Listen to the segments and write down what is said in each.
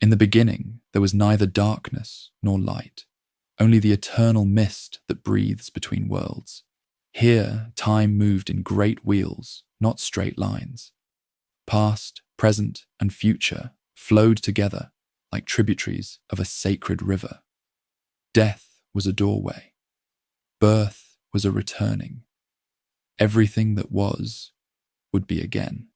In the beginning, there was neither darkness nor light, only the eternal mist that breathes between worlds. Here, time moved in great wheels, not straight lines. Past, present, and future flowed together like tributaries of a sacred river. Death was a doorway. Birth was a returning. Everything that was would be again.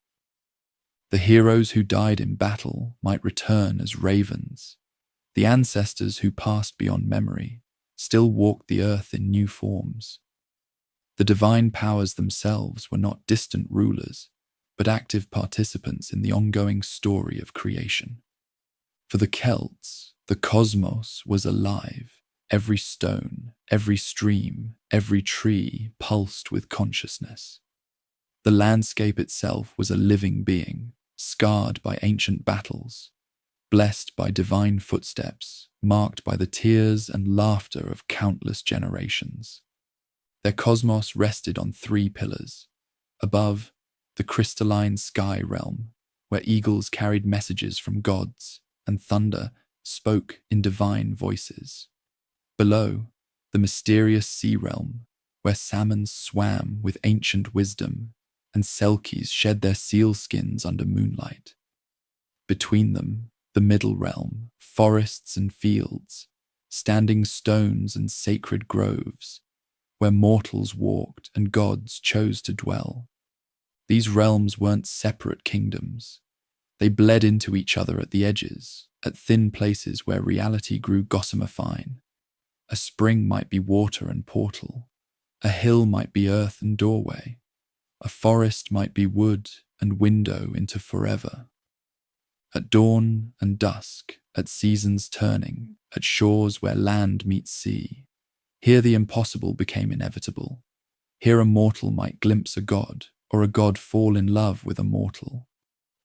The heroes who died in battle might return as ravens. The ancestors who passed beyond memory still walked the earth in new forms. The divine powers themselves were not distant rulers, but active participants in the ongoing story of creation. For the Celts, the cosmos was alive. Every stone, every stream, every tree pulsed with consciousness. The landscape itself was a living being, scarred by ancient battles, blessed by divine footsteps, marked by the tears and laughter of countless generations. Their cosmos rested on three pillars. Above, the crystalline sky realm, where eagles carried messages from gods and thunder spoke in divine voices. Below, the mysterious sea realm, where salmon swam with ancient wisdom and selkies shed their seal skins under moonlight. Between them, the middle realm, forests and fields, standing stones and sacred groves, where mortals walked and gods chose to dwell. These realms weren't separate kingdoms. They bled into each other at the edges, at thin places where reality grew gossamer fine. A spring might be water and portal. A hill might be earth and doorway. A forest might be wood and window into forever. At dawn and dusk, at seasons turning, at shores where land meets sea, here the impossible became inevitable. Here a mortal might glimpse a god, or a god fall in love with a mortal.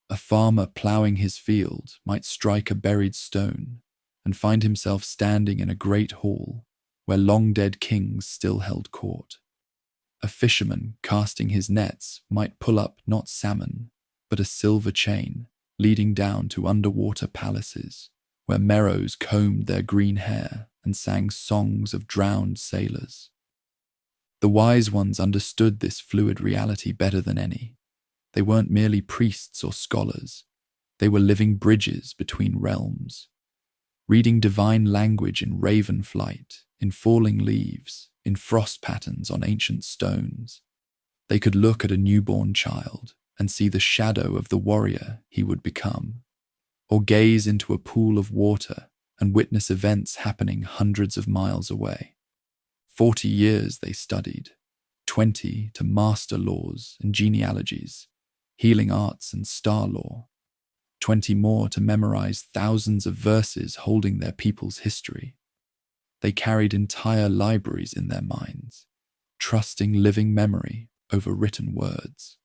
A farmer ploughing his field might strike a buried stone and find himself standing in a great hall where long-dead kings still held court. A fisherman casting his nets might pull up not salmon, but a silver chain leading down to underwater palaces where merrows combed their green hair and sang songs of drowned sailors. The wise ones understood this fluid reality better than any. They weren't merely priests or scholars. They were living bridges between realms, reading divine language in raven flight, in falling leaves, in frost patterns on ancient stones. They could look at a newborn child and see the shadow of the warrior he would become, or gaze into a pool of water and witness events happening hundreds of miles away. 40 years they studied, 20 to master laws and genealogies, healing arts and star lore, 20 more to memorize thousands of verses holding their people's history. They carried entire libraries in their minds, trusting living memory over written words.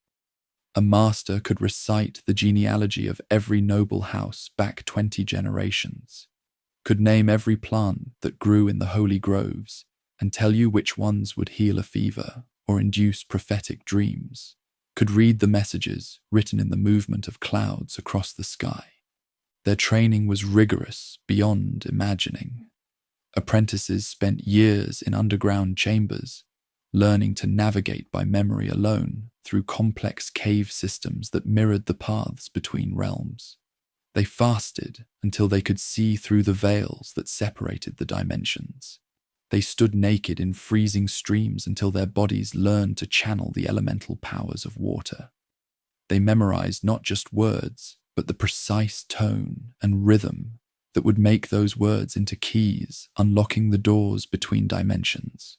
A master could recite the genealogy of every noble house back 20 generations, could name every plant that grew in the holy groves, and tell you which ones would heal a fever or induce prophetic dreams, could read the messages written in the movement of clouds across the sky. Their training was rigorous beyond imagining. Apprentices spent years in underground chambers, learning to navigate by memory alone through complex cave systems that mirrored the paths between realms. They fasted until they could see through the veils that separated the dimensions. They stood naked in freezing streams until their bodies learned to channel the elemental powers of water. They memorized not just words, but the precise tone and rhythm that would make those words into keys, unlocking the doors between dimensions.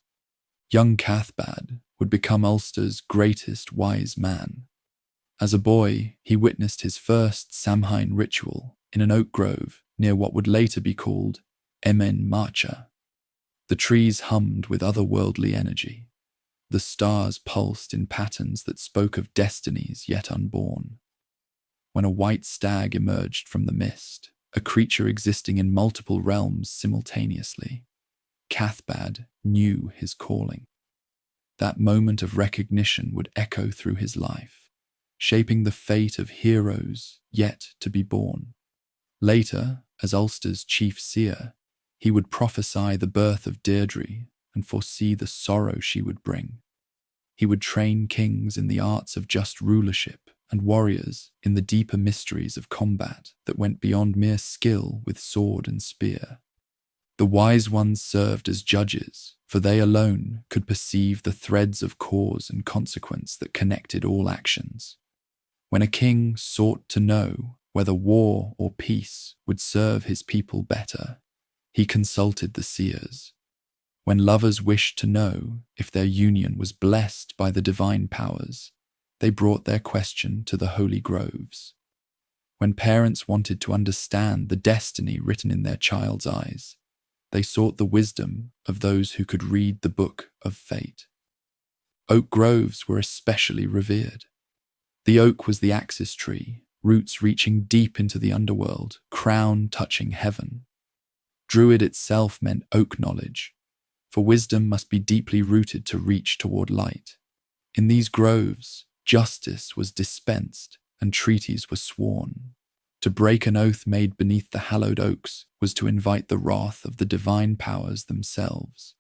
Young Cathbad would become Ulster's greatest wise man. As a boy, he witnessed his first Samhain ritual in an oak grove near what would later be called Emen Marcha. The trees hummed with otherworldly energy. The stars pulsed in patterns that spoke of destinies yet unborn. When a white stag emerged from the mist, a creature existing in multiple realms simultaneously, Cathbad knew his calling. That moment of recognition would echo through his life, shaping the fate of heroes yet to be born. Later, as Ulster's chief seer, he would prophesy the birth of Deirdre and foresee the sorrow she would bring. He would train kings in the arts of just rulership and warriors in the deeper mysteries of combat that went beyond mere skill with sword and spear. The wise ones served as judges, for they alone could perceive the threads of cause and consequence that connected all actions. When a king sought to know whether war or peace would serve his people better, he consulted the seers. When lovers wished to know if their union was blessed by the divine powers, they brought their question to the holy groves. When parents wanted to understand the destiny written in their child's eyes, they sought the wisdom of those who could read the book of fate. Oak groves were especially revered. The oak was the axis tree, roots reaching deep into the underworld, crown touching heaven. Druid itself meant oak knowledge, for wisdom must be deeply rooted to reach toward light. In these groves, justice was dispensed and treaties were sworn. To break an oath made beneath the hallowed oaks was to invite the wrath of the divine powers themselves.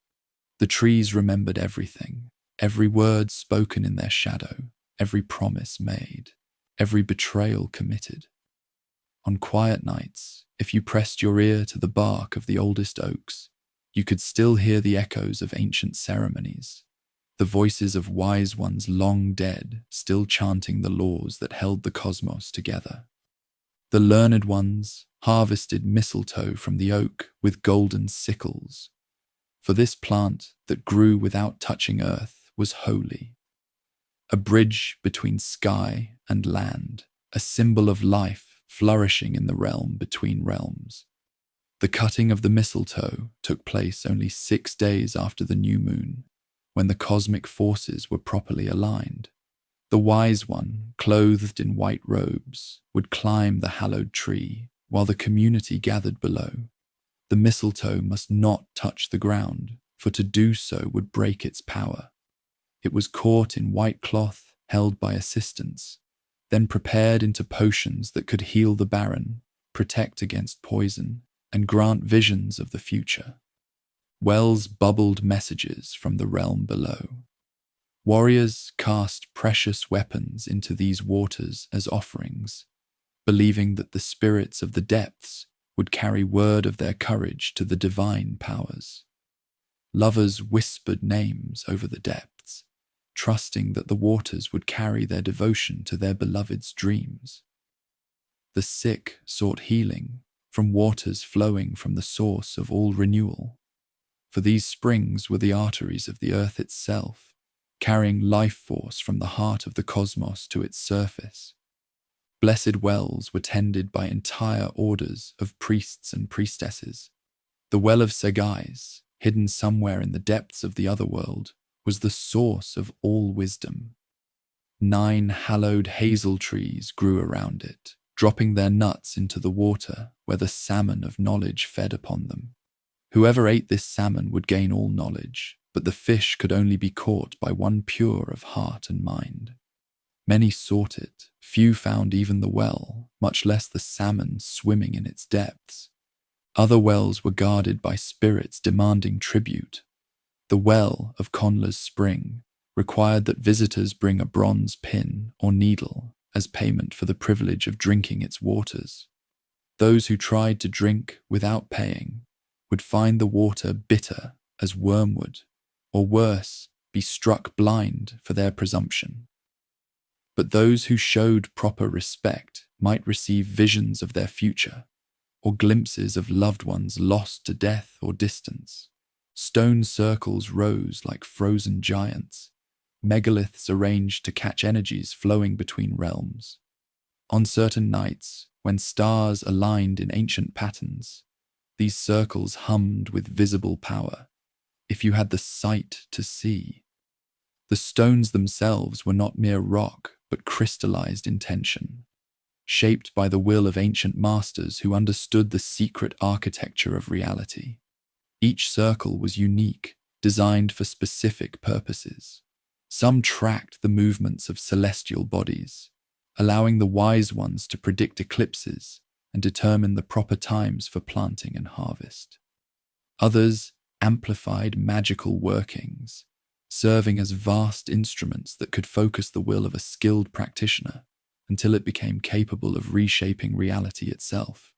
The trees remembered everything, every word spoken in their shadow, every promise made, every betrayal committed. On quiet nights, if you pressed your ear to the bark of the oldest oaks, you could still hear the echoes of ancient ceremonies, the voices of wise ones long dead still chanting the laws that held the cosmos together. The learned ones harvested mistletoe from the oak with golden sickles, for this plant that grew without touching earth was holy. A bridge between sky and land, a symbol of life flourishing in the realm between realms. The cutting of the mistletoe took place only 6 days after the new moon, when the cosmic forces were properly aligned. The wise one, clothed in white robes, would climb the hallowed tree while the community gathered below. The mistletoe must not touch the ground, for to do so would break its power. It was caught in white cloth held by assistants, then prepared into potions that could heal the barren, protect against poison, and grant visions of the future. Wells bubbled messages from the realm below. Warriors cast precious weapons into these waters as offerings, believing that the spirits of the depths would carry word of their courage to the divine powers. Lovers whispered names over the depths, trusting that the waters would carry their devotion to their beloved's dreams. The sick sought healing from waters flowing from the source of all renewal, for these springs were the arteries of the earth itself, carrying life force from the heart of the cosmos to its surface. Blessed wells were tended by entire orders of priests and priestesses. The well of Segais, hidden somewhere in the depths of the Otherworld, was the source of all wisdom. 9 hallowed hazel trees grew around it, dropping their nuts into the water where the salmon of knowledge fed upon them. Whoever ate this salmon would gain all knowledge, but the fish could only be caught by one pure of heart and mind. Many sought it, few found even the well, much less the salmon swimming in its depths. Other wells were guarded by spirits demanding tribute. The well of Conla's spring required that visitors bring a bronze pin or needle as payment for the privilege of drinking its waters. Those who tried to drink without paying would find the water bitter as wormwood, or worse, be struck blind for their presumption. But those who showed proper respect might receive visions of their future, or glimpses of loved ones lost to death or distance. Stone circles rose like frozen giants, megaliths arranged to catch energies flowing between realms. On certain nights, when stars aligned in ancient patterns, these circles hummed with visible power, if you had the sight to see. The stones themselves were not mere rock, but crystallized intention, shaped by the will of ancient masters who understood the secret architecture of reality. Each circle was unique, designed for specific purposes. Some tracked the movements of celestial bodies, allowing the wise ones to predict eclipses and determined the proper times for planting and harvest. Others amplified magical workings, serving as vast instruments that could focus the will of a skilled practitioner until it became capable of reshaping reality itself.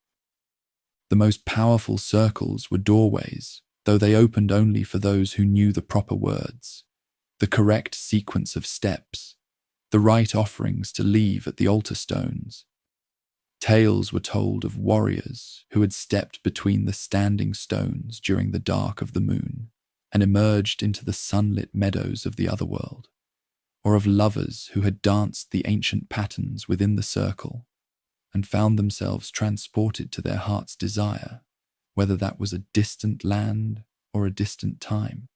The most powerful circles were doorways, though they opened only for those who knew the proper words, the correct sequence of steps, the right offerings to leave at the altar stones. Tales were told of warriors who had stepped between the standing stones during the dark of the moon and emerged into the sunlit meadows of the Otherworld, or of lovers who had danced the ancient patterns within the circle and found themselves transported to their heart's desire, whether that was a distant land or a distant time.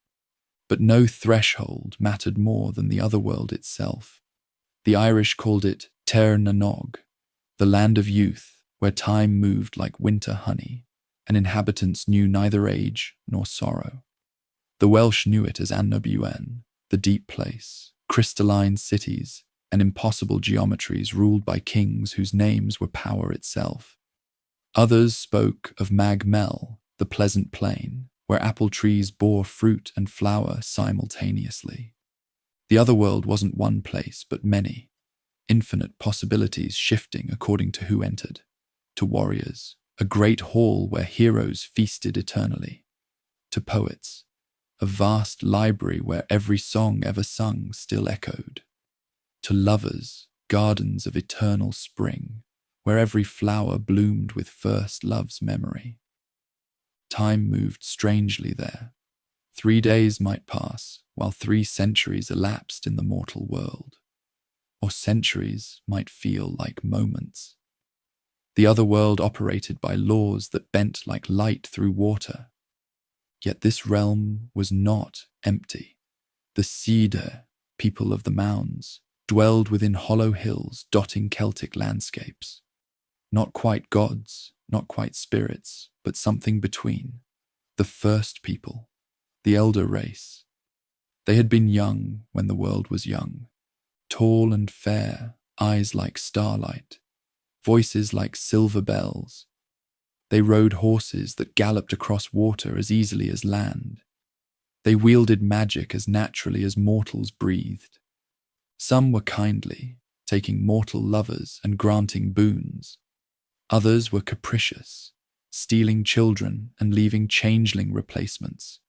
But no threshold mattered more than the Otherworld itself. The Irish called it Tir na Nog, the land of youth, where time moved like winter honey, and inhabitants knew neither age nor sorrow. The Welsh knew it as Mabinogion, the deep place, crystalline cities, and impossible geometries ruled by kings whose names were power itself. Others spoke of Mag Mell, the pleasant plain, where apple trees bore fruit and flower simultaneously. The Otherworld wasn't one place, but many, infinite possibilities shifting according to who entered. To warriors, a great hall where heroes feasted eternally. To poets, a vast library where every song ever sung still echoed. To lovers, gardens of eternal spring, where every flower bloomed with first love's memory. Time moved strangely there. 3 days might pass, while 3 centuries elapsed in the mortal world. Or centuries might feel like moments. The Otherworld operated by laws that bent like light through water. Yet this realm was not empty. The Cedar, people of the mounds, dwelled within hollow hills dotting Celtic landscapes. Not quite gods, not quite spirits, but something between. The first people, the elder race. They had been young when the world was young. Tall and fair, eyes like starlight, voices like silver bells. They rode horses that galloped across water as easily as land. They wielded magic as naturally as mortals breathed. Some were kindly, taking mortal lovers and granting boons. Others were capricious, stealing children and leaving changeling replacements,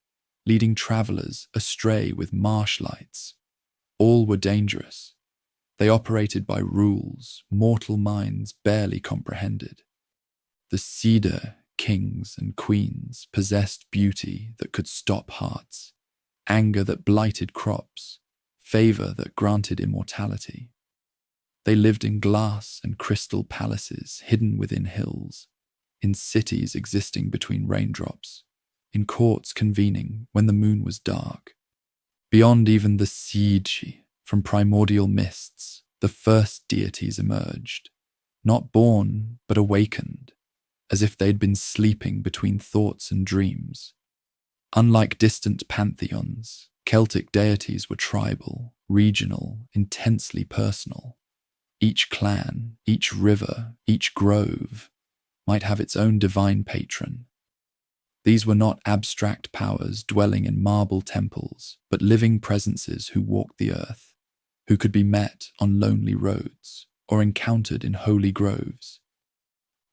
leading travelers astray with marsh lights. All were dangerous. They operated by rules mortal minds barely comprehended. The Cedar kings and queens possessed beauty that could stop hearts, anger that blighted crops, favor that granted immortality. They lived in glass and crystal palaces hidden within hills, in cities existing between raindrops, in courts convening when the moon was dark. Beyond even the Siege, from primordial mists, the first deities emerged, not born but awakened, as if they'd been sleeping between thoughts and dreams. Unlike distant pantheons, Celtic deities were tribal, regional, intensely personal. Each clan, each river, each grove might have its own divine patron. These were not abstract powers dwelling in marble temples, but living presences who walked the earth, who could be met on lonely roads or encountered in holy groves.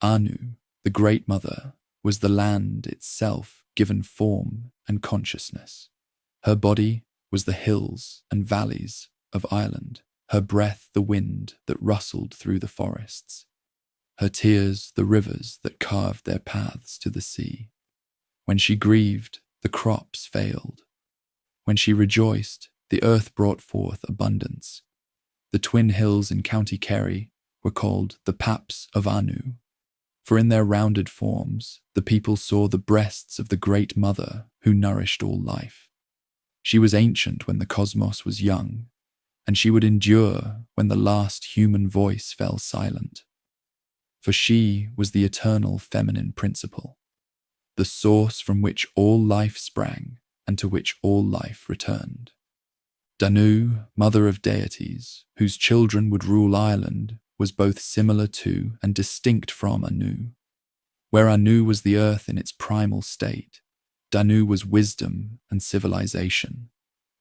Anu, the Great Mother, was the land itself given form and consciousness. Her body was the hills and valleys of Ireland, her breath the wind that rustled through the forests, her tears the rivers that carved their paths to the sea. When she grieved, the crops failed. When she rejoiced, the earth brought forth abundance. The twin hills in County Kerry were called the Paps of Anu, for in their rounded forms the people saw the breasts of the Great Mother who nourished all life. She was ancient when the cosmos was young, and she would endure when the last human voice fell silent. For she was the eternal feminine principle, the source from which all life sprang and to which all life returned. Danu, mother of deities, whose children would rule Ireland, was both similar to and distinct from Anu. Where Anu was the earth in its primal state, Danu was wisdom and civilization,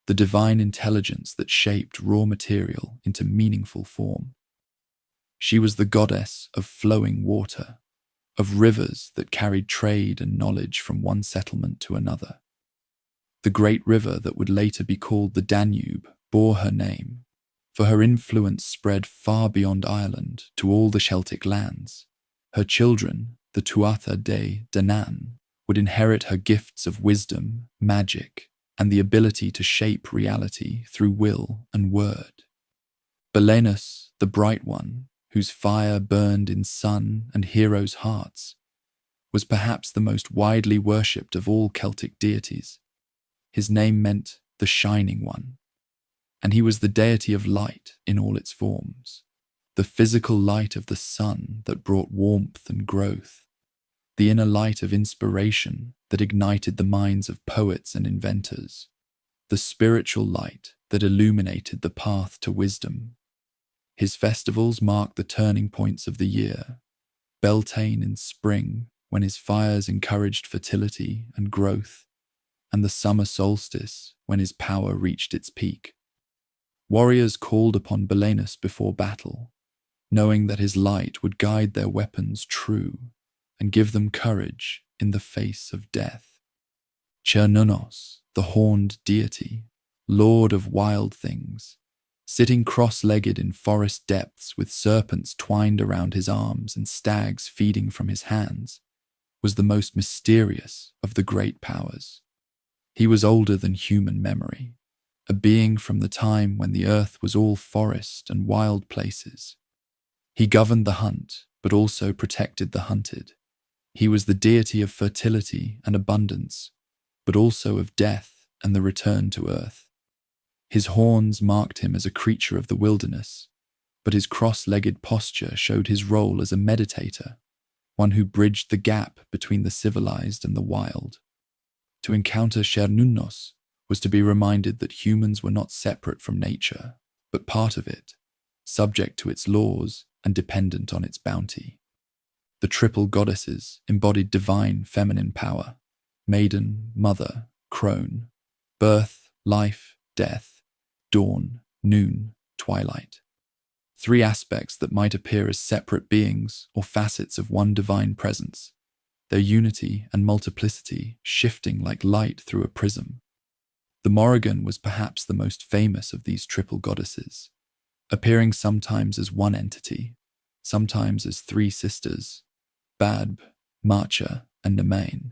the divine intelligence that shaped raw material into meaningful form. She was the goddess of flowing water, of rivers that carried trade and knowledge from one settlement to another. The great river that would later be called the Danube bore her name, for her influence spread far beyond Ireland to all the Celtic lands. Her children, the Tuatha de Danann, would inherit her gifts of wisdom, magic, and the ability to shape reality through will and word. Belenus, the Bright One, whose fire burned in sun and heroes' hearts, was perhaps the most widely worshipped of all Celtic deities. His name meant the Shining One, and he was the deity of light in all its forms, the physical light of the sun that brought warmth and growth, the inner light of inspiration that ignited the minds of poets and inventors, the spiritual light that illuminated the path to wisdom. His festivals marked the turning points of the year, Beltane in spring, when his fires encouraged fertility and growth, and the summer solstice, when his power reached its peak. Warriors called upon Belenus before battle, knowing that his light would guide their weapons true and give them courage in the face of death. Cernunnos, the horned deity, lord of wild things, sitting cross-legged in forest depths with serpents twined around his arms and stags feeding from his hands, was the most mysterious of the great powers. He was older than human memory, a being from the time when the earth was all forest and wild places. He governed the hunt, but also protected the hunted. He was the deity of fertility and abundance, but also of death and the return to earth. His horns marked him as a creature of the wilderness, but his cross-legged posture showed his role as a meditator, one who bridged the gap between the civilized and the wild. To encounter Cernunnos was to be reminded that humans were not separate from nature, but part of it, subject to its laws and dependent on its bounty. The triple goddesses embodied divine feminine power: maiden, mother, crone, birth, life, death, dawn, noon, twilight. Three aspects that might appear as separate beings or facets of one divine presence, their unity and multiplicity shifting like light through a prism. The Morrigan was perhaps the most famous of these triple goddesses, appearing sometimes as one entity, sometimes as three sisters, Badb, Marcha, and Nemain.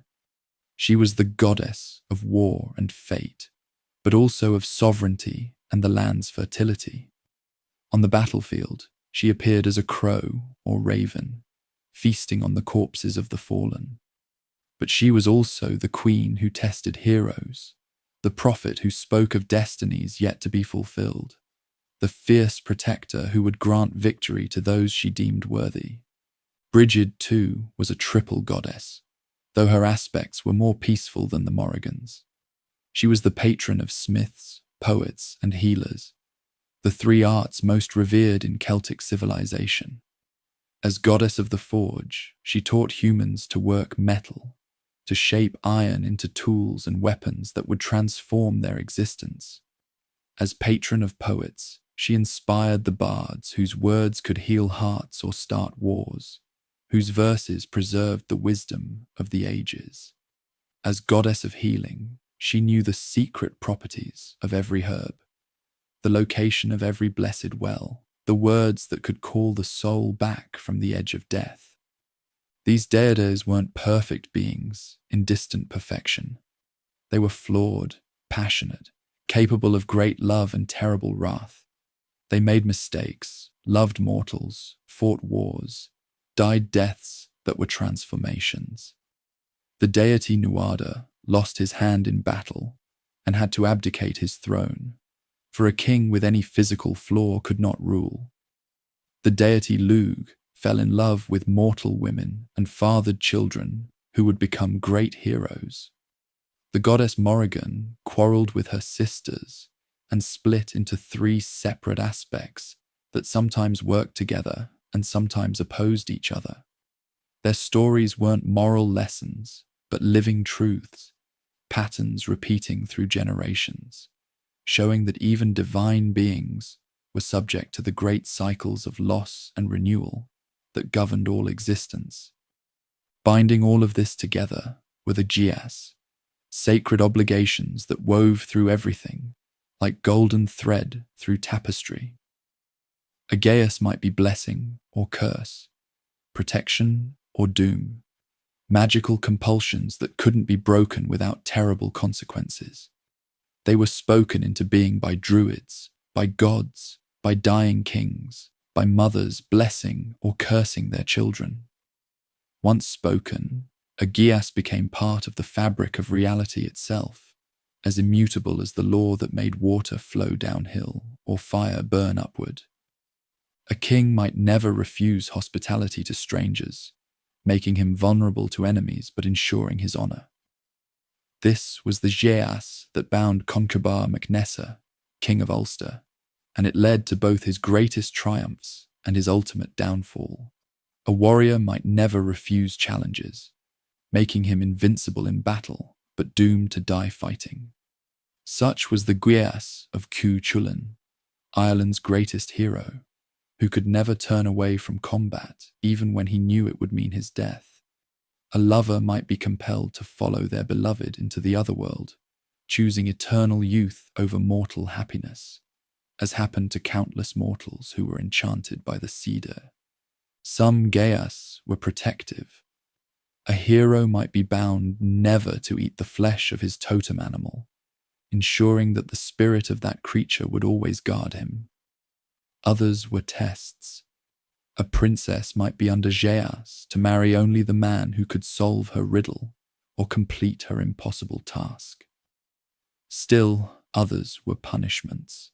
She was the goddess of war and fate, but also of sovereignty and the land's fertility. On the battlefield, she appeared as a crow or raven, feasting on the corpses of the fallen. But she was also the queen who tested heroes, the prophet who spoke of destinies yet to be fulfilled, the fierce protector who would grant victory to those she deemed worthy. Brigid, too, was a triple goddess, though her aspects were more peaceful than the Morrigans. She was the patron of smiths, poets, and healers, the three arts most revered in Celtic civilization. As goddess of the forge, she taught humans to work metal, to shape iron into tools and weapons that would transform their existence. As patron of poets, she inspired the bards whose words could heal hearts or start wars, whose verses preserved the wisdom of the ages. As goddess of healing, she knew the secret properties of every herb, the location of every blessed well, the words that could call the soul back from the edge of death. These deities weren't perfect beings in distant perfection. They were flawed, passionate, capable of great love and terrible wrath. They made mistakes, loved mortals, fought wars, died deaths that were transformations. The deity Nuada lost his hand in battle and had to abdicate his throne, for a king with any physical flaw could not rule. The deity Lugh fell in love with mortal women and fathered children who would become great heroes. The goddess Morrigan quarrelled with her sisters and split into three separate aspects that sometimes worked together and sometimes opposed each other. Their stories weren't moral lessons, but living truths, patterns repeating through generations, showing that even divine beings were subject to the great cycles of loss and renewal that governed all existence. Binding all of this together were the Gias, sacred obligations that wove through everything, like golden thread through tapestry. A geas might be blessing or curse, protection or doom, magical compulsions that couldn't be broken without terrible consequences. They were spoken into being by druids, by gods, by dying kings, by mothers blessing or cursing their children. Once spoken, a geas became part of the fabric of reality itself, as immutable as the law that made water flow downhill or fire burn upward. A king might never refuse hospitality to strangers, making him vulnerable to enemies but ensuring his honor. This was the geas that bound Conchobar MacNessa, king of Ulster, and it led to both his greatest triumphs and his ultimate downfall. A warrior might never refuse challenges, making him invincible in battle but doomed to die fighting. Such was the geas of Chulainn, Ireland's greatest hero, who could never turn away from combat even when he knew it would mean his death. A lover might be compelled to follow their beloved into the otherworld, choosing eternal youth over mortal happiness, as happened to countless mortals who were enchanted by the cedar. Some geas were protective. A hero might be bound never to eat the flesh of his totem animal, ensuring that the spirit of that creature would always guard him. Others were tests. A princess might be under geas to marry only the man who could solve her riddle or complete her impossible task. Still, others were punishments.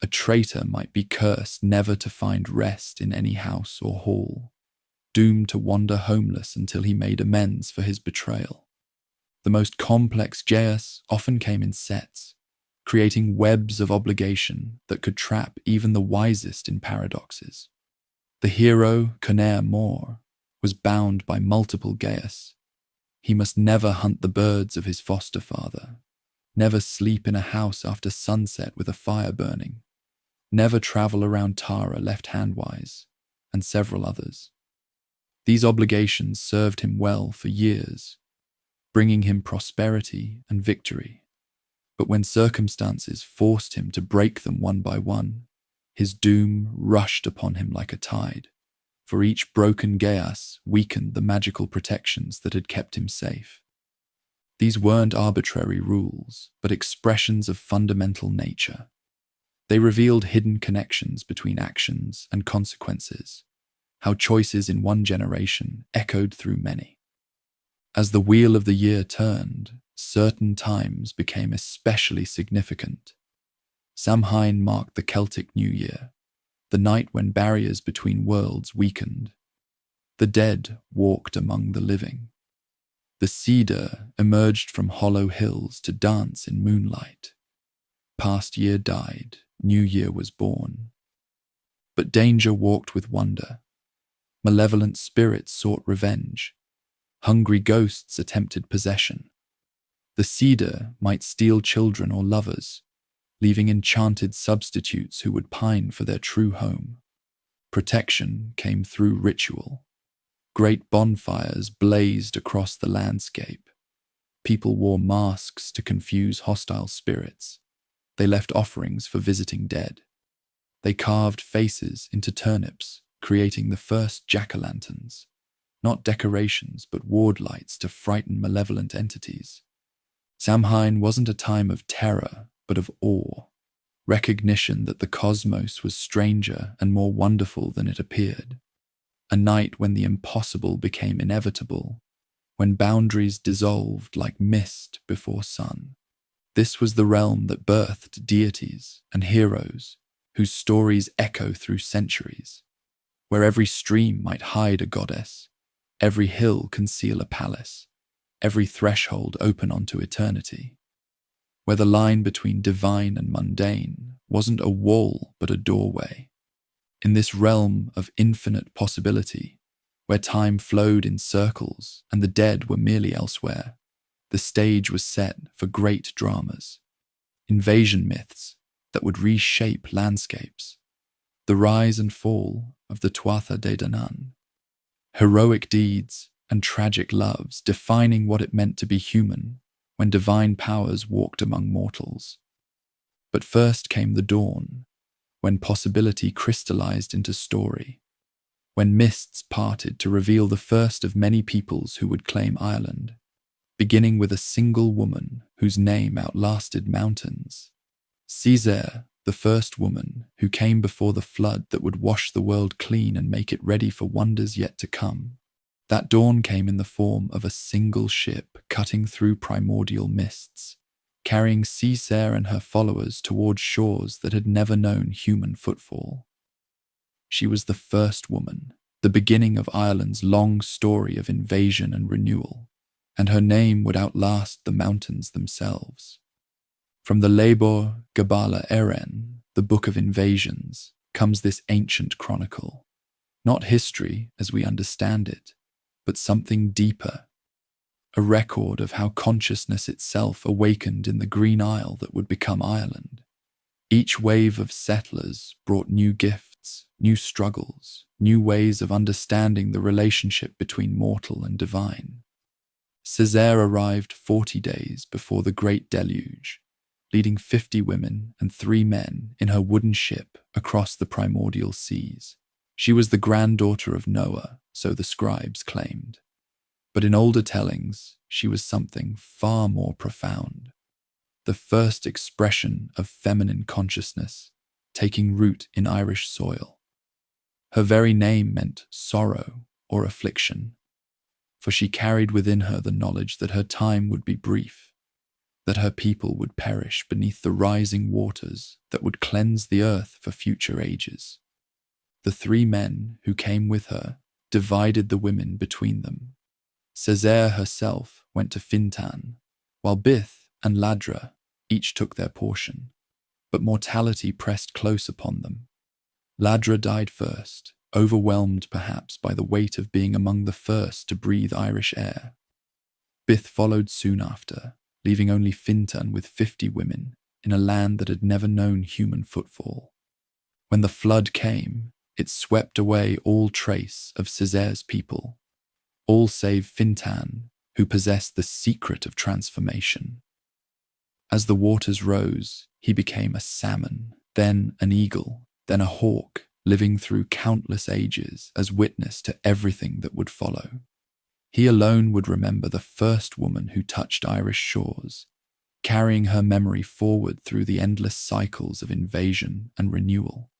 A traitor might be cursed never to find rest in any house or hall, doomed to wander homeless until he made amends for his betrayal. The most complex geas often came in sets, creating webs of obligation that could trap even the wisest in paradoxes. The hero, Conaire Mór, was bound by multiple geas. He must never hunt the birds of his foster father, never sleep in a house after sunset with a fire burning, never travel around Tara left-handwise, and several others. These obligations served him well for years, bringing him prosperity and victory. But when circumstances forced him to break them one by one, his doom rushed upon him like a tide, for each broken geas weakened the magical protections that had kept him safe. These weren't arbitrary rules, but expressions of fundamental nature. They revealed hidden connections between actions and consequences, how choices in one generation echoed through many. As the wheel of the year turned, certain times became especially significant. Samhain marked the Celtic New Year, the night when barriers between worlds weakened. The dead walked among the living. The cedar emerged from hollow hills to dance in moonlight. Past year died, new year was born. But danger walked with wonder. Malevolent spirits sought revenge. Hungry ghosts attempted possession. The cedar might steal children or lovers, leaving enchanted substitutes who would pine for their true home. Protection came through ritual. Great bonfires blazed across the landscape. People wore masks to confuse hostile spirits. They left offerings for visiting dead. They carved faces into turnips, creating the first jack-o'-lanterns, not decorations but ward lights to frighten malevolent entities. Samhain wasn't a time of terror, but of awe, recognition that the cosmos was stranger and more wonderful than it appeared. A night when the impossible became inevitable, when boundaries dissolved like mist before sun. This was the realm that birthed deities and heroes whose stories echo through centuries, where every stream might hide a goddess, every hill conceal a palace, every threshold open onto eternity, where the line between divine and mundane wasn't a wall but a doorway. In this realm of infinite possibility, where time flowed in circles and the dead were merely elsewhere, the stage was set for great dramas, invasion myths that would reshape landscapes, the rise and fall of the Tuatha de Danann, heroic deeds and tragic loves defining what it meant to be human when divine powers walked among mortals. But first came the dawn, when possibility crystallized into story, when mists parted to reveal the first of many peoples who would claim Ireland, beginning with a single woman whose name outlasted mountains. Césaire, the first woman who came before the flood that would wash the world clean and make it ready for wonders yet to come. That dawn came in the form of a single ship cutting through primordial mists, carrying Césaire and her followers towards shores that had never known human footfall. She was the first woman, the beginning of Ireland's long story of invasion and renewal, and her name would outlast the mountains themselves. From the Lebor Gabála Érenn, the Book of Invasions, comes this ancient chronicle, not history as we understand it, but something deeper, a record of how consciousness itself awakened in the Green Isle that would become Ireland. Each wave of settlers brought new gifts, new struggles, new ways of understanding the relationship between mortal and divine. Césaire arrived 40 days before the Great Deluge, leading 50 women and 3 men in her wooden ship across the primordial seas. She was the granddaughter of Noah, so the scribes claimed. But in older tellings, she was something far more profound. The first expression of feminine consciousness, taking root in Irish soil. Her very name meant sorrow or affliction, for she carried within her the knowledge that her time would be brief, that her people would perish beneath the rising waters that would cleanse the earth for future ages. The 3 men who came with her divided the women between them. Césaire herself went to Fintan, while Bith and Ladra each took their portion, but mortality pressed close upon them. Ladra died first, overwhelmed perhaps by the weight of being among the first to breathe Irish air. Bith followed soon after, leaving only Fintan with 50 women in a land that had never known human footfall. When the flood came, it swept away all trace of Césaire's people, all save Fintan, who possessed the secret of transformation. As the waters rose, he became a salmon, then an eagle, then a hawk, living through countless ages as witness to everything that would follow. He alone would remember the first woman who touched Irish shores, carrying her memory forward through the endless cycles of invasion and renewal.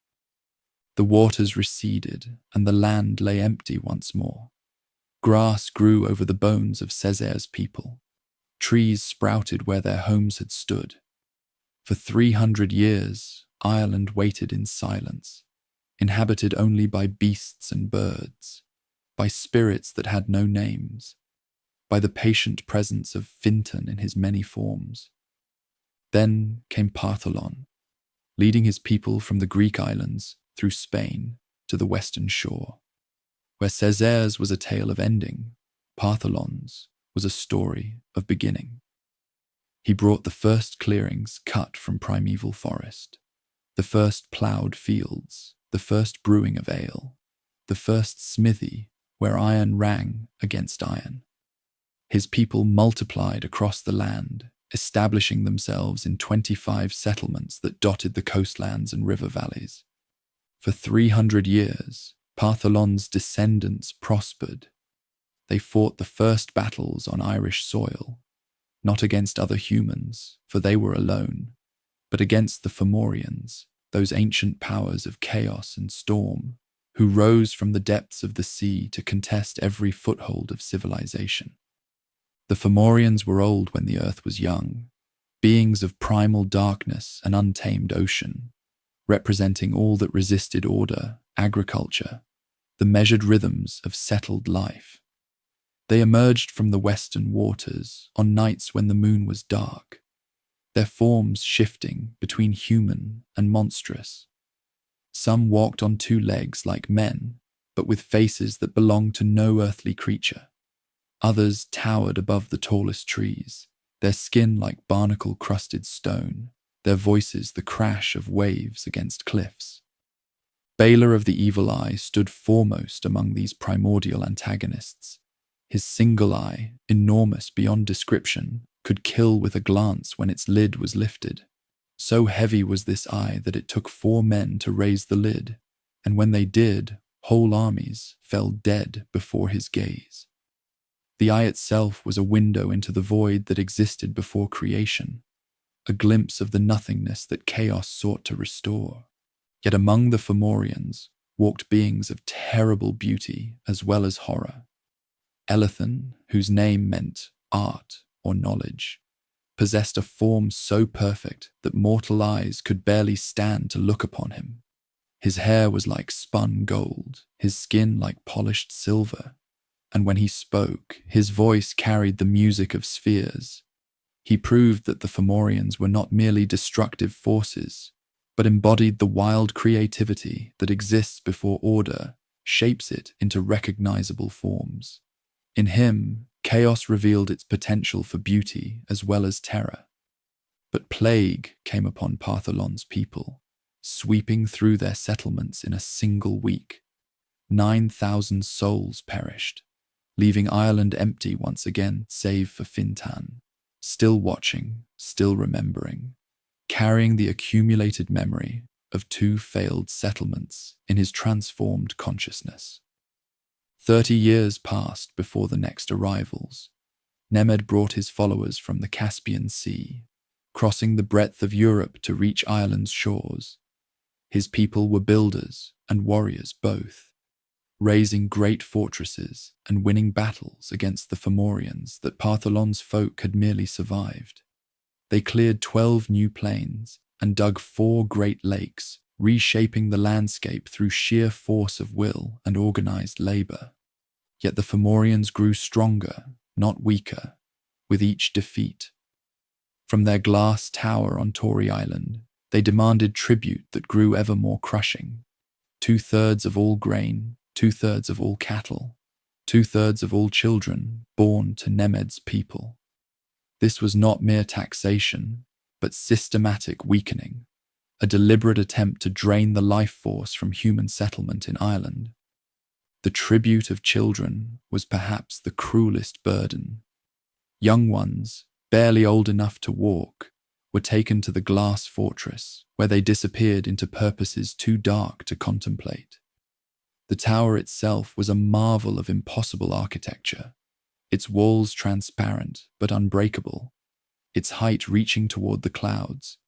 The waters receded, and the land lay empty once more. Grass grew over the bones of Césaire's people. Trees sprouted where their homes had stood. For 300 years, Ireland waited in silence, inhabited only by beasts and birds, by spirits that had no names, by the patient presence of Fintan in his many forms. Then came Partholon, leading his people from the Greek islands through Spain to the western shore. Where Césaire's was a tale of ending, Partholon's was a story of beginning. He brought the first clearings cut from primeval forest, the first ploughed fields, the first brewing of ale, the first smithy where iron rang against iron. His people multiplied across the land, establishing themselves in 25 settlements that dotted the coastlands and river valleys. For 300 years, Partholon's descendants prospered. They fought the first battles on Irish soil, not against other humans, for they were alone, but against the Fomorians, those ancient powers of chaos and storm, who rose from the depths of the sea to contest every foothold of civilization. The Fomorians were old when the earth was young, beings of primal darkness and untamed ocean, representing all that resisted order, agriculture, the measured rhythms of settled life. They emerged from the western waters on nights when the moon was dark, their forms shifting between human and monstrous. Some walked on two legs like men, but with faces that belonged to no earthly creature. Others towered above the tallest trees, their skin like barnacle-crusted stone, their voices the crash of waves against cliffs. Balor of the Evil Eye stood foremost among these primordial antagonists. His single eye, enormous beyond description, could kill with a glance when its lid was lifted. So heavy was this eye that it took 4 men to raise the lid, and when they did, whole armies fell dead before his gaze. The eye itself was a window into the void that existed before creation, a glimpse of the nothingness that chaos sought to restore. Yet among the Fomorians walked beings of terrible beauty as well as horror. Elethan, whose name meant art or knowledge, possessed a form so perfect that mortal eyes could barely stand to look upon him. His hair was like spun gold, his skin like polished silver, and when he spoke, his voice carried the music of spheres. He proved that the Fomorians were not merely destructive forces, but embodied the wild creativity that exists before order shapes it into recognizable forms. In him, chaos revealed its potential for beauty as well as terror. But plague came upon Partholon's people, sweeping through their settlements in a single week. 9,000 souls perished, leaving Ireland empty once again save for Fintan, still watching, still remembering, carrying the accumulated memory of 2 failed settlements in his transformed consciousness. 30 years passed before the next arrivals. Nemed brought his followers from the Caspian Sea, crossing the breadth of Europe to reach Ireland's shores. His people were builders and warriors both, raising great fortresses and winning battles against the Fomorians that Partholon's folk had merely survived. They cleared 12 new plains and dug 4 great lakes, reshaping the landscape through sheer force of will and organized labor. Yet the Fomorians grew stronger, not weaker, with each defeat. From their glass tower on Tory Island, they demanded tribute that grew ever more crushing. 2/3 of all grain, 2/3 of all cattle, 2/3 of all children born to Nemed's people. This was not mere taxation, but systematic weakening, a deliberate attempt to drain the life force from human settlement in Ireland. The tribute of children was perhaps the cruelest burden. Young ones, barely old enough to walk, were taken to the glass fortress, where they disappeared into purposes too dark to contemplate. The tower itself was a marvel of impossible architecture, its walls transparent but unbreakable, its height reaching toward the clouds,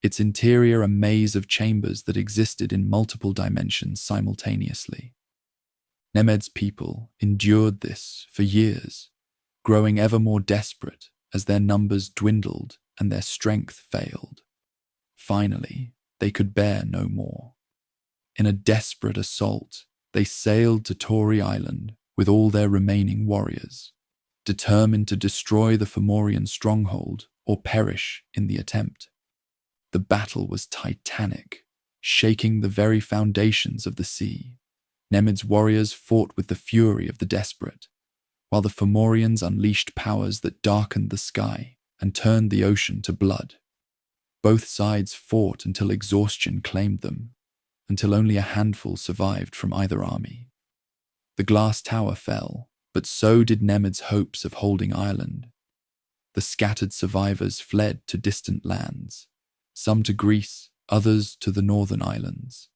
its interior a maze of chambers that existed in multiple dimensions simultaneously. Nemed's people endured this for years, growing ever more desperate as their numbers dwindled and their strength failed. Finally, they could bear no more. In a desperate assault, they sailed to Tory Island with all their remaining warriors, determined to destroy the Fomorian stronghold or perish in the attempt. The battle was titanic, shaking the very foundations of the sea. Nemed's warriors fought with the fury of the desperate, while the Fomorians unleashed powers that darkened the sky and turned the ocean to blood. Both sides fought until exhaustion claimed them, until only a handful survived from either army. The glass tower fell, but so did Nemed's hopes of holding Ireland. The scattered survivors fled to distant lands, some to Greece, others to the northern islands,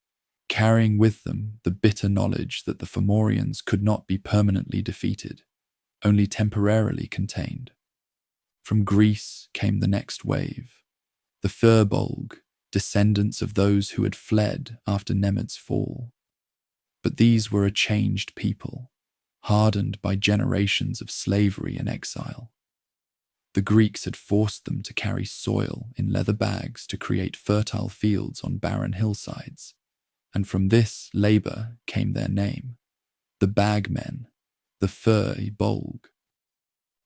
carrying with them the bitter knowledge that the Fomorians could not be permanently defeated, only temporarily contained. From Greece came the next wave, the Firbolg, descendants of those who had fled after Nemed's fall. But these were a changed people, hardened by generations of slavery and exile. The Greeks had forced them to carry soil in leather bags to create fertile fields on barren hillsides, and from this labour came their name, the Bagmen, the Firbolg.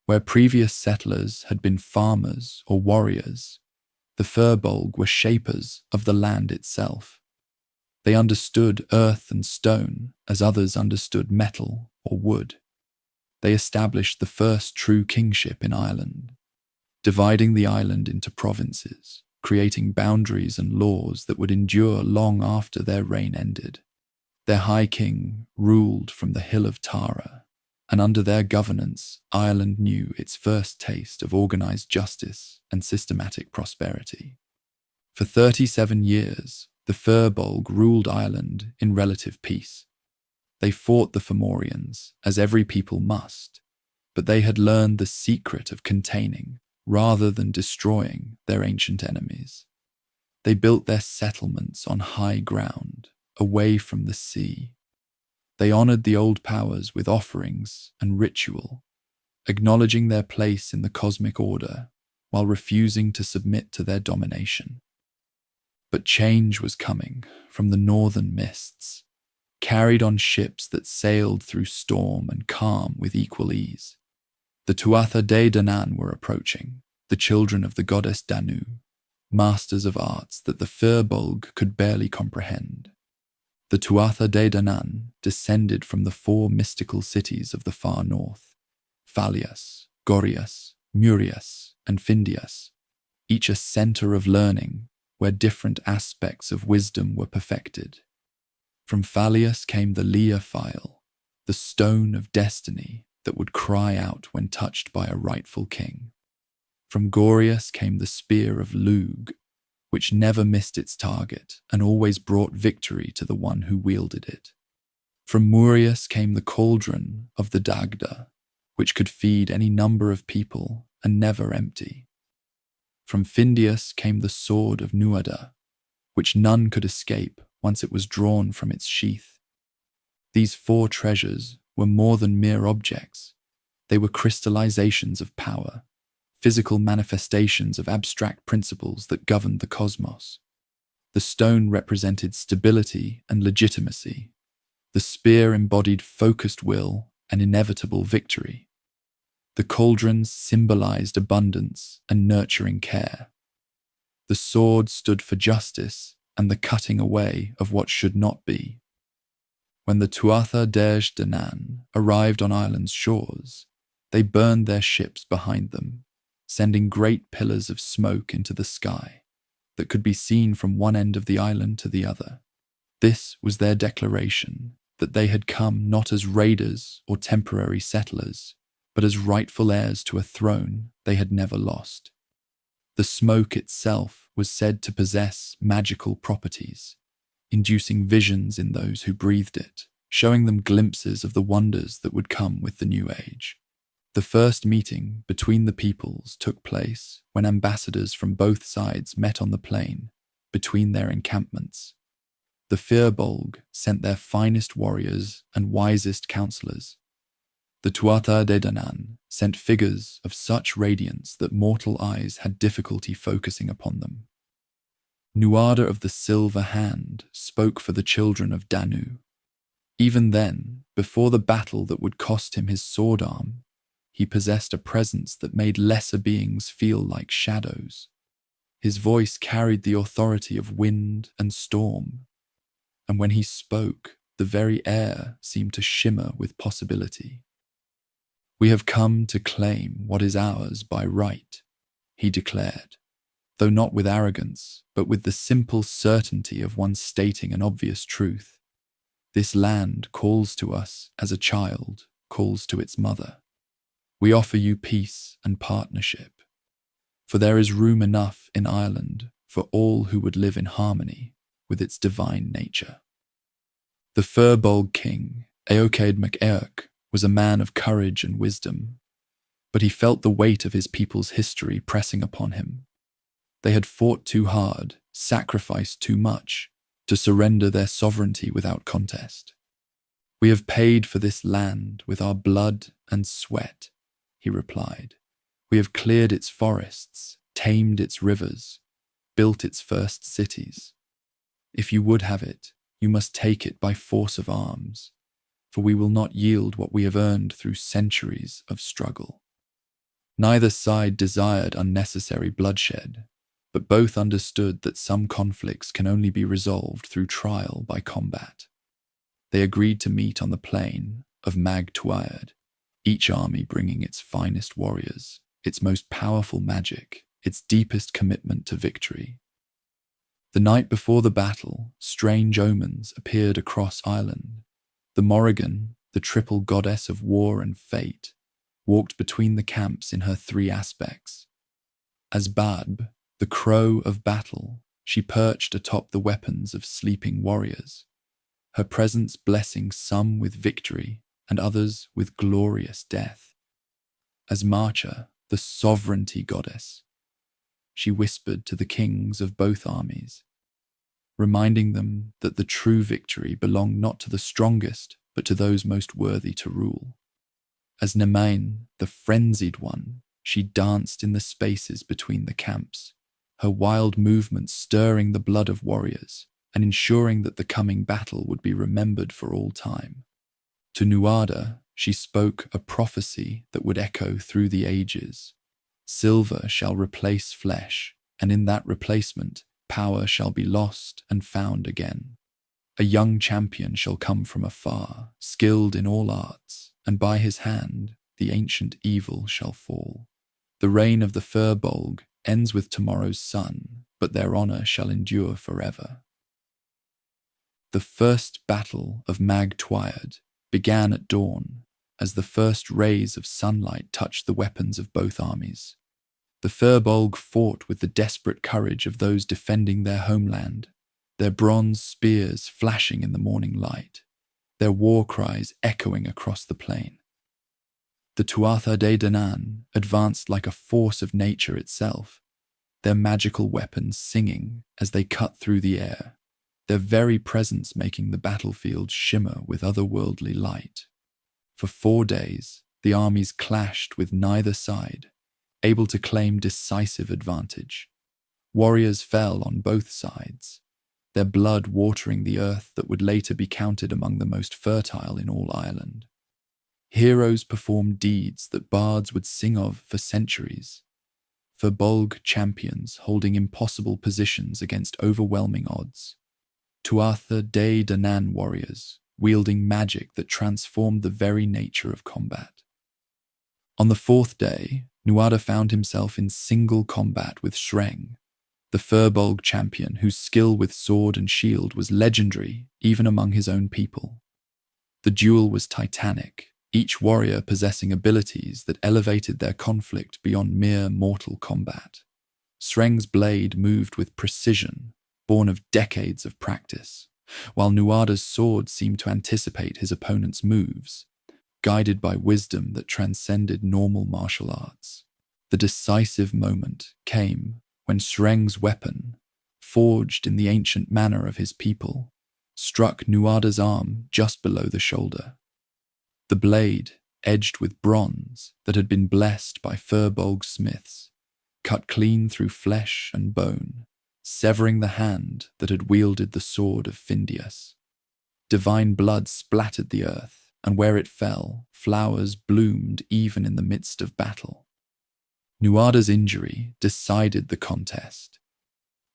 Where previous settlers had been farmers or warriors, the Firbolg were shapers of the land itself. They understood earth and stone as others understood metal or wood. They established the first true kingship in Ireland, dividing the island into provinces, creating boundaries and laws that would endure long after their reign ended. Their High King ruled from the hill of Tara, and under their governance, Ireland knew its first taste of organized justice and systematic prosperity. For 37 years, the Firbolg ruled Ireland in relative peace. They fought the Fomorians, as every people must, but they had learned the secret of containing, rather than destroying, their ancient enemies. They built their settlements on high ground, away from the sea. They honored the old powers with offerings and ritual, acknowledging their place in the cosmic order while refusing to submit to their domination. But change was coming from the northern mists, carried on ships that sailed through storm and calm with equal ease. The Tuatha de Danann were approaching, the children of the goddess Danu, masters of arts that the Firbolg could barely comprehend. The Tuatha de Danann descended from the 4 mystical cities of the far north, Fallius, Gorius, Murius, and Findius, each a center of learning where different aspects of wisdom were perfected. From Fallius came the Lia file, the stone of destiny that would cry out when touched by a rightful king. From Gorius came the spear of Lug, which never missed its target and always brought victory to the one who wielded it. From Murius came the cauldron of the Dagda, which could feed any number of people and never empty. From Findius came the sword of Nuada, which none could escape once it was drawn from its sheath. These 4 treasures were more than mere objects. They were crystallizations of power, physical manifestations of abstract principles that governed the cosmos. The stone represented stability and legitimacy. The spear embodied focused will and inevitable victory. The cauldrons symbolized abundance and nurturing care. The sword stood for justice and the cutting away of what should not be. When the Tuatha de Danann arrived on Ireland's shores, they burned their ships behind them, sending great pillars of smoke into the sky that could be seen from one end of the island to the other. This was their declaration that they had come not as raiders or temporary settlers, but as rightful heirs to a throne they had never lost. The smoke itself was said to possess magical properties, inducing visions in those who breathed it, showing them glimpses of the wonders that would come with the new age. The first meeting between the peoples took place when ambassadors from both sides met on the plain between their encampments. The Firbolg sent their finest warriors and wisest counselors. The Tuatha de Danann sent figures of such radiance that mortal eyes had difficulty focusing upon them. Nuada of the Silver Hand spoke for the children of Danu. Even then, before the battle that would cost him his sword arm, he possessed a presence that made lesser beings feel like shadows. His voice carried the authority of wind and storm, and when he spoke, the very air seemed to shimmer with possibility. "We have come to claim what is ours by right," he declared, though not with arrogance, but with the simple certainty of one stating an obvious truth. "This land calls to us as a child calls to its mother. We offer you peace and partnership, for there is room enough in Ireland for all who would live in harmony with its divine nature." The Firbolg king, Eochaid mac Éoch, was a man of courage and wisdom, but he felt the weight of his people's history pressing upon him. They had fought too hard, sacrificed too much, to surrender their sovereignty without contest. "We have paid for this land with our blood and sweat," he replied. "We have cleared its forests, tamed its rivers, built its first cities. If you would have it, you must take it by force of arms, for we will not yield what we have earned through centuries of struggle." Neither side desired unnecessary bloodshed, but both understood that some conflicts can only be resolved through trial by combat. They agreed to meet on the plain of Tuatha, each army bringing its finest warriors, its most powerful magic, its deepest commitment to victory. The night before the battle, strange omens appeared across Ireland. The Morrigan, the triple goddess of war and fate, walked between the camps in her three aspects. As Badb, the crow of battle, she perched atop the weapons of sleeping warriors, her presence blessing some with victory and others with glorious death. As Marcha, the sovereignty goddess, she whispered to the kings of both armies, reminding them that the true victory belonged not to the strongest, but to those most worthy to rule. As Nemain, the frenzied one, she danced in the spaces between the camps, her wild movements stirring the blood of warriors and ensuring that the coming battle would be remembered for all time. To Nuada, she spoke a prophecy that would echo through the ages. Silver shall replace flesh, and in that replacement, power shall be lost and found again. A young champion shall come from afar, skilled in all arts, and by his hand the ancient evil shall fall. The reign of the Firbolg ends with tomorrow's sun, but their honour shall endure forever. The first battle of Tuatha began at dawn, as the first rays of sunlight touched the weapons of both armies. The Firbolg fought with the desperate courage of those defending their homeland, their bronze spears flashing in the morning light, their war cries echoing across the plain. The Tuatha de Danann advanced like a force of nature itself, their magical weapons singing as they cut through the air, their very presence making the battlefield shimmer with otherworldly light. For 4 days, the armies clashed with neither side, able to claim decisive advantage. Warriors fell on both sides, their blood watering the earth that would later be counted among the most fertile in all Ireland. Heroes performed deeds that bards would sing of for centuries, Firbolg champions holding impossible positions against overwhelming odds, Tuatha de Danann warriors wielding magic that transformed the very nature of combat. On the 4th day, Nuada found himself in single combat with Chulainn, the Firbolg champion whose skill with sword and shield was legendary even among his own people. The duel was titanic, each warrior possessing abilities that elevated their conflict beyond mere mortal combat. Chulainn's blade moved with precision, born of decades of practice, while Nuada's sword seemed to anticipate his opponent's moves, guided by wisdom that transcended normal martial arts. The decisive moment came when Chulainn's weapon, forged in the ancient manner of his people, struck Nuada's arm just below the shoulder. The blade, edged with bronze that had been blessed by Firbolg smiths, cut clean through flesh and bone, severing the hand that had wielded the sword of Findius. Divine blood splattered the earth, and where it fell, flowers bloomed even in the midst of battle. Nuada's injury decided the contest.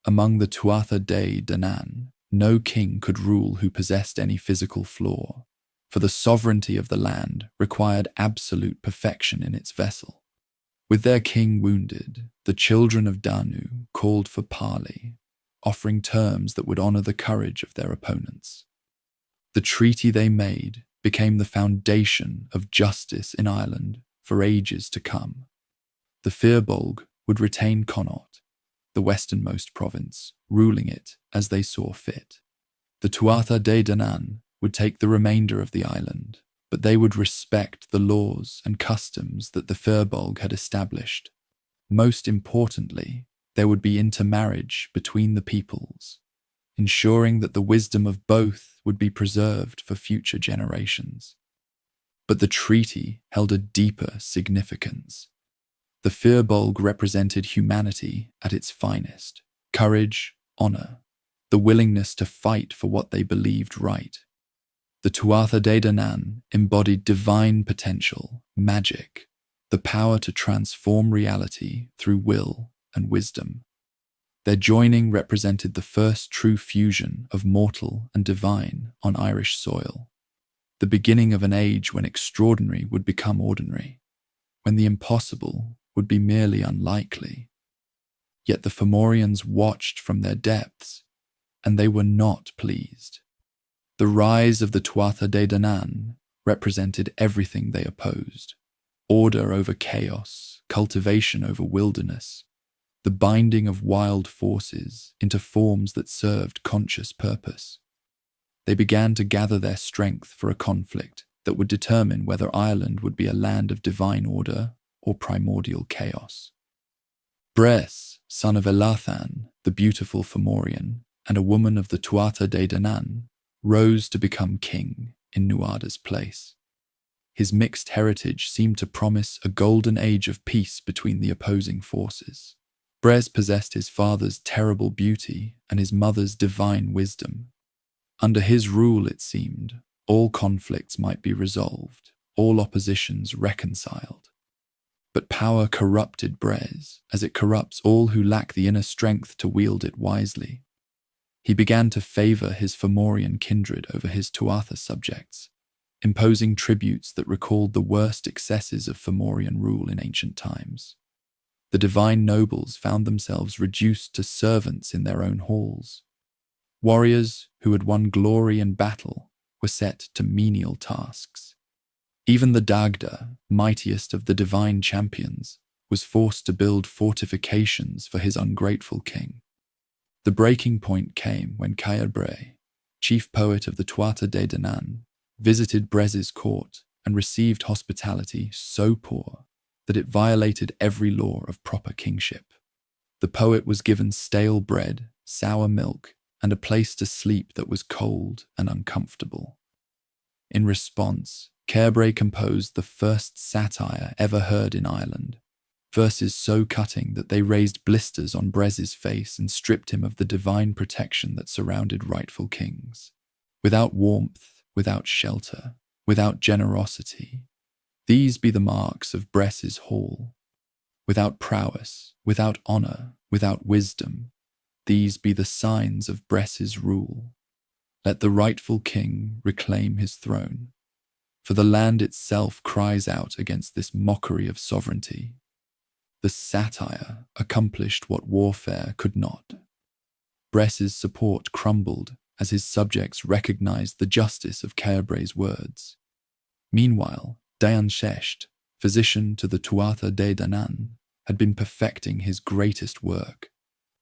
Among the Tuatha de Danann, no king could rule who possessed any physical flaw, for the sovereignty of the land required absolute perfection in its vessel. With their king wounded, the children of Danu called for parley, offering terms that would honour the courage of their opponents. The treaty they made became the foundation of justice in Ireland for ages to come. The Firbolg would retain Connaught, the westernmost province, ruling it as they saw fit. The Tuatha de Danann would take the remainder of the island, but they would respect the laws and customs that the Firbolg had established. Most importantly, there would be intermarriage between the peoples, ensuring that the wisdom of both would be preserved for future generations. But the treaty held a deeper significance. The Firbolg represented humanity at its finest: courage, honour, the willingness to fight for what they believed right. The Tuatha de Danann embodied divine potential, magic, the power to transform reality through will and wisdom. Their joining represented the first true fusion of mortal and divine on Irish soil, the beginning of an age when extraordinary would become ordinary, when the impossible would be merely unlikely. Yet the Fomorians watched from their depths, and they were not pleased. The rise of the Tuatha de Danann represented everything they opposed: order over chaos, cultivation over wilderness, the binding of wild forces into forms that served conscious purpose. They began to gather their strength for a conflict that would determine whether Ireland would be a land of divine order or primordial chaos. Bres, son of Elathan, the beautiful Fomorian, and a woman of the Tuatha de Danann, rose to become king in Nuada's place. His mixed heritage seemed to promise a golden age of peace between the opposing forces. Bres possessed his father's terrible beauty and his mother's divine wisdom. Under his rule, it seemed, all conflicts might be resolved, all oppositions reconciled. But power corrupted Bres, as it corrupts all who lack the inner strength to wield it wisely. He began to favour his Fomorian kindred over his Tuatha subjects, imposing tributes that recalled the worst excesses of Fomorian rule in ancient times. The divine nobles found themselves reduced to servants in their own halls. Warriors who had won glory in battle were set to menial tasks. Even the Dagda, mightiest of the divine champions, was forced to build fortifications for his ungrateful king. The breaking point came when Caerbre, chief poet of the Tuatha de Danann, visited Bres's court and received hospitality so poor that it violated every law of proper kingship. The poet was given stale bread, sour milk, and a place to sleep that was cold and uncomfortable. In response, Caerbre composed the first satire ever heard in Ireland, verses so cutting that they raised blisters on Bres's face and stripped him of the divine protection that surrounded rightful kings. Without warmth, without shelter, without generosity, these be the marks of Bres's hall. Without prowess, without honour, without wisdom, these be the signs of Bres's rule. Let the rightful king reclaim his throne, for the land itself cries out against this mockery of sovereignty. The satire accomplished what warfare could not. Bres's support crumbled as his subjects recognized the justice of Caerbre's words. Meanwhile, Danann, physician to the Tuatha de Danann, had been perfecting his greatest work,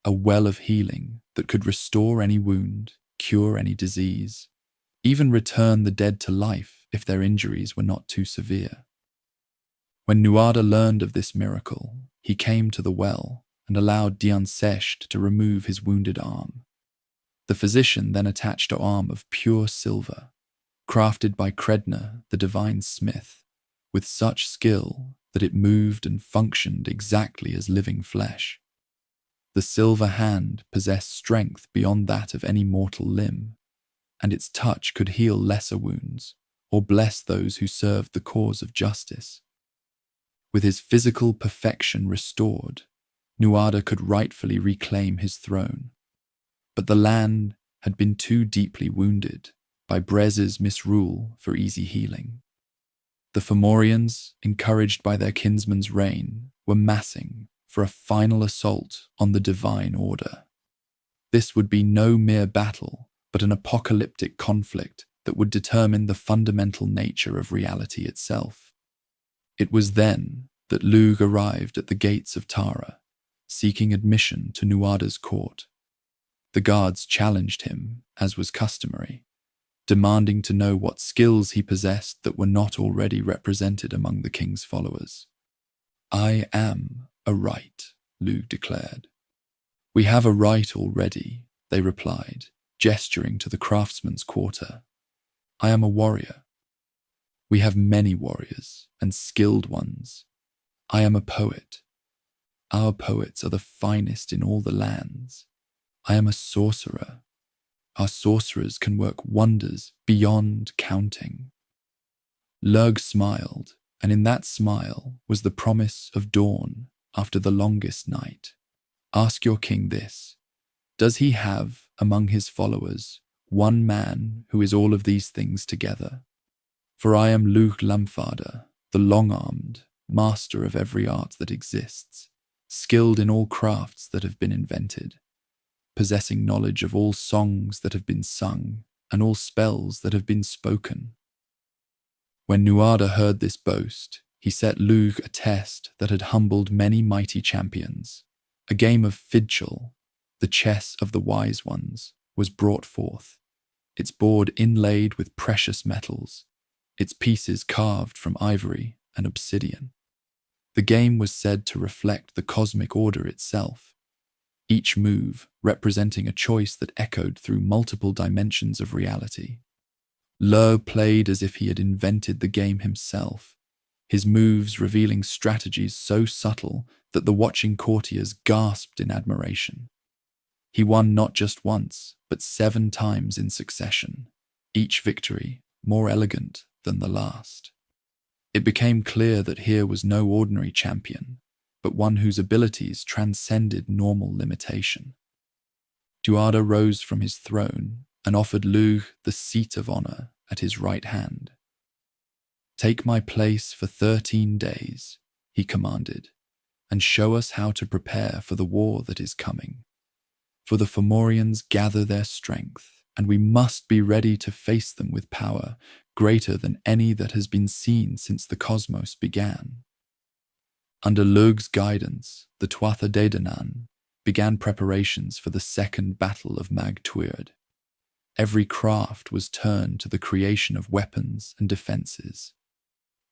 a well of healing that could restore any wound, cure any disease, even return the dead to life if their injuries were not too severe. When Nuada learned of this miracle, he came to the well and allowed Danann to remove his wounded arm. The physician then attached an arm of pure silver, crafted by Credna, the divine smith, with such skill that it moved and functioned exactly as living flesh. The silver hand possessed strength beyond that of any mortal limb, and its touch could heal lesser wounds or bless those who served the cause of justice. With his physical perfection restored, Nuada could rightfully reclaim his throne. But the land had been too deeply wounded by Bres's misrule for easy healing. The Fomorians, encouraged by their kinsman's reign, were massing for a final assault on the divine order. This would be no mere battle, but an apocalyptic conflict that would determine the fundamental nature of reality itself. It was then that Lugh arrived at the gates of Tara, seeking admission to Nuada's court. The guards challenged him, as was customary, demanding to know what skills he possessed that were not already represented among the king's followers. "I am a right," Lugh declared. "We have a right already," they replied, gesturing to the craftsman's quarter. "I am a warrior. We have many warriors, and skilled ones. I am a poet. Our poets are the finest in all the lands. I am a sorcerer. Our sorcerers can work wonders beyond counting." Lugh smiled, and in that smile was the promise of dawn after the longest night. Ask your king this. Does he have, among his followers, one man who is all of these things together? For I am Lugh Lamfada, the long-armed, master of every art that exists, skilled in all crafts that have been invented, possessing knowledge of all songs that have been sung and all spells that have been spoken. When Nuada heard this boast, he set Lugh a test that had humbled many mighty champions. A game of fidgel, the chess of the wise ones, was brought forth, its board inlaid with precious metals, its pieces carved from ivory and obsidian. The game was said to reflect the cosmic order itself, each move representing a choice that echoed through multiple dimensions of reality. Lugh played as if he had invented the game himself, his moves revealing strategies so subtle that the watching courtiers gasped in admiration. He won not just once, but 7 times in succession, each victory more elegant than the last. It became clear that here was no ordinary champion, but one whose abilities transcended normal limitation. Tuatha rose from his throne and offered Lugh the seat of honor at his right hand. Take my place for 13 days, he commanded, and show us how to prepare for the war that is coming. For the Fomorians gather their strength, and we must be ready to face them with power greater than any that has been seen since the cosmos began. Under Lugh's guidance, the Tuatha De Danann began preparations for the second battle of Mag Tuired. Every craft was turned to the creation of weapons and defenses.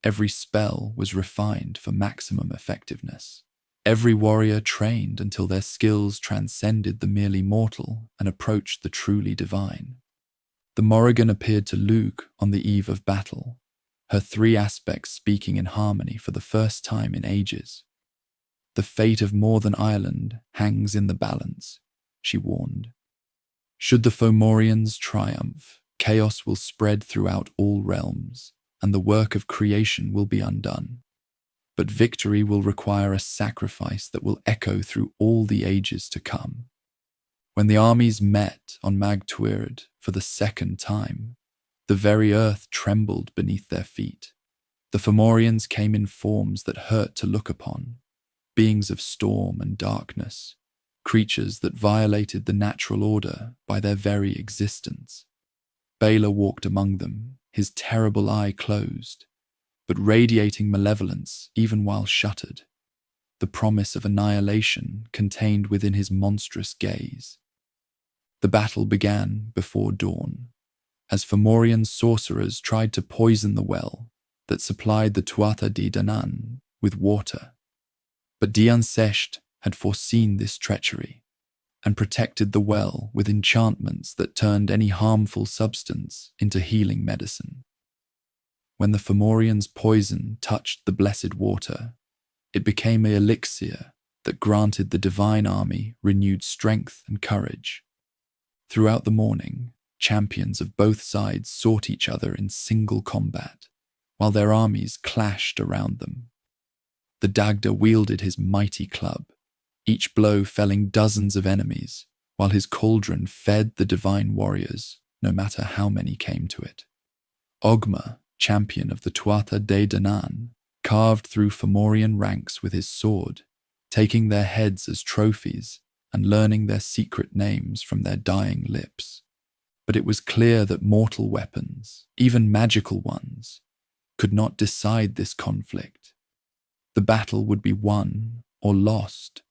Every spell was refined for maximum effectiveness. Every warrior trained until their skills transcended the merely mortal and approached the truly divine. The Morrigan appeared to Lugh on the eve of battle, her 3 aspects speaking in harmony for the first time in ages. The fate of Northern Ireland hangs in the balance, she warned. Should the Fomorians triumph, chaos will spread throughout all realms, and the work of creation will be undone. But victory will require a sacrifice that will echo through all the ages to come. When the armies met on Mag Tuired for the second time, the very earth trembled beneath their feet. The Fomorians came in forms that hurt to look upon, beings of storm and darkness, creatures that violated the natural order by their very existence. Bela walked among them, his terrible eye closed, but radiating malevolence even while shuttered, the promise of annihilation contained within his monstrous gaze. The battle began before dawn, as Fomorian sorcerers tried to poison the well that supplied the Tuatha De Danann with water. But Dian Cecht had foreseen this treachery and protected the well with enchantments that turned any harmful substance into healing medicine. When the Fomorians' poison touched the blessed water, it became an elixir that granted the divine army renewed strength and courage. Throughout the morning, champions of both sides sought each other in single combat, while their armies clashed around them. The Dagda wielded his mighty club, each blow felling dozens of enemies, while his cauldron fed the divine warriors, no matter how many came to it. Ogma, champion of the Tuatha De Danann, carved through Fomorian ranks with his sword, taking their heads as trophies and learning their secret names from their dying lips. But it was clear that mortal weapons, even magical ones, could not decide this conflict. The battle would be won or lost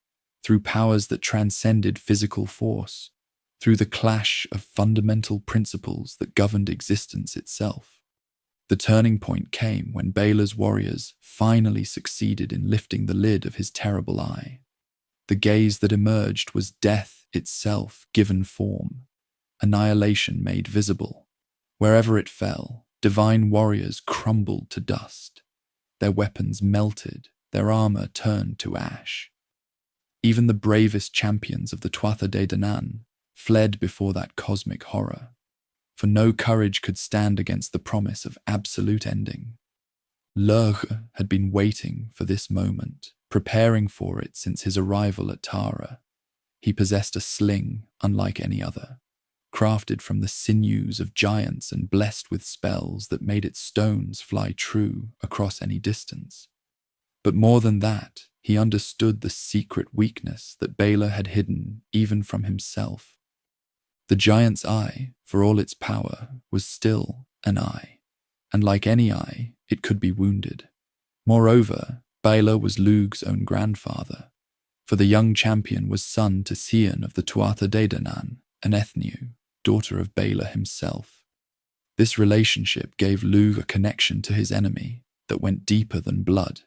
through powers that transcended physical force, through the clash of fundamental principles that governed existence itself. The turning point came when Bela's warriors finally succeeded in lifting the lid of his terrible eye. The gaze that emerged was death itself given form, annihilation made visible. Wherever it fell, divine warriors crumbled to dust. Their weapons melted, their armor turned to ash. Even the bravest champions of the Tuatha De Danann fled before that cosmic horror, for no courage could stand against the promise of absolute ending. Lugh had been waiting for this moment, preparing for it since his arrival at Tara, He possessed a sling unlike any other, crafted from the sinews of giants and blessed with spells that made its stones fly true across any distance. But more than that, he understood the secret weakness that Bela had hidden even from himself. The giant's eye, for all its power, was still an eye, and like any eye, it could be wounded. Moreover, Bela was Lug's own grandfather, for the young champion was son to Chulainn of the Tuatha de Danann, an Ethniu, daughter of Bela himself. This relationship gave Lug a connection to his enemy that went deeper than blood,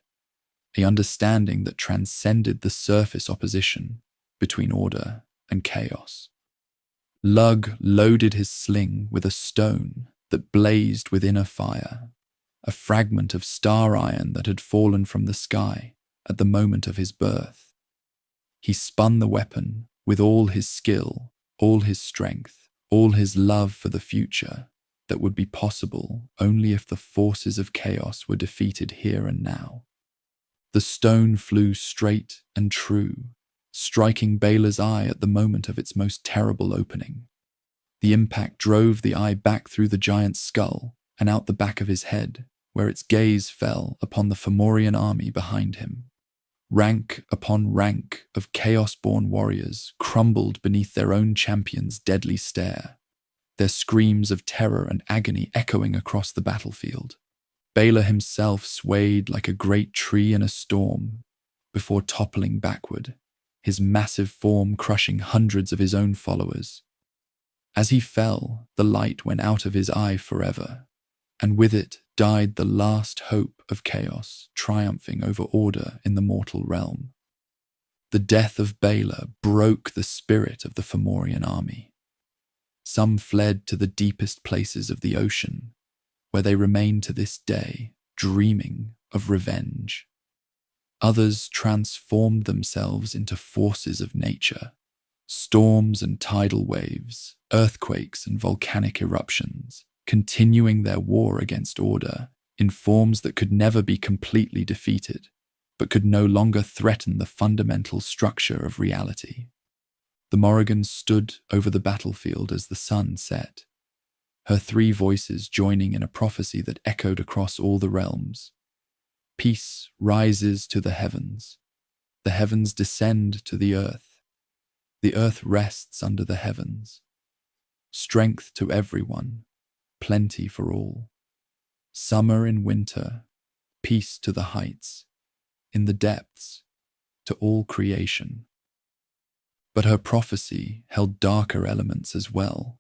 a understanding that transcended the surface opposition between order and chaos. Lug loaded his sling with a stone that blazed within a fire, a fragment of star iron that had fallen from the sky at the moment of his birth. He spun the weapon with all his skill, all his strength, all his love for the future that would be possible only if the forces of chaos were defeated here and now. The stone flew straight and true, striking Bela's eye at the moment of its most terrible opening. The impact drove the eye back through the giant's skull and out the back of his head, where its gaze fell upon the Fomorian army behind him. Rank upon rank of chaos-born warriors crumbled beneath their own champion's deadly stare, their screams of terror and agony echoing across the battlefield. Bela himself swayed like a great tree in a storm before toppling backward, his massive form crushing hundreds of his own followers. As he fell, the light went out of his eye forever, and with it died the last hope of chaos triumphing over order in the mortal realm. The death of Bela broke the spirit of the Fomorian army. Some fled to the deepest places of the ocean, where they remain to this day, dreaming of revenge. Others transformed themselves into forces of nature, storms and tidal waves, earthquakes and volcanic eruptions, continuing their war against order in forms that could never be completely defeated, but could no longer threaten the fundamental structure of reality. The Morrigan stood over the battlefield as the sun set, her three voices joining in a prophecy that echoed across all the realms. Peace rises to the heavens descend to the earth rests under the heavens. Strength to everyone, plenty for all. Summer in winter, peace to the heights, in the depths, to all creation. But her prophecy held darker elements as well,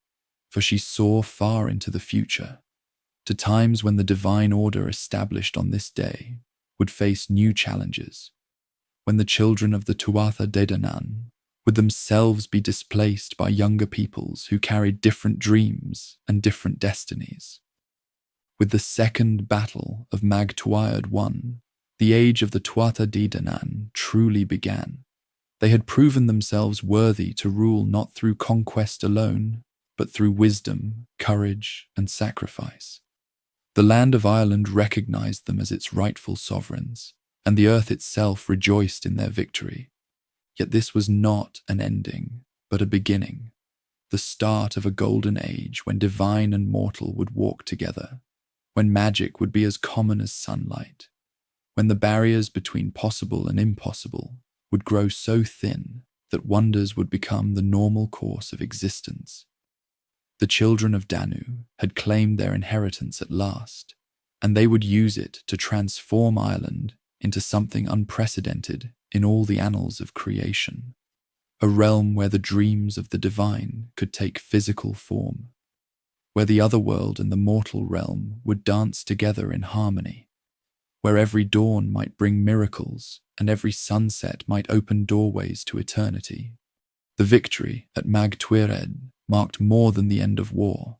for she saw far into the future, to times when the divine order established on this day would face new challenges, when the children of the Tuatha de Danann would themselves be displaced by younger peoples who carried different dreams and different destinies. With the second battle of Mag Tuaird won, the age of the Tuatha de Danann truly began. They had proven themselves worthy to rule not through conquest alone, but through wisdom, courage, and sacrifice. The land of Ireland recognized them as its rightful sovereigns, and the earth itself rejoiced in their victory. Yet this was not an ending, but a beginning, the start of a golden age when divine and mortal would walk together, when magic would be as common as sunlight, when the barriers between possible and impossible would grow so thin that wonders would become the normal course of existence. The children of Danu had claimed their inheritance at last, and they would use it to transform Ireland into something unprecedented in all the annals of creation, a realm where the dreams of the divine could take physical form, where the otherworld and the mortal realm would dance together in harmony, where every dawn might bring miracles and every sunset might open doorways to eternity. The victory at Mag Tuaird marked more than the end of war.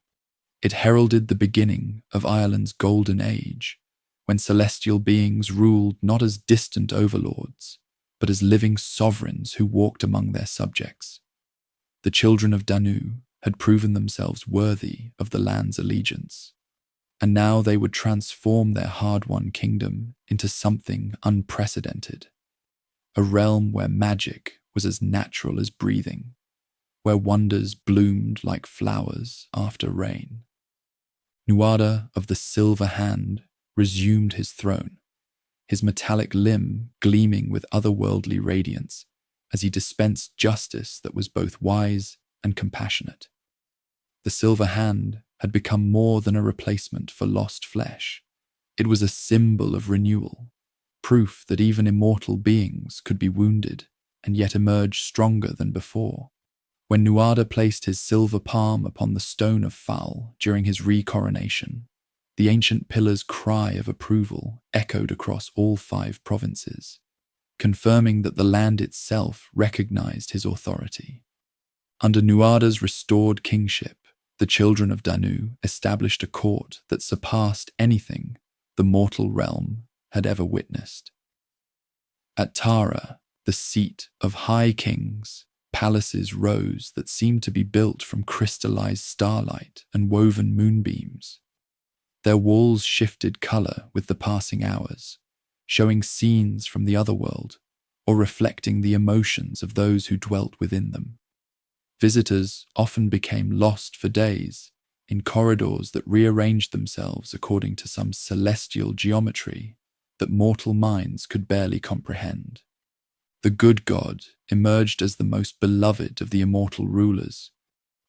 It heralded the beginning of Ireland's golden age, when celestial beings ruled not as distant overlords, but as living sovereigns who walked among their subjects. The children of Danu had proven themselves worthy of the land's allegiance, and now they would transform their hard-won kingdom into something unprecedented, a realm where magic was as natural as breathing, where wonders bloomed like flowers after rain. Nuada of the Silver Hand resumed his throne, his metallic limb gleaming with otherworldly radiance as he dispensed justice that was both wise and compassionate. The Silver Hand had become more than a replacement for lost flesh. It was a symbol of renewal, proof that even immortal beings could be wounded and yet emerge stronger than before. When Nuada placed his silver palm upon the stone of Fal during his recoronation, the ancient pillar's cry of approval echoed across all 5 provinces, confirming that the land itself recognized his authority. Under Nuada's restored kingship, the children of Danu established a court that surpassed anything the mortal realm had ever witnessed. At Tara, the seat of high kings, palaces rose that seemed to be built from crystallized starlight and woven moonbeams. Their walls shifted color with the passing hours, showing scenes from the otherworld or reflecting the emotions of those who dwelt within them. Visitors often became lost for days in corridors that rearranged themselves according to some celestial geometry that mortal minds could barely comprehend. The good god emerged as the most beloved of the immortal rulers,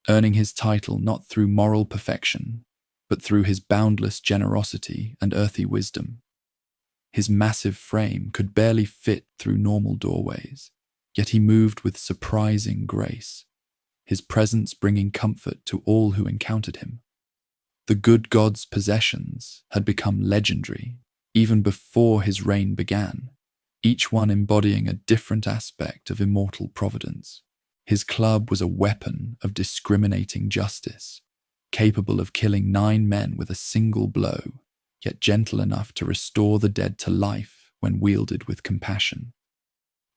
earning his title not through moral perfection, but through his boundless generosity and earthy wisdom. His massive frame could barely fit through normal doorways, yet he moved with surprising grace, his presence bringing comfort to all who encountered him. The good god's possessions had become legendary even before his reign began, each one embodying a different aspect of immortal providence. His club was a weapon of discriminating justice, capable of killing 9 men with a single blow, yet gentle enough to restore the dead to life when wielded with compassion.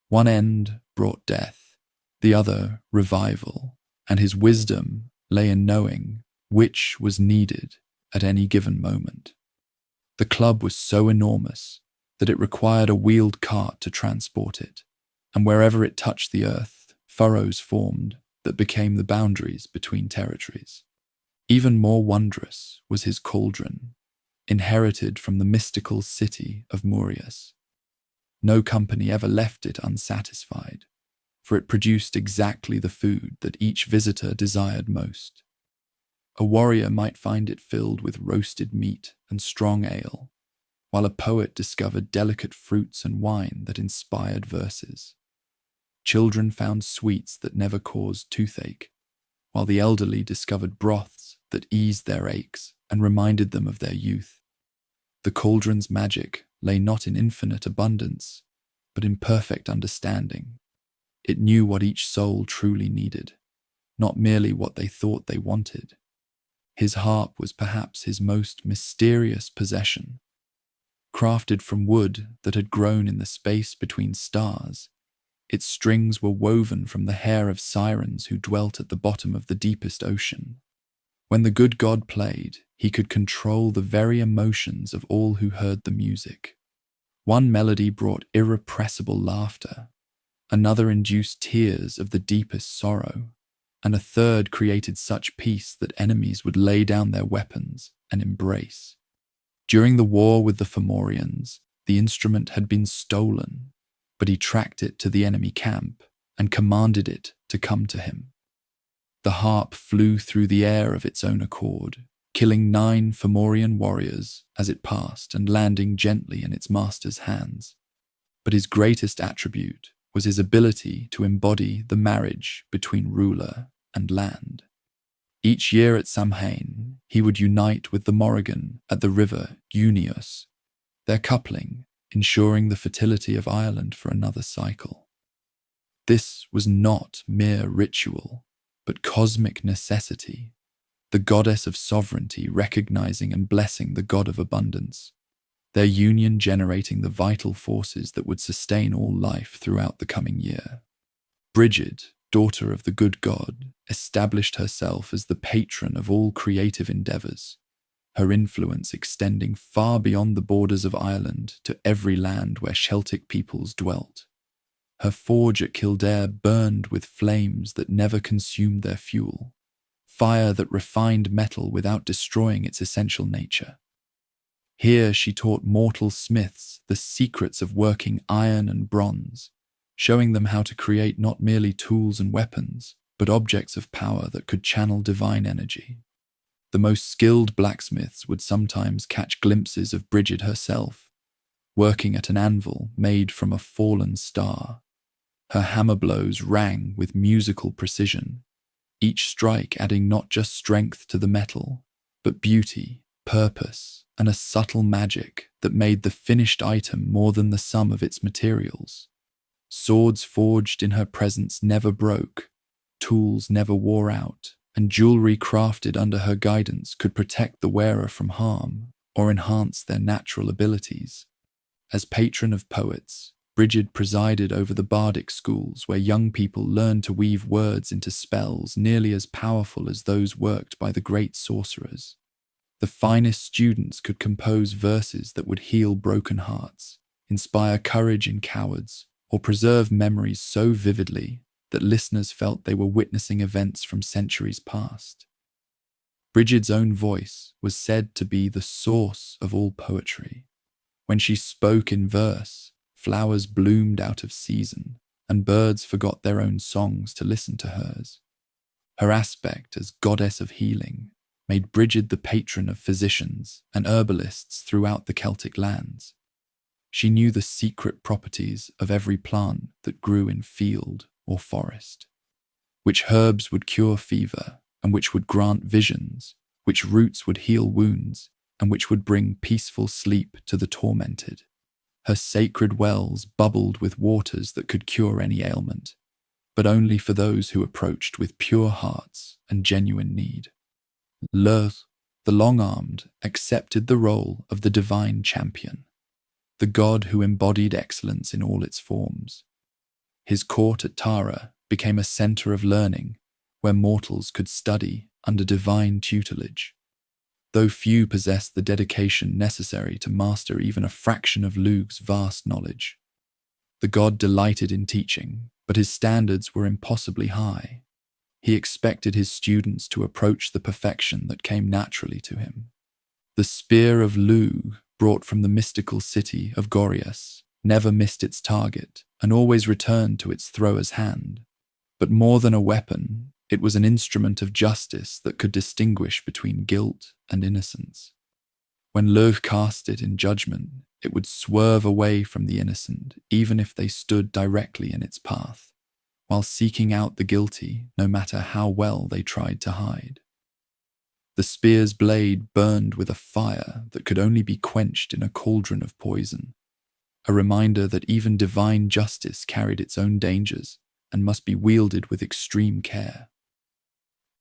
One end brought death, the other revival, and his wisdom lay in knowing which was needed at any given moment. The club was so enormous that it required a wheeled cart to transport it, and wherever it touched the earth, furrows formed that became the boundaries between territories. Even more wondrous was his cauldron, inherited from the mystical city of Murias. No company ever left it unsatisfied, for it produced exactly the food that each visitor desired most. A warrior might find it filled with roasted meat and strong ale, while a poet discovered delicate fruits and wine that inspired verses. Children found sweets that never caused toothache, while the elderly discovered broths that eased their aches and reminded them of their youth. The cauldron's magic lay not in infinite abundance, but in perfect understanding. It knew what each soul truly needed, not merely what they thought they wanted. His harp was perhaps his most mysterious possession. Crafted from wood that had grown in the space between stars, its strings were woven from the hair of sirens who dwelt at the bottom of the deepest ocean. When the good god played, he could control the very emotions of all who heard the music. One melody brought irrepressible laughter, another induced tears of the deepest sorrow, and a third created such peace that enemies would lay down their weapons and embrace. During the war with the Fomorians, the instrument had been stolen, but he tracked it to the enemy camp and commanded it to come to him. The harp flew through the air of its own accord, killing 9 Fomorian warriors as it passed and landing gently in its master's hands. But his greatest attribute was his ability to embody the marriage between ruler and land. Each year at Samhain, he would unite with the Morrigan at the river Unius, their coupling ensuring the fertility of Ireland for another cycle. This was not mere ritual, but cosmic necessity, the goddess of sovereignty recognizing and blessing the god of abundance, their union generating the vital forces that would sustain all life throughout the coming year. Brigid, daughter of the good god, established herself as the patron of all creative endeavors, her influence extending far beyond the borders of Ireland to every land where Celtic peoples dwelt. Her forge at Kildare burned with flames that never consumed their fuel, fire that refined metal without destroying its essential nature. Here she taught mortal smiths the secrets of working iron and bronze, showing them how to create not merely tools and weapons, but objects of power that could channel divine energy. The most skilled blacksmiths would sometimes catch glimpses of Brigid herself, working at an anvil made from a fallen star. Her hammer blows rang with musical precision, each strike adding not just strength to the metal, but beauty, purpose, and a subtle magic that made the finished item more than the sum of its materials. Swords forged in her presence never broke, tools never wore out, and jewelry crafted under her guidance could protect the wearer from harm or enhance their natural abilities. As patron of poets, Brigid presided over the bardic schools where young people learned to weave words into spells nearly as powerful as those worked by the great sorcerers. The finest students could compose verses that would heal broken hearts, inspire courage in cowards, or preserve memories so vividly that listeners felt they were witnessing events from centuries past. Brigid's own voice was said to be the source of all poetry. When she spoke in verse, flowers bloomed out of season, and birds forgot their own songs to listen to hers. Her aspect as goddess of healing made Brigid the patron of physicians and herbalists throughout the Celtic lands. She knew the secret properties of every plant that grew in field or forest, which herbs would cure fever and which would grant visions, which roots would heal wounds, and which would bring peaceful sleep to the tormented. Her sacred wells bubbled with waters that could cure any ailment, but only for those who approached with pure hearts and genuine need. Lurth, the long-armed, accepted the role of the divine champion, the god who embodied excellence in all its forms. His court at Tara became a centre of learning where mortals could study under divine tutelage. Though few possessed the dedication necessary to master even a fraction of Lug's vast knowledge. The god delighted in teaching, but his standards were impossibly high. He expected his students to approach the perfection that came naturally to him. The spear of Lug, brought from the mystical city of Gorias, never missed its target and always returned to its thrower's hand. But more than a weapon, it was an instrument of justice that could distinguish between guilt and innocence. When Lug cast it in judgment, it would swerve away from the innocent, even if they stood directly in its path, while seeking out the guilty, no matter how well they tried to hide. The spear's blade burned with a fire that could only be quenched in a cauldron of poison, a reminder that even divine justice carried its own dangers and must be wielded with extreme care.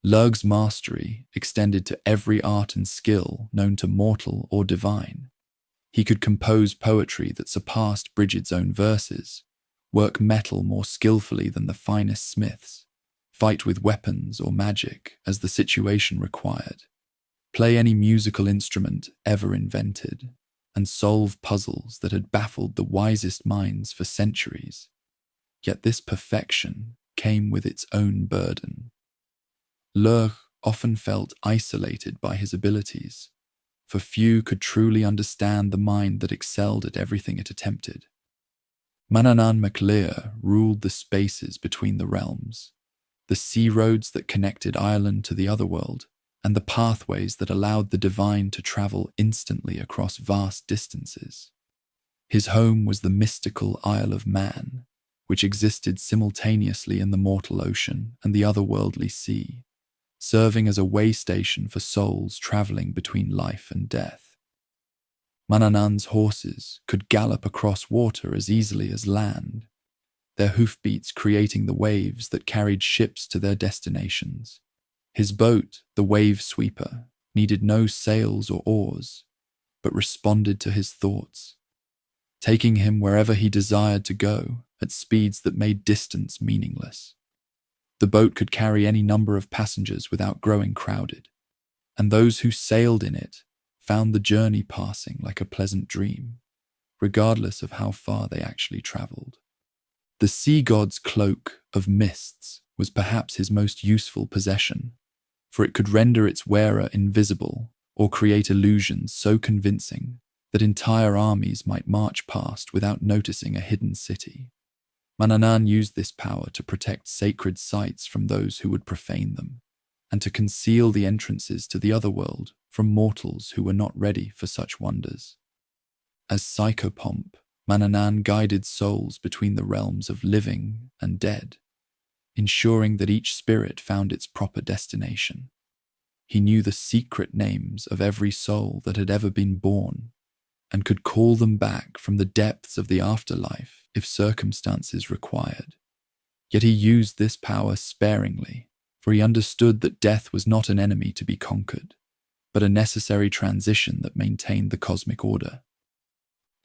Lug's mastery extended to every art and skill known to mortal or divine. He could compose poetry that surpassed Brigid's own verses, work metal more skillfully than the finest smiths, fight with weapons or magic as the situation required, play any musical instrument ever invented, and solve puzzles that had baffled the wisest minds for centuries. Yet this perfection came with its own burden. Lugh often felt isolated by his abilities, for few could truly understand the mind that excelled at everything it attempted. Manannán mac Lir ruled the spaces between the realms, the sea roads that connected Ireland to the Otherworld, and the pathways that allowed the divine to travel instantly across vast distances. His home was the mystical Isle of Man, which existed simultaneously in the mortal ocean and the otherworldly sea, serving as a way station for souls travelling between life and death. Manannán's horses could gallop across water as easily as land, their hoofbeats creating the waves that carried ships to their destinations. His boat, the wave sweeper, needed no sails or oars, but responded to his thoughts, taking him wherever he desired to go at speeds that made distance meaningless. The boat could carry any number of passengers without growing crowded, and those who sailed in it found the journey passing like a pleasant dream, regardless of how far they actually travelled. The sea god's cloak of mists was perhaps his most useful possession, for it could render its wearer invisible or create illusions so convincing that entire armies might march past without noticing a hidden city. Danann used this power to protect sacred sites from those who would profane them, and to conceal the entrances to the otherworld from mortals who were not ready for such wonders. As psychopomp, Danann guided souls between the realms of living and dead, ensuring that each spirit found its proper destination. He knew the secret names of every soul that had ever been born, and could call them back from the depths of the afterlife if circumstances required. Yet he used this power sparingly, for he understood that death was not an enemy to be conquered, but a necessary transition that maintained the cosmic order.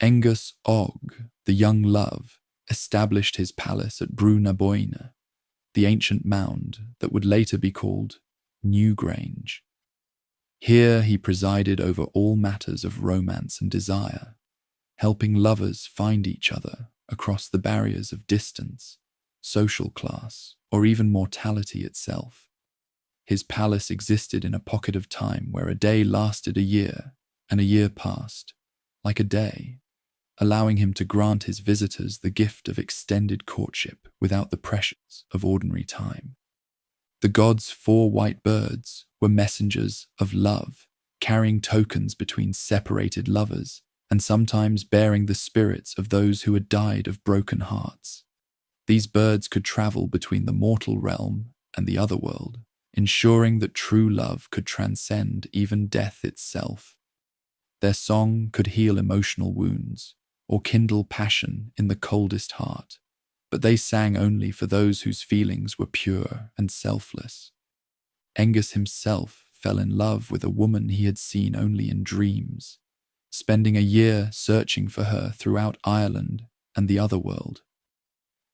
Angus Og, the young love, established his palace at Mabinogion, the ancient mound that would later be called Newgrange. Here he presided over all matters of romance and desire, helping lovers find each other across the barriers of distance, social class, or even mortality itself. His palace existed in a pocket of time where a day lasted a year, and a year passed, like a day, allowing him to grant his visitors the gift of extended courtship without the pressures of ordinary time. The god's 4 white birds were messengers of love, carrying tokens between separated lovers and sometimes bearing the spirits of those who had died of broken hearts. These birds could travel between the mortal realm and the otherworld, ensuring that true love could transcend even death itself. Their song could heal emotional wounds or kindle passion in the coldest heart, but they sang only for those whose feelings were pure and selfless. Angus himself fell in love with a woman he had seen only in dreams, spending a year searching for her throughout Ireland and the otherworld.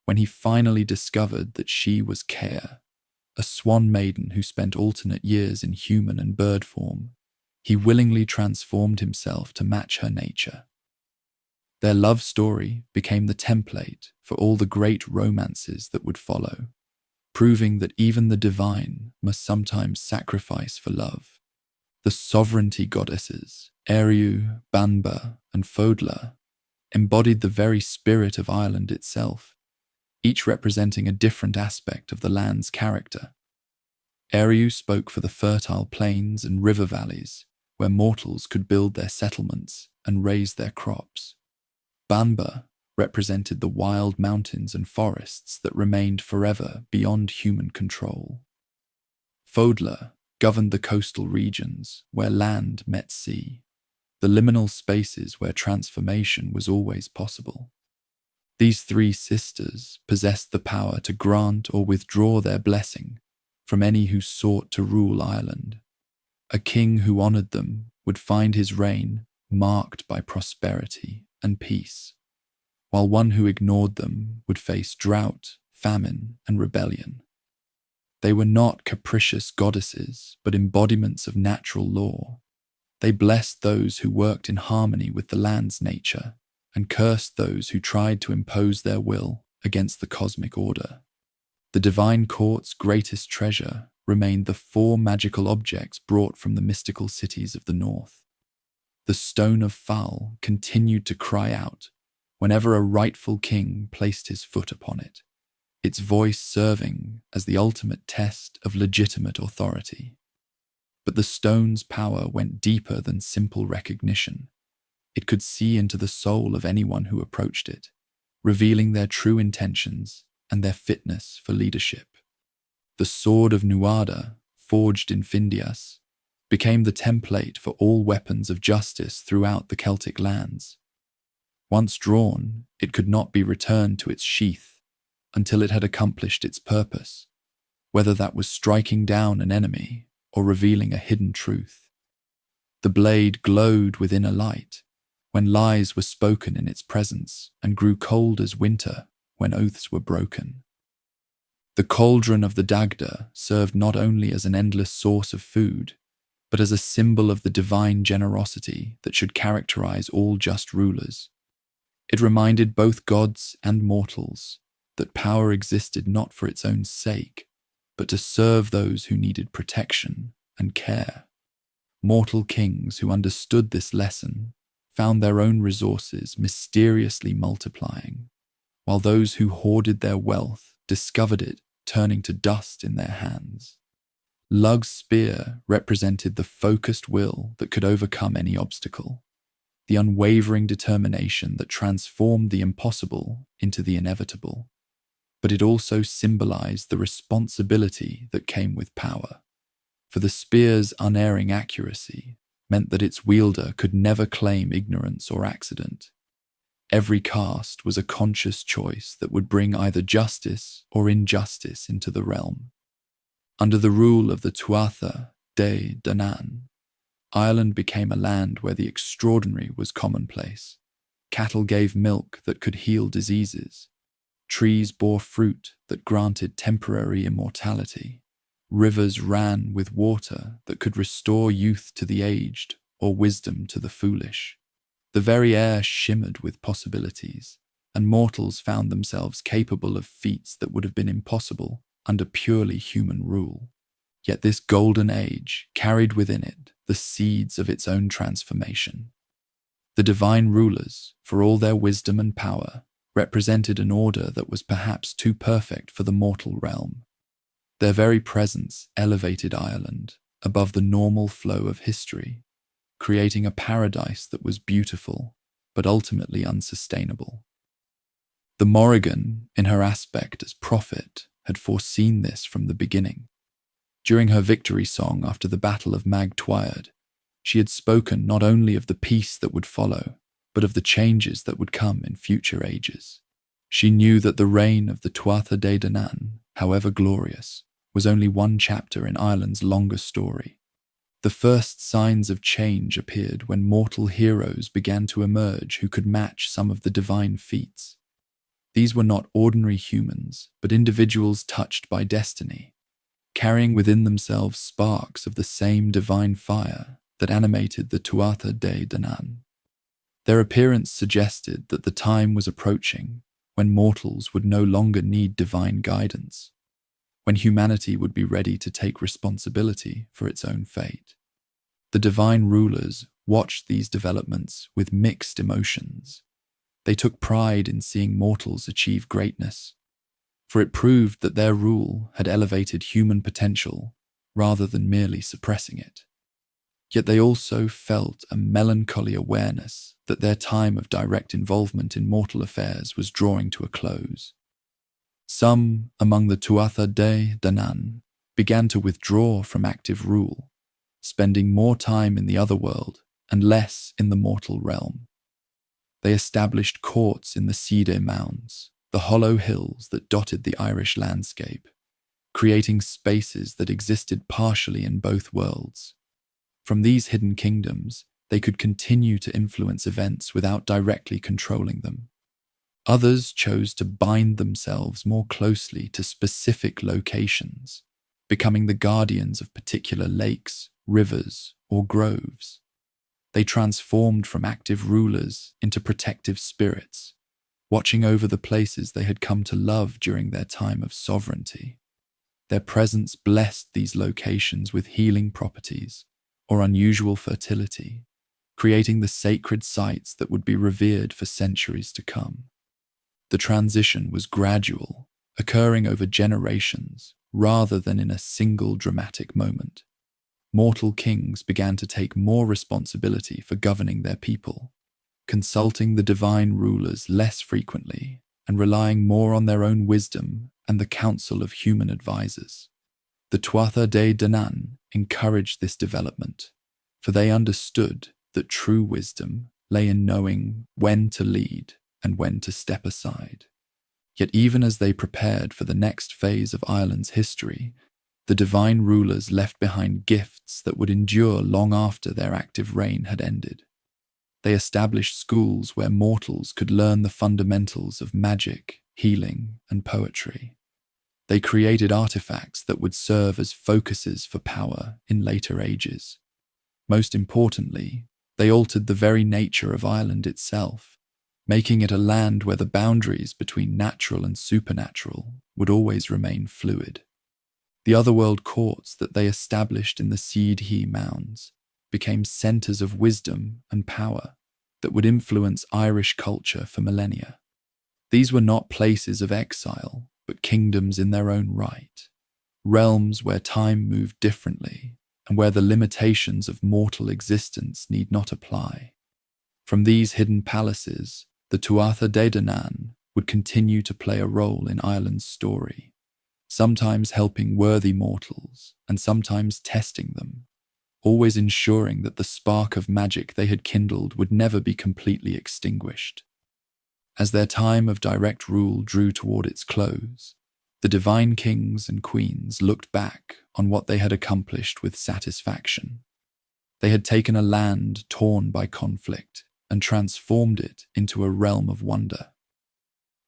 When he finally discovered that she was Care, a swan maiden who spent alternate years in human and bird form, he willingly transformed himself to match her nature. Their love story became the template for all the great romances that would follow, proving that even the divine must sometimes sacrifice for love. The sovereignty goddesses, Eriu, Banba, and Fodla, embodied the very spirit of Ireland itself, each representing a different aspect of the land's character. Eriu spoke for the fertile plains and river valleys, where mortals could build their settlements and raise their crops. Banba represented the wild mountains and forests that remained forever beyond human control. Fodla governed the coastal regions where land met sea, the liminal spaces where transformation was always possible. These 3 sisters possessed the power to grant or withdraw their blessing from any who sought to rule Ireland. A king who honored them would find his reign marked by prosperity and peace, while one who ignored them would face drought, famine, and rebellion. They were not capricious goddesses, but embodiments of natural law. They blessed those who worked in harmony with the land's nature, and cursed those who tried to impose their will against the cosmic order. The divine court's greatest treasure remained the 4 magical objects brought from the mystical cities of the north. The Stone of Fal continued to cry out whenever a rightful king placed his foot upon it, its voice serving as the ultimate test of legitimate authority. But the stone's power went deeper than simple recognition. It could see into the soul of anyone who approached it, revealing their true intentions and their fitness for leadership. The Sword of Nuada, forged in Findias, became the template for all weapons of justice throughout the Celtic lands. Once drawn, it could not be returned to its sheath until it had accomplished its purpose, whether that was striking down an enemy or revealing a hidden truth. The blade glowed within a light when lies were spoken in its presence and grew cold as winter when oaths were broken. The cauldron of the Dagda served not only as an endless source of food, but as a symbol of the divine generosity that should characterize all just rulers. It reminded both gods and mortals that power existed not for its own sake, but to serve those who needed protection and care. Mortal kings who understood this lesson found their own resources mysteriously multiplying, while those who hoarded their wealth discovered it turning to dust in their hands. Lug's spear represented the focused will that could overcome any obstacle, the unwavering determination that transformed the impossible into the inevitable. But it also symbolized the responsibility that came with power, for the spear's unerring accuracy meant that its wielder could never claim ignorance or accident. Every cast was a conscious choice that would bring either justice or injustice into the realm. Under the rule of the Tuatha de Danann, Ireland became a land where the extraordinary was commonplace. Cattle gave milk that could heal diseases. Trees bore fruit that granted temporary immortality. Rivers ran with water that could restore youth to the aged or wisdom to the foolish. The very air shimmered with possibilities, and mortals found themselves capable of feats that would have been impossible under purely human rule. Yet this golden age carried within it the seeds of its own transformation. The divine rulers, for all their wisdom and power, represented an order that was perhaps too perfect for the mortal realm. Their very presence elevated Ireland above the normal flow of history, creating a paradise that was beautiful, but ultimately unsustainable. The Morrigan, in her aspect as prophet, had foreseen this from the beginning. During her victory song after the Battle of Mag Tuatha, she had spoken not only of the peace that would follow, but of the changes that would come in future ages. She knew that the reign of the Tuatha de Danann, however glorious, was only one chapter in Ireland's longer story. The first signs of change appeared when mortal heroes began to emerge who could match some of the divine feats. These were not ordinary humans, but individuals touched by destiny, carrying within themselves sparks of the same divine fire that animated the Tuatha de Danann. Their appearance suggested that the time was approaching when mortals would no longer need divine guidance, when humanity would be ready to take responsibility for its own fate. The divine rulers watched these developments with mixed emotions. They took pride in seeing mortals achieve greatness, for it proved that their rule had elevated human potential rather than merely suppressing it. Yet they also felt a melancholy awareness that their time of direct involvement in mortal affairs was drawing to a close. Some among the Tuatha de Danann began to withdraw from active rule, spending more time in the Otherworld and less in the mortal realm. They established courts in the cedar mounds, the hollow hills that dotted the Irish landscape, creating spaces that existed partially in both worlds. From these hidden kingdoms, they could continue to influence events without directly controlling them. Others chose to bind themselves more closely to specific locations, becoming the guardians of particular lakes, rivers, or groves. They transformed from active rulers into protective spirits, watching over the places they had come to love during their time of sovereignty. Their presence blessed these locations with healing properties or unusual fertility, creating the sacred sites that would be revered for centuries to come. The transition was gradual, occurring over generations rather than in a single dramatic moment. Mortal kings began to take more responsibility for governing their people, consulting the divine rulers less frequently and relying more on their own wisdom and the counsel of human advisors. The Tuatha de Danann encouraged this development, for they understood that true wisdom lay in knowing when to lead and when to step aside. Yet even as they prepared for the next phase of Ireland's history, the divine rulers left behind gifts that would endure long after their active reign had ended. They established schools where mortals could learn the fundamentals of magic, healing, and poetry. They created artifacts that would serve as focuses for power in later ages. Most importantly, they altered the very nature of Ireland itself, making it a land where the boundaries between natural and supernatural would always remain fluid. The otherworld courts that they established in the Seed He mounds became centres of wisdom and power that would influence Irish culture for millennia. These were not places of exile, but kingdoms in their own right, realms where time moved differently and where the limitations of mortal existence need not apply. From these hidden palaces, the Tuatha de Danann would continue to play a role in Ireland's story, sometimes helping worthy mortals and sometimes testing them, always ensuring that the spark of magic they had kindled would never be completely extinguished. As their time of direct rule drew toward its close, the divine kings and queens looked back on what they had accomplished with satisfaction. They had taken a land torn by conflict and transformed it into a realm of wonder.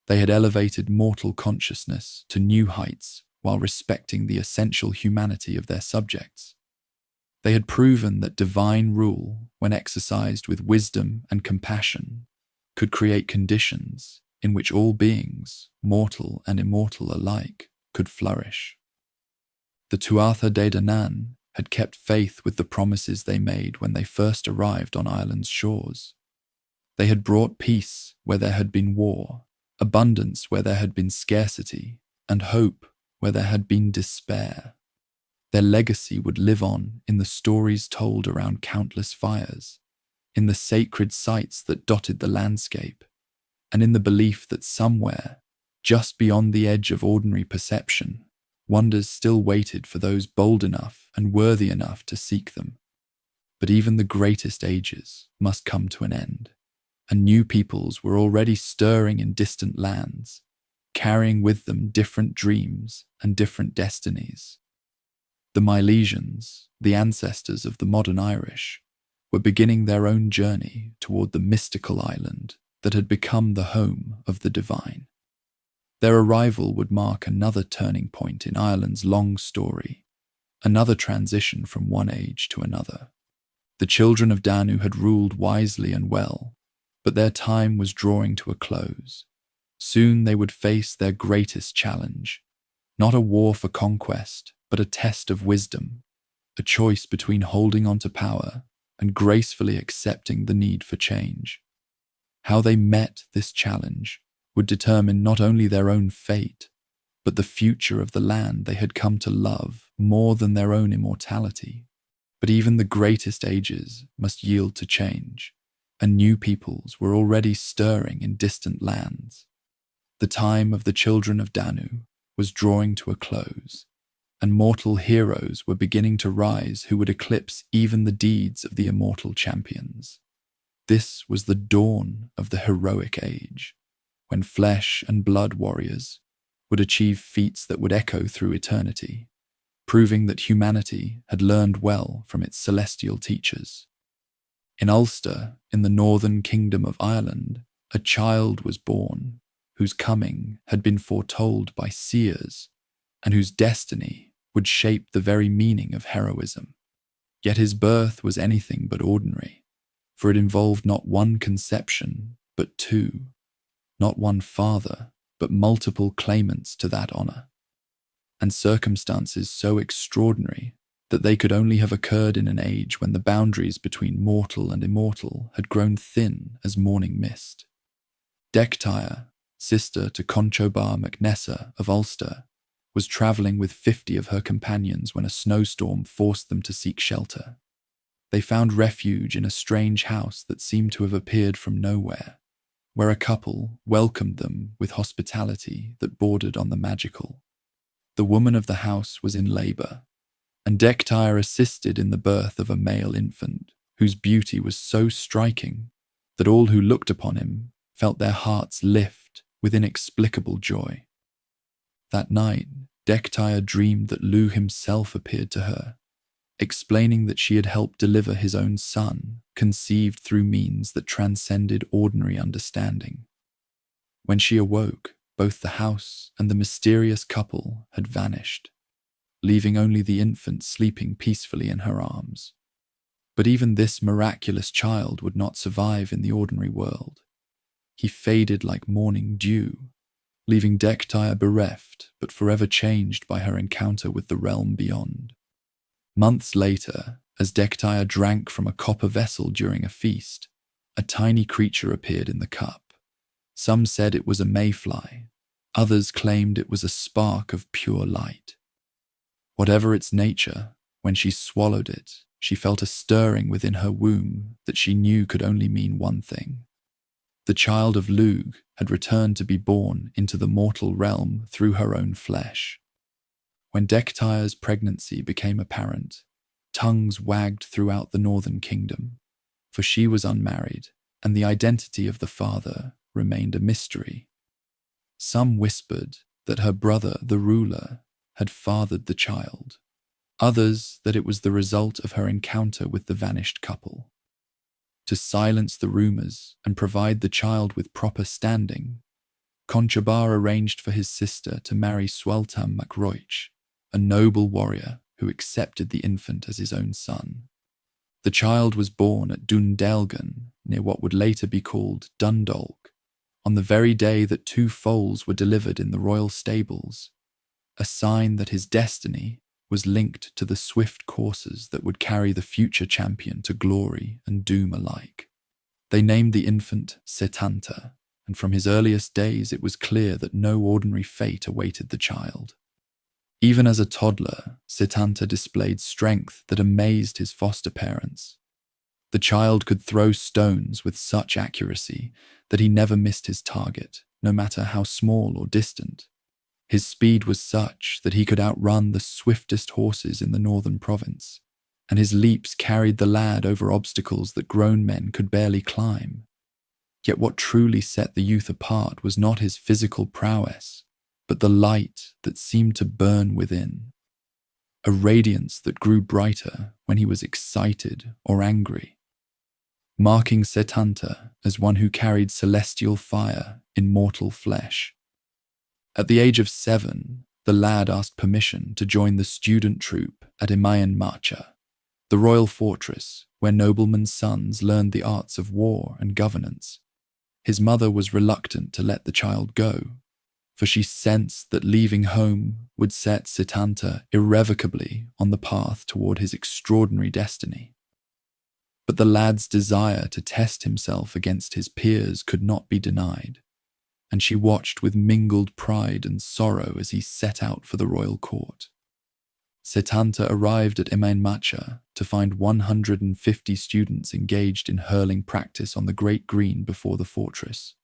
They had elevated mortal consciousness to new heights while respecting the essential humanity of their subjects. They had proven that divine rule, when exercised with wisdom and compassion, could create conditions in which all beings, mortal and immortal alike, could flourish. The Tuatha de Danann had kept faith with the promises they made when they first arrived on Ireland's shores. They had brought peace where there had been war, abundance where there had been scarcity, and hope where there had been despair. Their legacy would live on in the stories told around countless fires, in the sacred sites that dotted the landscape, and in the belief that somewhere, just beyond the edge of ordinary perception, wonders still waited for those bold enough and worthy enough to seek them. But even the greatest ages must come to an end, and new peoples were already stirring in distant lands, carrying with them different dreams and different destinies. The Mabinogions, the ancestors of the modern Irish, were beginning their own journey toward the mystical island that had become the home of the divine. Their arrival would mark another turning point in Ireland's long story, another transition from one age to another. The children of Danu had ruled wisely and well, but their time was drawing to a close. Soon they would face their greatest challenge, not a war for conquest, but a test of wisdom, a choice between holding on to power and gracefully accepting the need for change. How they met this challenge would determine not only their own fate, but the future of the land they had come to love more than their own immortality. But even the greatest ages must yield to change, and new peoples were already stirring in distant lands. The time of the children of Danu was drawing to a close, and mortal heroes were beginning to rise who would eclipse even the deeds of the immortal champions. This was the dawn of the heroic age, when flesh and blood warriors would achieve feats that would echo through eternity, proving that humanity had learned well from its celestial teachers. In Ulster, in the northern kingdom of Ireland, a child was born whose coming had been foretold by seers and whose destiny would shape the very meaning of heroism. Yet his birth was anything but ordinary, for it involved not one conception, but two, not one father, but multiple claimants to that honour, and circumstances so extraordinary that they could only have occurred in an age when the boundaries between mortal and immortal had grown thin as morning mist. Dectyre, sister to Conchobar MacNessa of Ulster, was travelling with 50 of her companions when a snowstorm forced them to seek shelter. They found refuge in a strange house that seemed to have appeared from nowhere, where a couple welcomed them with hospitality that bordered on the magical. The woman of the house was in labour, and Dectyre assisted in the birth of a male infant, whose beauty was so striking that all who looked upon him felt their hearts lift with inexplicable joy. That night, Dectyre dreamed that Lugh himself appeared to her, explaining that she had helped deliver his own son, conceived through means that transcended ordinary understanding. When she awoke, both the house and the mysterious couple had vanished, leaving only the infant sleeping peacefully in her arms. But even this miraculous child would not survive in the ordinary world. he faded like morning dew, leaving Dectia bereft but forever changed by her encounter with the realm beyond. Months later, as Dectia drank from a copper vessel during a feast, a tiny creature appeared in the cup. Some said it was a mayfly, others claimed it was a spark of pure light. Whatever its nature, when she swallowed it, she felt a stirring within her womb that she knew could only mean one thing. The child of Lugh had returned to be born into the mortal realm through her own flesh. When Dectia's pregnancy became apparent, tongues wagged throughout the northern kingdom, for she was unmarried, and the identity of the father remained a mystery. Some whispered that her brother, the ruler, had fathered the child, others that it was the result of her encounter with the vanished couple. To silence the rumours and provide the child with proper standing, Conchobar arranged for his sister to marry Sualtam mac Roich, a noble warrior who accepted the infant as his own son. The child was born at Dundelgan, near what would later be called Dundalk, on the very day that 2 foals were delivered in the royal stables, a sign that his destiny was linked to the swift courses that would carry the future champion to glory and doom alike. They named the infant Setanta, and from his earliest days it was clear that no ordinary fate awaited the child. Even as a toddler, Setanta displayed strength that amazed his foster parents. The child could throw stones with such accuracy that he never missed his target, no matter how small or distant. His speed was such that he could outrun the swiftest horses in the northern province, and his leaps carried the lad over obstacles that grown men could barely climb. Yet what truly set the youth apart was not his physical prowess, but the light that seemed to burn within, a radiance that grew brighter when he was excited or angry, marking Setanta as one who carried celestial fire in mortal flesh. At the age of 7, the lad asked permission to join the student troop at Mabinogion, the royal fortress where noblemen's sons learned the arts of war and governance. His mother was reluctant to let the child go, for she sensed that leaving home would set Setanta irrevocably on the path toward his extraordinary destiny. But the lad's desire to test himself against his peers could not be denied, and she watched with mingled pride and sorrow as he set out for the royal court. Setanta arrived at Mabinogion to find 150 students engaged in hurling practice on the great green before the fortress.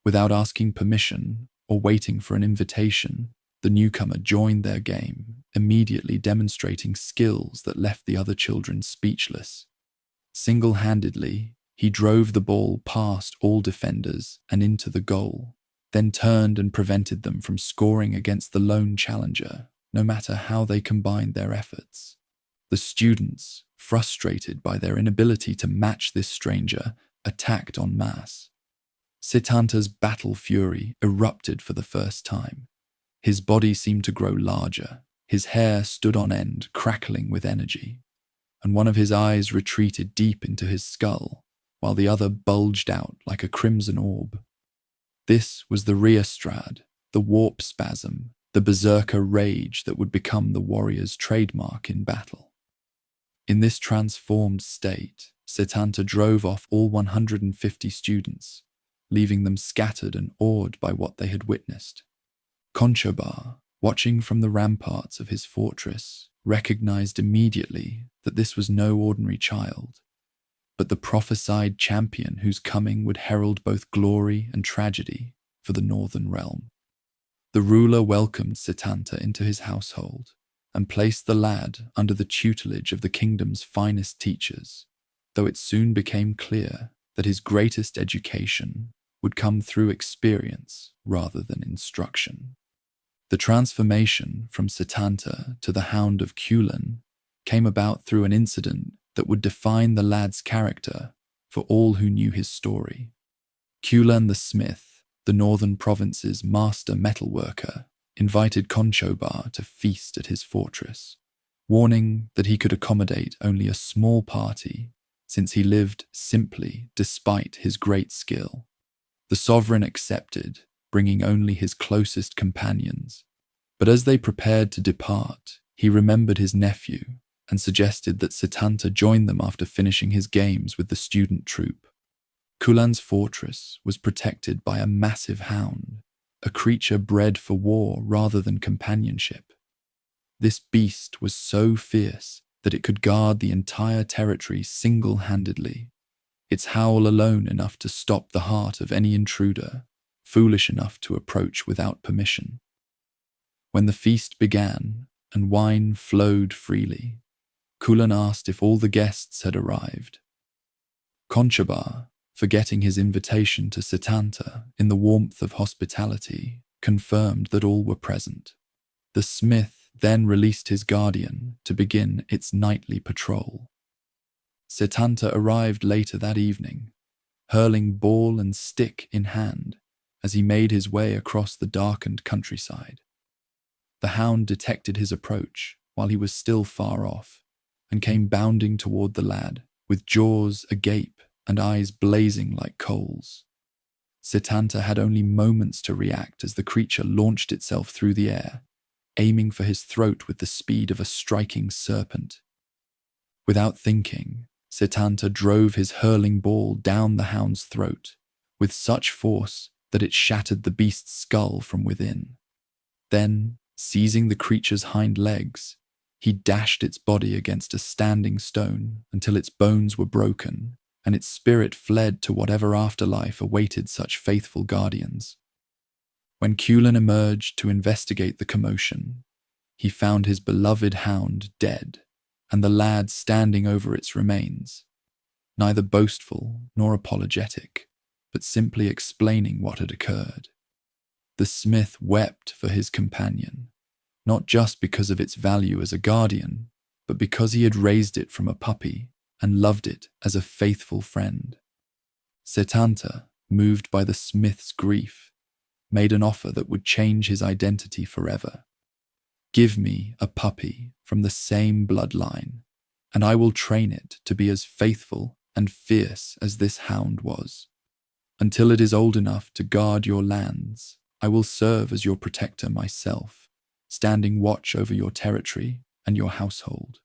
Without asking permission or waiting for an invitation, the newcomer joined their game, immediately demonstrating skills that left the other children speechless. Single-handedly, he drove the ball past all defenders and into the goal, then turned and prevented them from scoring against the lone challenger, no matter how they combined their efforts. The students, frustrated by their inability to match this stranger, attacked en masse. Setanta's battle fury erupted for the first time. His body seemed to grow larger, his hair stood on end, crackling with energy, and one of his eyes retreated deep into his skull, while the other bulged out like a crimson orb. This was the Rheastrad, the warp spasm, the berserker rage that would become the warrior's trademark in battle. In this transformed state, Setanta drove off all 150 students, leaving them scattered and awed by what they had witnessed. Conchobar, watching from the ramparts of his fortress, recognized immediately that this was no ordinary child, but the prophesied champion whose coming would herald both glory and tragedy for the northern realm. The ruler welcomed Setanta into his household and placed the lad under the tutelage of the kingdom's finest teachers, though it soon became clear that his greatest education would come through experience rather than instruction. The transformation from Setanta to the Hound of Chulainn came about through an incident that would define the lad's character for all who knew his story. Chulainn the smith, the northern province's master metalworker, invited Conchobar to feast at his fortress, warning that he could accommodate only a small party since he lived simply despite his great skill. The sovereign accepted, bringing only his closest companions. But as they prepared to depart, he remembered his nephew and suggested that Setanta join them after finishing his games with the student troop. Chulainn's fortress was protected by a massive hound, a creature bred for war rather than companionship. This beast was so fierce that it could guard the entire territory single-handedly, its howl alone enough to stop the heart of any intruder foolish enough to approach without permission. When the feast began and wine flowed freely, Chulainn asked if all the guests had arrived. Conchobar, forgetting his invitation to Setanta in the warmth of hospitality, confirmed that all were present. The smith then released his guardian to begin its nightly patrol. Setanta arrived later that evening, hurling ball and stick in hand as he made his way across the darkened countryside. The hound detected his approach while he was still far off and came bounding toward the lad, with jaws agape and eyes blazing like coals. Setanta had only moments to react as the creature launched itself through the air, aiming for his throat with the speed of a striking serpent. Without thinking, Setanta drove his hurling ball down the hound's throat with such force that it shattered the beast's skull from within. Then, seizing the creature's hind legs, he dashed its body against a standing stone until its bones were broken and its spirit fled to whatever afterlife awaited such faithful guardians. When Chulainn emerged to investigate the commotion, he found his beloved hound dead and the lad standing over its remains, neither boastful nor apologetic, but simply explaining what had occurred. The smith wept for his companion, not just because of its value as a guardian, but because he had raised it from a puppy and loved it as a faithful friend. Setanta, moved by the smith's grief, made an offer that would change his identity forever. "Give me a puppy from the same bloodline, and I will train it to be as faithful and fierce as this hound was. Until it is old enough to guard your lands, I will serve as your protector myself, standing watch over your territory and your household."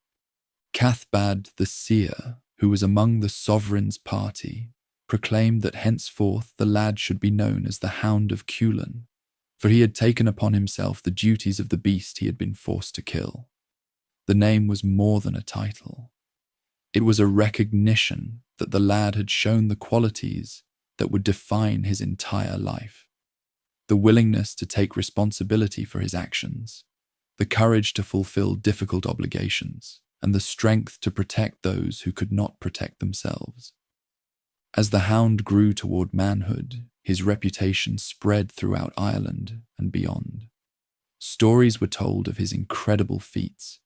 Cathbad the seer, who was among the sovereign's party, proclaimed that henceforth the lad should be known as the Hound of Chulainn, for he had taken upon himself the duties of the beast he had been forced to kill. The name was more than a title. It was a recognition that the lad had shown the qualities that would define his entire life. The willingness to take responsibility for his actions, the courage to fulfill difficult obligations, and the strength to protect those who could not protect themselves. As the hound grew toward manhood, his reputation spread throughout Ireland and beyond. Stories were told of his incredible feats,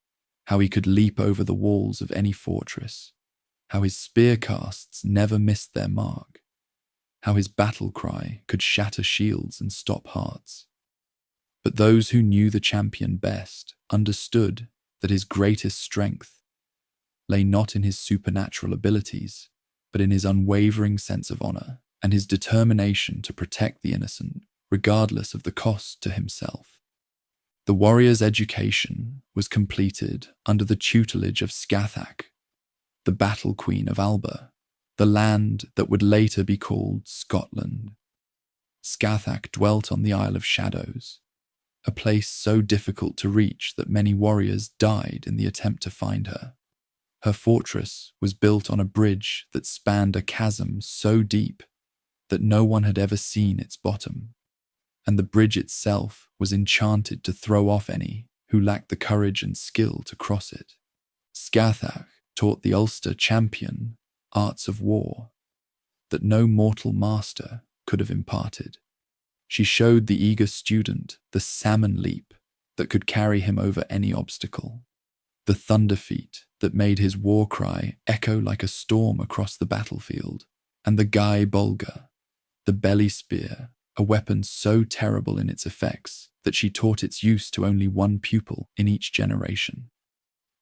how he could leap over the walls of any fortress, how his spear casts never missed their mark, how his battle cry could shatter shields and stop hearts. But those who knew the champion best understood that his greatest strength lay not in his supernatural abilities, but in his unwavering sense of honor and his determination to protect the innocent, regardless of the cost to himself. The warrior's education was completed under the tutelage of Scathach, the battle queen of Alba, the land that would later be called Scotland. Scathach dwelt on the Isle of Shadows, a place so difficult to reach that many warriors died in the attempt to find her. Her fortress was built on a bridge that spanned a chasm so deep that no one had ever seen its bottom, and the bridge itself was enchanted to throw off any who lacked the courage and skill to cross it. Scathach taught the Ulster champion arts of war that no mortal master could have imparted. She showed the eager student the salmon leap that could carry him over any obstacle, the thunder feat that made his war cry echo like a storm across the battlefield, and the Gai Bolga, the belly spear, a weapon so terrible in its effects that she taught its use to only one pupil in each generation.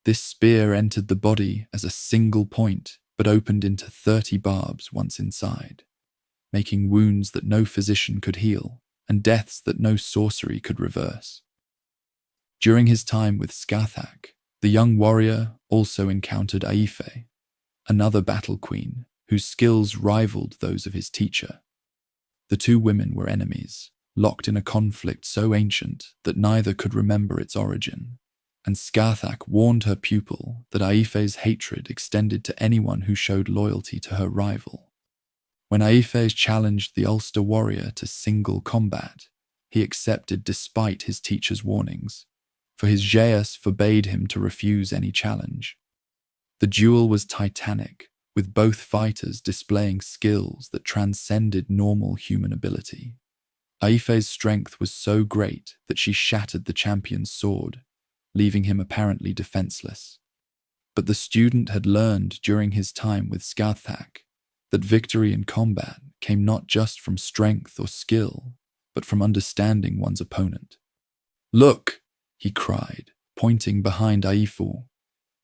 This spear entered the body as a single point, but opened into 30 barbs once inside. making wounds that no physician could heal, and deaths that no sorcery could reverse. During his time with Scathach, the young warrior also encountered Aife, another battle queen whose skills rivaled those of his teacher. The two women were enemies, locked in a conflict so ancient that neither could remember its origin, and Scathach warned her pupil that Aife's hatred extended to anyone who showed loyalty to her rival. When Aife challenged the Ulster warrior to single combat, he accepted despite his teacher's warnings, for his geas forbade him to refuse any challenge. The duel was titanic, with both fighters displaying skills that transcended normal human ability. Aife's strength was so great that she shattered the champion's sword, leaving him apparently defenseless. But the student had learned during his time with Scathach that victory in combat came not just from strength or skill, but from understanding one's opponent. "Look!" he cried, pointing behind Aifu.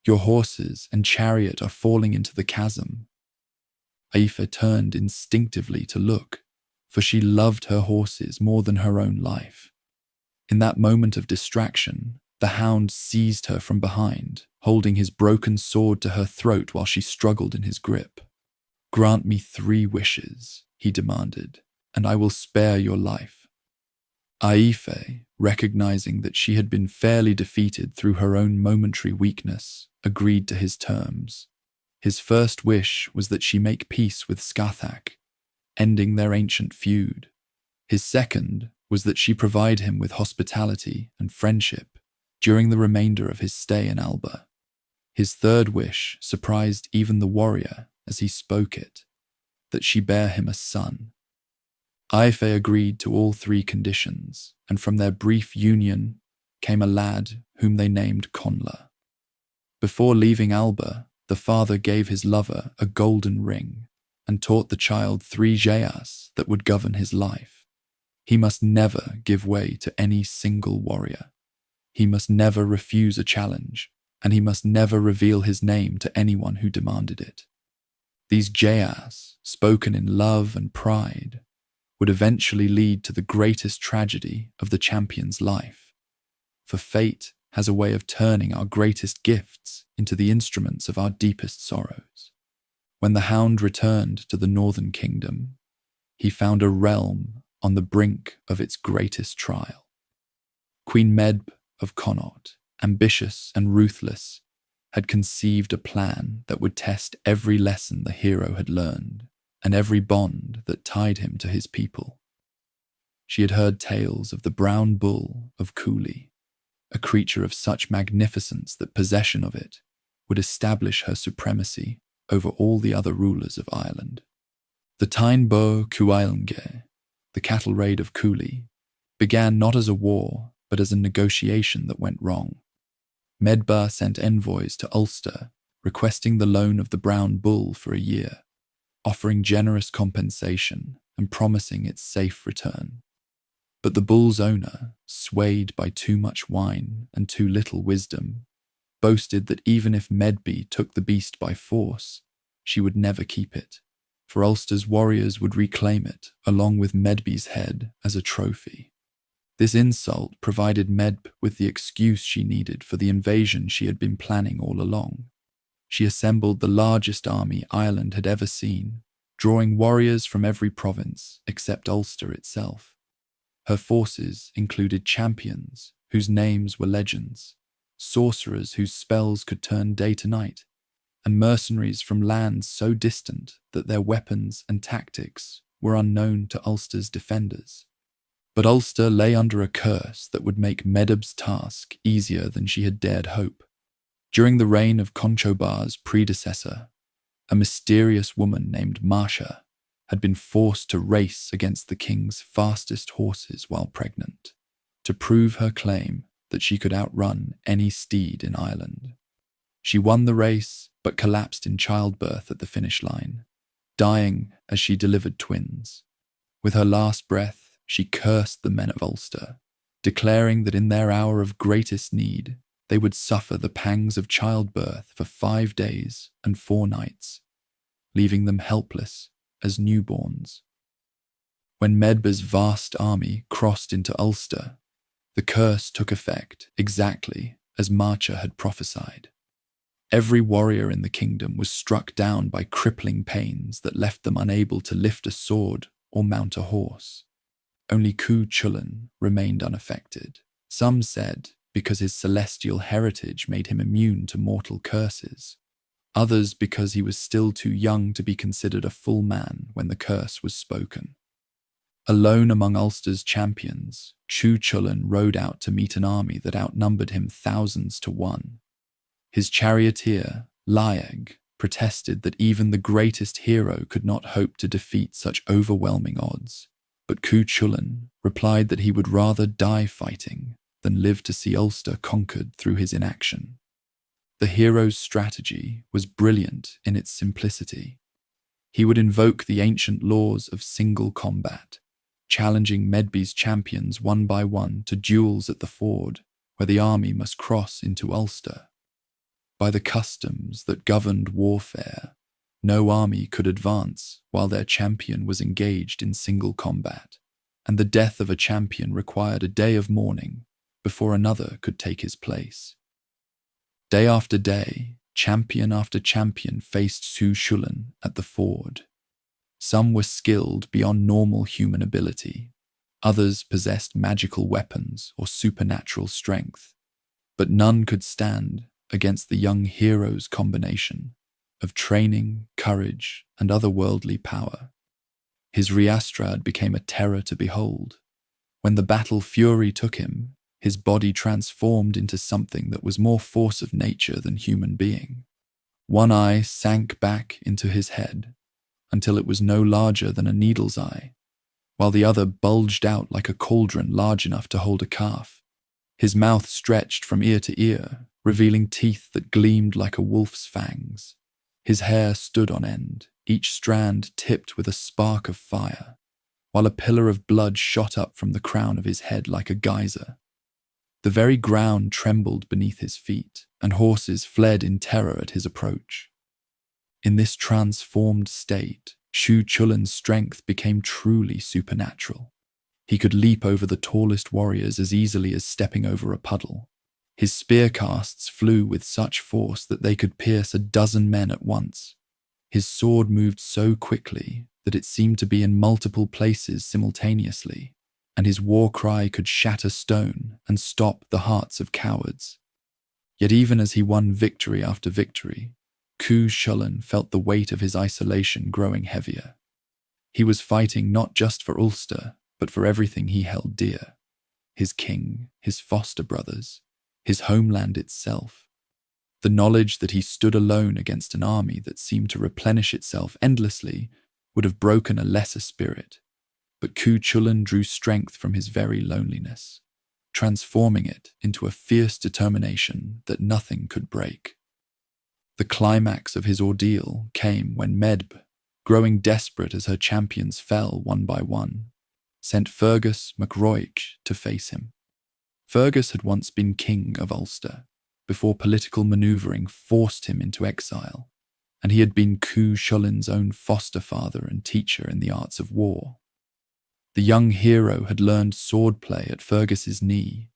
"Your horses and chariot are falling into the chasm." Aife turned instinctively to look, for she loved her horses more than her own life. In that moment of distraction, the hound seized her from behind, holding his broken sword to her throat while she struggled in his grip. "Grant me 3 wishes," he demanded, "and I will spare your life." Aife, recognizing that she had been fairly defeated through her own momentary weakness, agreed to his terms. His first wish was that she make peace with Scathach, ending their ancient feud. His second was that she provide him with hospitality and friendship during the remainder of his stay in Alba. His third wish surprised even the warrior as he spoke it, that she bear him a son. Aife agreed to all 3 conditions, and from their brief union came a lad whom they named Connla. Before leaving Alba, the father gave his lover a golden ring and taught the child 3 geas that would govern his life. He must never give way to any single warrior. He must never refuse a challenge, and he must never reveal his name to anyone who demanded it. These geas, spoken in love and pride, would eventually lead to the greatest tragedy of the champion's life. For fate has a way of turning our greatest gifts into the instruments of our deepest sorrows. When the hound returned to the northern kingdom, he found a realm on the brink of its greatest trial. Queen Medb of Connaught, ambitious and ruthless, had conceived a plan that would test every lesson the hero had learned and every bond that tied him to his people. She had heard tales of the brown bull of Cooley, a creature of such magnificence that possession of it would establish her supremacy over all the other rulers of Ireland. The Tyne Bo Cuailnge, the cattle raid of Cooley, began not as a war, but as a negotiation that went wrong. Medba sent envoys to Ulster, requesting the loan of the brown bull for a year, offering generous compensation and promising its safe return. But the bull's owner, swayed by too much wine and too little wisdom, boasted that even if Medby took the beast by force, she would never keep it, for Ulster's warriors would reclaim it along with Medby's head as a trophy. This insult provided Medb with the excuse she needed for the invasion she had been planning all along. She assembled the largest army Ireland had ever seen, drawing warriors from every province except Ulster itself. Her forces included champions whose names were legends, sorcerers whose spells could turn day to night, and mercenaries from lands so distant that their weapons and tactics were unknown to Ulster's defenders. But Ulster lay under a curse that would make Medb's task easier than she had dared hope. During the reign of Conchobar's predecessor, a mysterious woman named Marsha had been forced to race against the king's fastest horses while pregnant, to prove her claim that she could outrun any steed in Ireland. She won the race, but collapsed in childbirth at the finish line, dying as she delivered twins. With her last breath, she cursed the men of Ulster, declaring that in their hour of greatest need, they would suffer the pangs of childbirth for 5 days and 4 nights, leaving them helpless as newborns. When Medb's vast army crossed into Ulster, the curse took effect exactly as Marcha had prophesied. Every warrior in the kingdom was struck down by crippling pains that left them unable to lift a sword or mount a horse. Only Chulainn remained unaffected. Some said because his celestial heritage made him immune to mortal curses. Others because he was still too young to be considered a full man when the curse was spoken. Alone among Ulster's champions, Chulainn rode out to meet an army that outnumbered him thousands to one. His charioteer, Laeg, protested that even the greatest hero could not hope to defeat such overwhelming odds, but Chulainn replied that he would rather die fighting than live to see Ulster conquered through his inaction. The hero's strategy was brilliant in its simplicity. He would invoke the ancient laws of single combat, challenging Medb's champions one by one to duels at the ford, where the army must cross into Ulster. By the customs that governed warfare, no army could advance while their champion was engaged in single combat, and the death of a champion required a day of mourning before another could take his place. Day after day, champion after champion faced Chulainn at the ford. Some were skilled beyond normal human ability, others possessed magical weapons or supernatural strength, but none could stand against the young hero's combination of training, courage, and otherworldly power. His Riastrad became a terror to behold. When the battle fury took him, his body transformed into something that was more force of nature than human being. One eye sank back into his head until it was no larger than a needle's eye, while the other bulged out like a cauldron large enough to hold a calf. His mouth stretched from ear to ear, revealing teeth that gleamed like a wolf's fangs. His hair stood on end, each strand tipped with a spark of fire, while a pillar of blood shot up from the crown of his head like a geyser. The very ground trembled beneath his feet, and horses fled in terror at his approach. In this transformed state, Chulainn's strength became truly supernatural. He could leap over the tallest warriors as easily as stepping over a puddle. His spear casts flew with such force that they could pierce a dozen men at once. His sword moved so quickly that it seemed to be in multiple places simultaneously, and his war cry could shatter stone and stop the hearts of cowards. Yet even as he won victory after victory, Chulainn felt the weight of his isolation growing heavier. He was fighting not just for Ulster, but for everything he held dear: his king, his foster brothers, his homeland itself. The knowledge that he stood alone against an army that seemed to replenish itself endlessly would have broken a lesser spirit, but Chulainn drew strength from his very loneliness, transforming it into a fierce determination that nothing could break. The climax of his ordeal came when Medb, growing desperate as her champions fell one by one, sent Fergus MacRoich to face him. Fergus had once been king of Ulster, before political manoeuvring forced him into exile, and he had been Chulainn's own foster father and teacher in the arts of war. The young hero had learned swordplay at Fergus's knee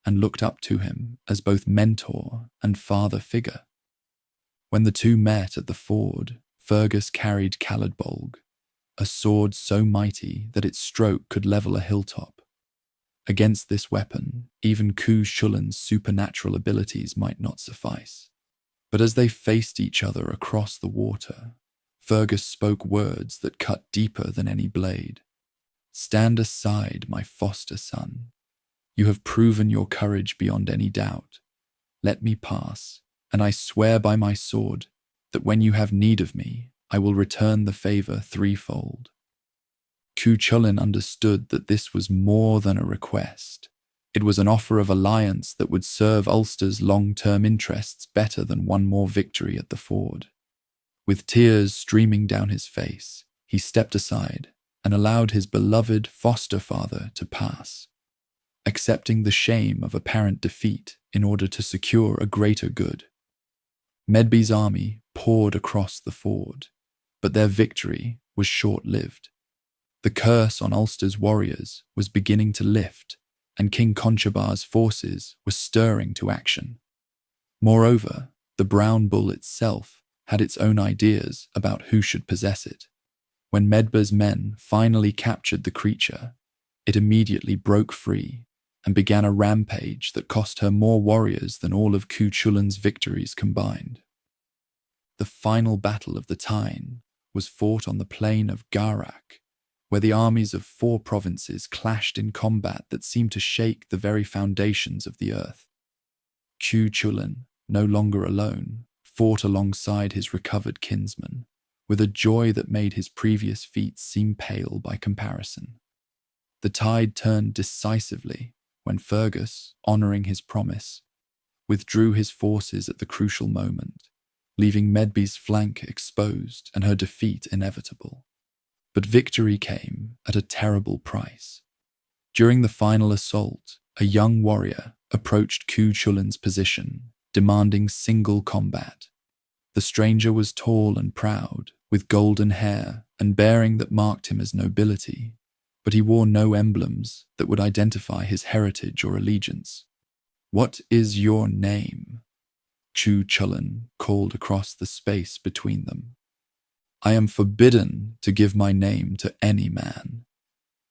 and looked up to him as both mentor and father figure. When the two met at the ford, Fergus carried Caladbolg, a sword so mighty that its stroke could level a hilltop. Against this weapon, even Chulainn's supernatural abilities might not suffice. But as they faced each other across the water, Fergus spoke words that cut deeper than any blade. "Stand aside, my foster son. You have proven your courage beyond any doubt. Let me pass, and I swear by my sword that when you have need of me, I will return the favor threefold." Chulainn understood that this was more than a request. It was an offer of alliance that would serve Ulster's long-term interests better than one more victory at the ford. With tears streaming down his face, he stepped aside and allowed his beloved foster father to pass, accepting the shame of apparent defeat in order to secure a greater good. Medb's army poured across the ford, but their victory was short-lived. The curse on Ulster's warriors was beginning to lift, and King Conchobar's forces were stirring to action. Moreover, the brown bull itself had its own ideas about who should possess it. When Medba's men finally captured the creature, it immediately broke free and began a rampage that cost her more warriors than all of Chulainn's victories combined. The final battle of the Tyne was fought on the plain of Garak, where the armies of 4 provinces clashed in combat that seemed to shake the very foundations of the earth. Chulainn, no longer alone, fought alongside his recovered kinsman, with a joy that made his previous feats seem pale by comparison. The tide turned decisively when Fergus, honouring his promise, withdrew his forces at the crucial moment, leaving Medby's flank exposed and her defeat inevitable. But victory came at a terrible price. During the final assault, a young warrior approached Chulainn's position, demanding single combat. The stranger was tall and proud, with golden hair and bearing that marked him as nobility, but he wore no emblems that would identify his heritage or allegiance. "What is your name?" Chulainn called across the space between them. "I am forbidden to give my name to any man,"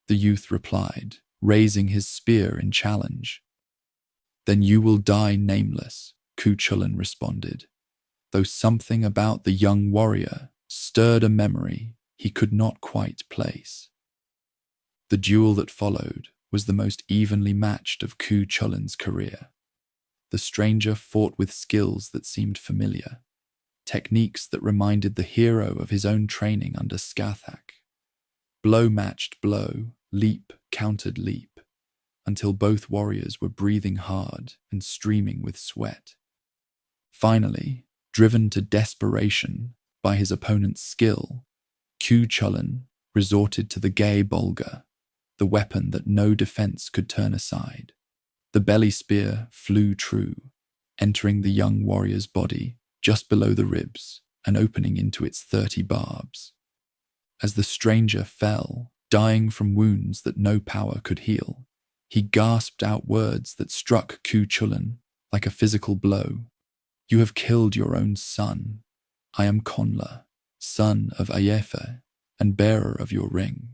the youth replied, raising his spear in challenge. "Then you will die nameless," Chulainn responded, though something about the young warrior stirred a memory he could not quite place. The duel that followed was the most evenly matched of Chulainn's career. The stranger fought with skills that seemed familiar, techniques that reminded the hero of his own training under Scathach. Blow matched blow, leap countered leap, until both warriors were breathing hard and streaming with sweat. Finally, driven to desperation by his opponent's skill, Chulainn resorted to the gay bolga, the weapon that no defense could turn aside. The belly spear flew true, entering the young warrior's body just below the ribs and opening into its 30 barbs. As the stranger fell, dying from wounds that no power could heal, he gasped out words that struck Chulainn like a physical blow. "You have killed your own son. I am Conla, son of Aiefe, and bearer of your ring."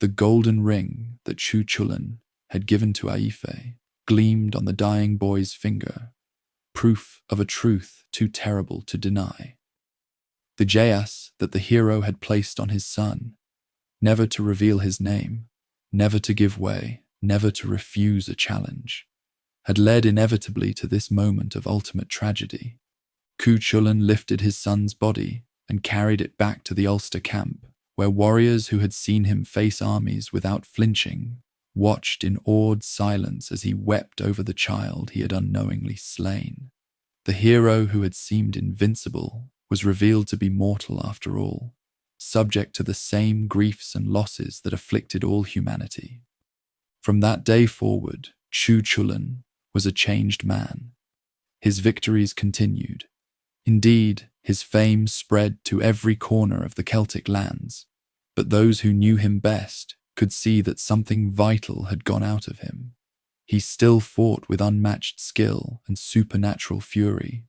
The golden ring that Chulainn had given to Aiefe gleamed on the dying boy's finger, proof of a truth too terrible to deny. The jayas that the hero had placed on his son, never to reveal his name, never to give way, never to refuse a challenge, had led inevitably to this moment of ultimate tragedy. Chulainn lifted his son's body and carried it back to the Ulster camp, where warriors who had seen him face armies without flinching watched in awed silence as he wept over the child he had unknowingly slain. The hero who had seemed invincible was revealed to be mortal after all, subject to the same griefs and losses that afflicted all humanity. From that day forward, Chulainn was a changed man. His victories continued. Indeed, his fame spread to every corner of the Celtic lands, but those who knew him best could see that something vital had gone out of him. He still fought with unmatched skill and supernatural fury,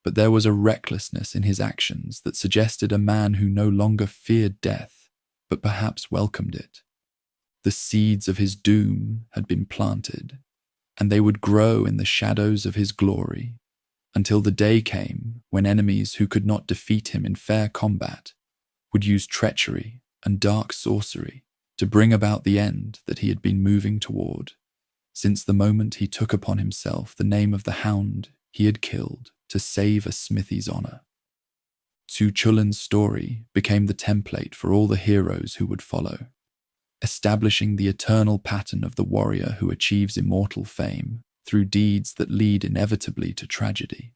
but there was a recklessness in his actions that suggested a man who no longer feared death, but perhaps welcomed it. The seeds of his doom had been planted, and they would grow in the shadows of his glory, until the day came when enemies who could not defeat him in fair combat would use treachery and dark sorcery to bring about the end that he had been moving toward, since the moment he took upon himself the name of the hound he had killed to save a smithy's honour. Chulainn's story became the template for all the heroes who would follow, establishing the eternal pattern of the warrior who achieves immortal fame through deeds that lead inevitably to tragedy.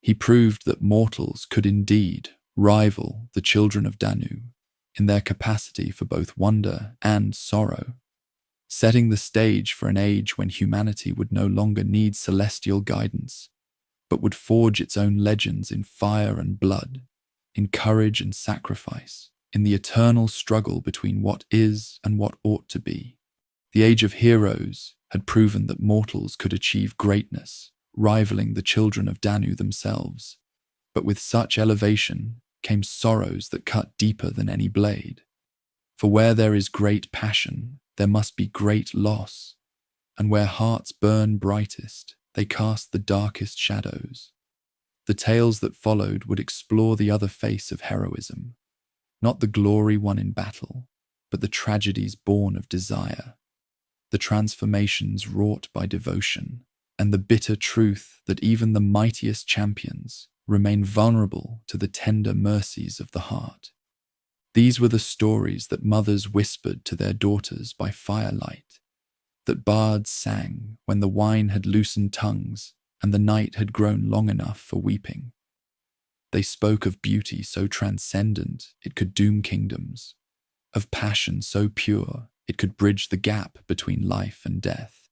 He proved that mortals could indeed rival the children of Danu in their capacity for both wonder and sorrow, setting the stage for an age when humanity would no longer need celestial guidance, but would forge its own legends in fire and blood, in courage and sacrifice, in the eternal struggle between what is and what ought to be. The Age of Heroes had proven that mortals could achieve greatness, rivaling the children of Danu themselves. But with such elevation came sorrows that cut deeper than any blade. For where there is great passion, there must be great loss, and where hearts burn brightest, they cast the darkest shadows. The tales that followed would explore the other face of heroism, not the glory won in battle, but the tragedies born of desire, the transformations wrought by devotion, and the bitter truth that even the mightiest champions remain vulnerable to the tender mercies of the heart. These were the stories that mothers whispered to their daughters by firelight, that bards sang when the wine had loosened tongues and the night had grown long enough for weeping. They spoke of beauty so transcendent it could doom kingdoms, of passion so pure it could bridge the gap between life and death,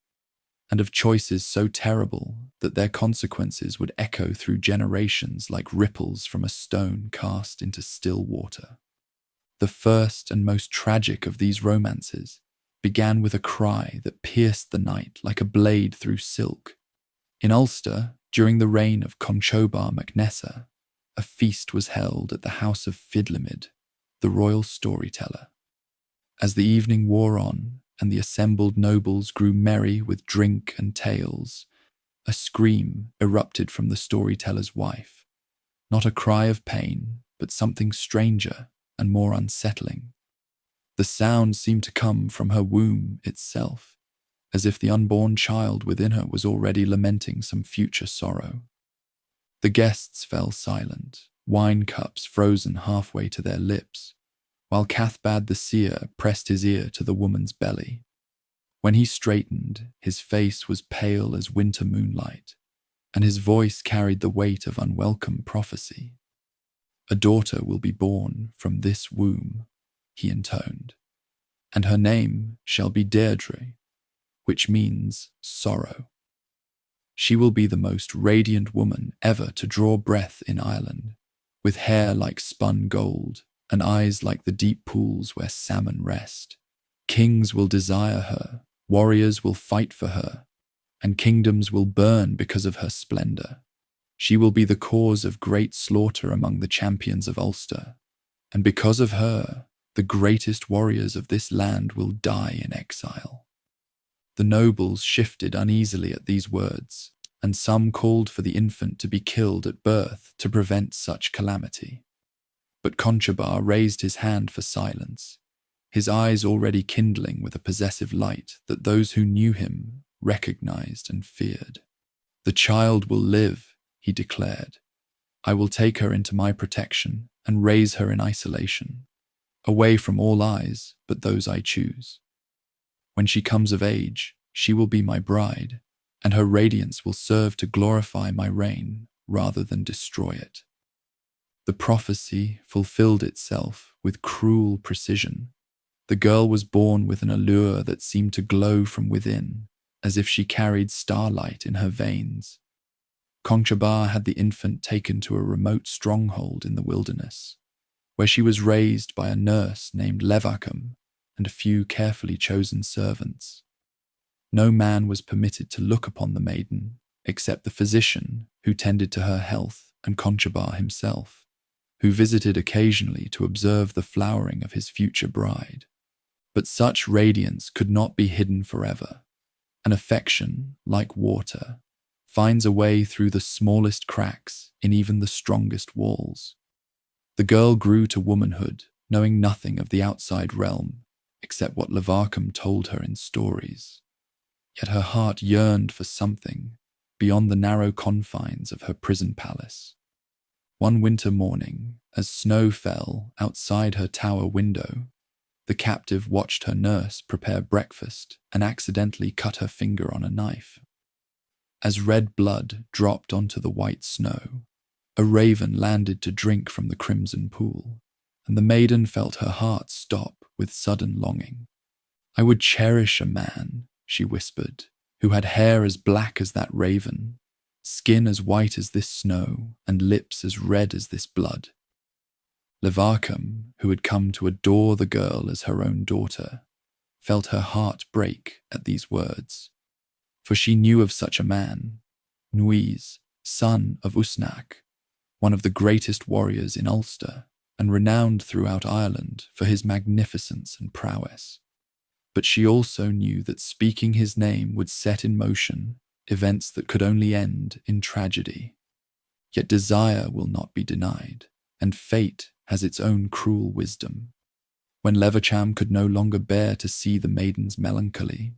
and of choices so terrible that their consequences would echo through generations like ripples from a stone cast into still water. The first and most tragic of these romances began with a cry that pierced the night like a blade through silk. In Ulster, during the reign of Conchobar MacNessa, a feast was held at the house of Fidlimid, the royal storyteller. As the evening wore on and the assembled nobles grew merry with drink and tales, a scream erupted from the storyteller's wife. Not a cry of pain, but something stranger and more unsettling. The sound seemed to come from her womb itself, as if the unborn child within her was already lamenting some future sorrow. The guests fell silent, wine cups frozen halfway to their lips, while Cathbad the seer pressed his ear to the woman's belly. When he straightened, his face was pale as winter moonlight, and his voice carried the weight of unwelcome prophecy. "A daughter will be born from this womb," he intoned, "and her name shall be Deirdre, which means sorrow. She will be the most radiant woman ever to draw breath in Ireland, with hair like spun gold and eyes like the deep pools where salmon rest. Kings will desire her, warriors will fight for her, and kingdoms will burn because of her splendor. She will be the cause of great slaughter among the champions of Ulster, and because of her, the greatest warriors of this land will die in exile." The nobles shifted uneasily at these words, and some called for the infant to be killed at birth to prevent such calamity. But Conchobar raised his hand for silence, his eyes already kindling with a possessive light that those who knew him recognized and feared. "The child will live," he declared. "I will take her into my protection and raise her in isolation, away from all eyes but those I choose. When she comes of age, she will be my bride, and her radiance will serve to glorify my reign rather than destroy it." The prophecy fulfilled itself with cruel precision. The girl was born with an allure that seemed to glow from within, as if she carried starlight in her veins. Conchobar had the infant taken to a remote stronghold in the wilderness, where she was raised by a nurse named Levacum and a few carefully chosen servants. No man was permitted to look upon the maiden, except the physician who tended to her health and Conchobar himself, who visited occasionally to observe the flowering of his future bride. But such radiance could not be hidden forever. An affection, like water, finds a way through the smallest cracks in even the strongest walls. The girl grew to womanhood, knowing nothing of the outside realm, except what Levacum told her in stories. Yet her heart yearned for something beyond the narrow confines of her prison palace. One winter morning, as snow fell outside her tower window, the captive watched her nurse prepare breakfast and accidentally cut her finger on a knife. As red blood dropped onto the white snow, a raven landed to drink from the crimson pool, and the maiden felt her heart stop with sudden longing. "I would cherish a man," she whispered, "who had hair as black as that raven, skin as white as this snow, and lips as red as this blood." Levarcum, who had come to adore the girl as her own daughter, felt her heart break at these words, for she knew of such a man, Nuis, son of Usnach, one of the greatest warriors in Ulster, and renowned throughout Ireland for his magnificence and prowess. But she also knew that speaking his name would set in motion events that could only end in tragedy. Yet desire will not be denied, and fate has its own cruel wisdom. When Levercham could no longer bear to see the maiden's melancholy,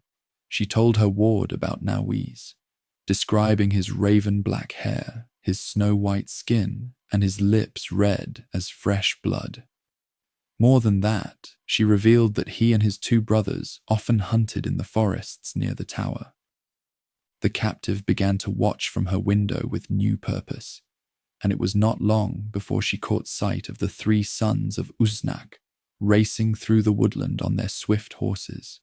she told her ward about Nuis, describing his raven-black hair, his snow-white skin, and his lips red as fresh blood. More than that, she revealed that he and his 2 brothers often hunted in the forests near the tower. The captive began to watch from her window with new purpose, and it was not long before she caught sight of the 3 sons of Usnach racing through the woodland on their swift horses.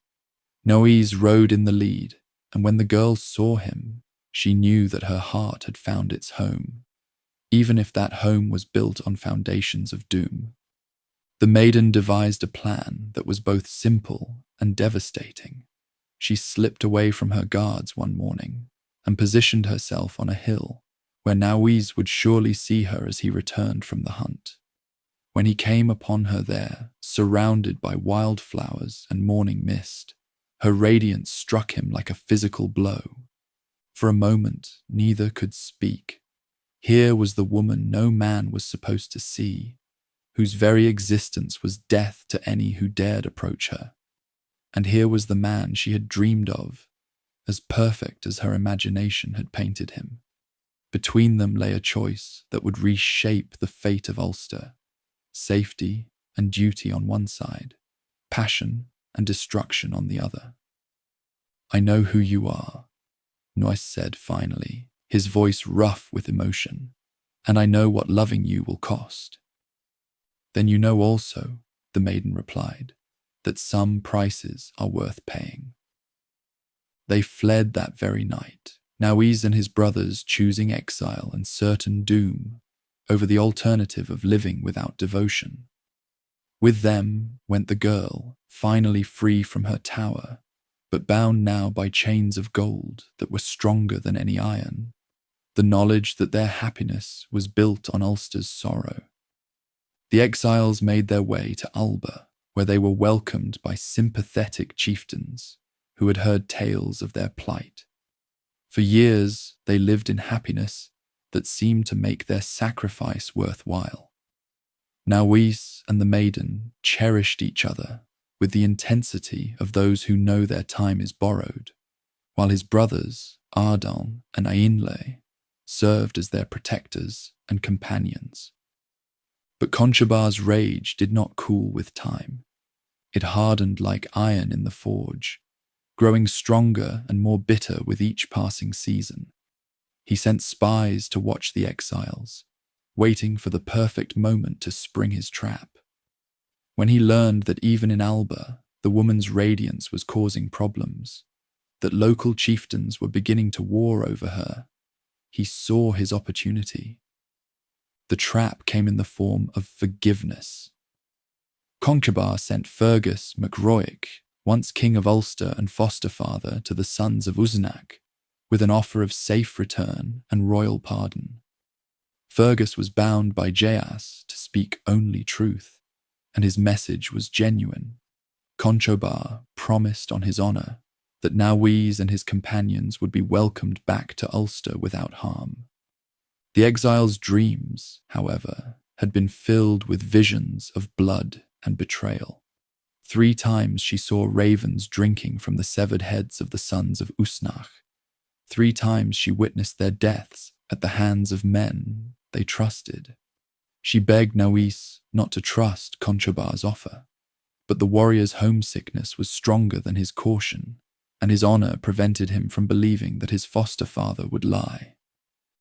Nuis rode in the lead, and when the girl saw him, she knew that her heart had found its home, even if that home was built on foundations of doom. The maiden devised a plan that was both simple and devastating. She slipped away from her guards one morning and positioned herself on a hill where Nuis would surely see her as he returned from the hunt. When he came upon her there, surrounded by wildflowers and morning mist, her radiance struck him like a physical blow. For a moment, neither could speak. Here was the woman no man was supposed to see, whose very existence was death to any who dared approach her. And here was the man she had dreamed of, as perfect as her imagination had painted him. Between them lay a choice that would reshape the fate of Ulster: safety and duty on one side, passion and destruction on the other. "I know who you are," Nuis said finally, his voice rough with emotion, "and I know what loving you will cost." "Then you know also," the maiden replied, "that some prices are worth paying." They fled that very night, Nuis and his brothers choosing exile and certain doom over the alternative of living without devotion. With them went the girl, finally free from her tower, but bound now by chains of gold that were stronger than any iron, the knowledge that their happiness was built on Ulster's sorrow. The exiles made their way to Alba, where they were welcomed by sympathetic chieftains who had heard tales of their plight. For years they lived in happiness that seemed to make their sacrifice worthwhile. Nuis and the maiden cherished each other with the intensity of those who know their time is borrowed, while his brothers, Ardan and Ainle, served as their protectors and companions. But Conchobar's rage did not cool with time. It hardened like iron in the forge, growing stronger and more bitter with each passing season. He sent spies to watch the exiles, waiting for the perfect moment to spring his trap. When he learned that even in Alba, the woman's radiance was causing problems, that local chieftains were beginning to war over her, he saw his opportunity. The trap came in the form of forgiveness. Conchobar sent Fergus MacRoic, once king of Ulster and foster father to the sons of Usnach, with an offer of safe return and royal pardon. Fergus was bound by Jaas to speak only truth, and his message was genuine. Conchobar promised on his honour that Nuis and his companions would be welcomed back to Ulster without harm. The exile's dreams, however, had been filled with visions of blood and betrayal. 3 times she saw ravens drinking from the severed heads of the sons of Usnach. 3 times she witnessed their deaths at the hands of men they trusted. She begged Nuis not to trust Conchobar's offer, but the warrior's homesickness was stronger than his caution, and his honour prevented him from believing that his foster father would lie.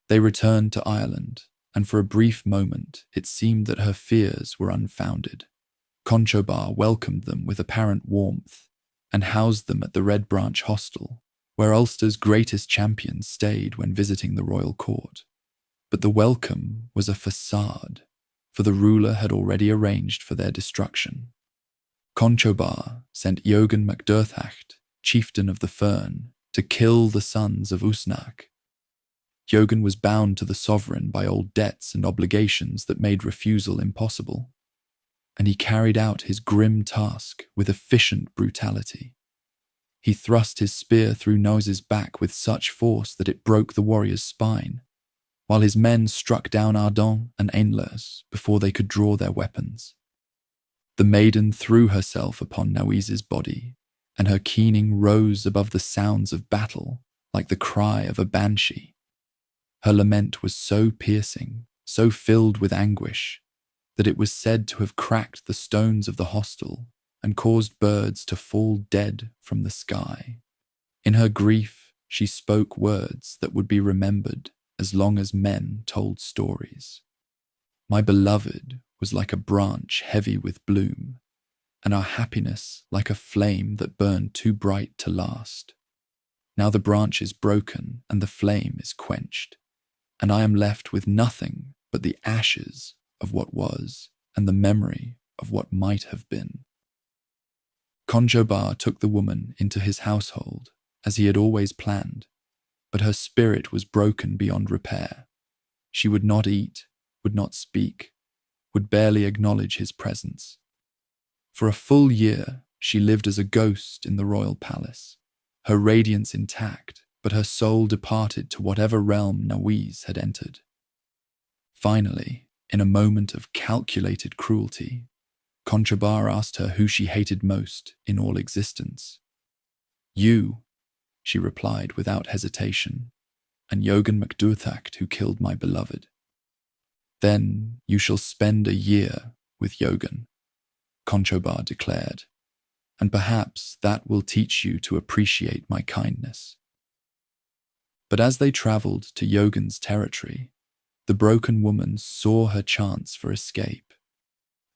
They returned to Ireland, and for a brief moment it seemed that her fears were unfounded. Conchobar welcomed them with apparent warmth and housed them at the Red Branch Hostel, where Ulster's greatest champions stayed when visiting the royal court. But the welcome was a facade, for the ruler had already arranged for their destruction. Conchobar sent Eogan MacDurthacht, chieftain of the Fern, to kill the sons of Usnach. Eogan was bound to the sovereign by old debts and obligations that made refusal impossible, and he carried out his grim task with efficient brutality. He thrust his spear through Nose's back with such force that it broke the warrior's spine, while his men struck down Ardon and Ainlers before they could draw their weapons. The maiden threw herself upon Nose's body, and her keening rose above the sounds of battle like the cry of a banshee. Her lament was so piercing, so filled with anguish, that it was said to have cracked the stones of the hostel and caused birds to fall dead from the sky. In her grief, she spoke words that would be remembered as long as men told stories. My beloved was like a branch heavy with bloom, and our happiness like a flame that burned too bright to last. Now the branch is broken and the flame is quenched, and I am left with nothing but the ashes of what was and the memory of what might have been. Conchobar took the woman into his household, as he had always planned, but her spirit was broken beyond repair. She would not eat, would not speak, would barely acknowledge his presence. For a full year, she lived as a ghost in the royal palace, her radiance intact, but her soul departed to whatever realm Nowise had entered. Finally, in a moment of calculated cruelty, Conchobar asked her who she hated most in all existence. You, she replied without hesitation, and Eogan MacDurthacht who killed my beloved. Then you shall spend a year with Eogan, Conchobar declared, and perhaps that will teach you to appreciate my kindness. But as they travelled to Eogan's territory, the broken woman saw her chance for escape.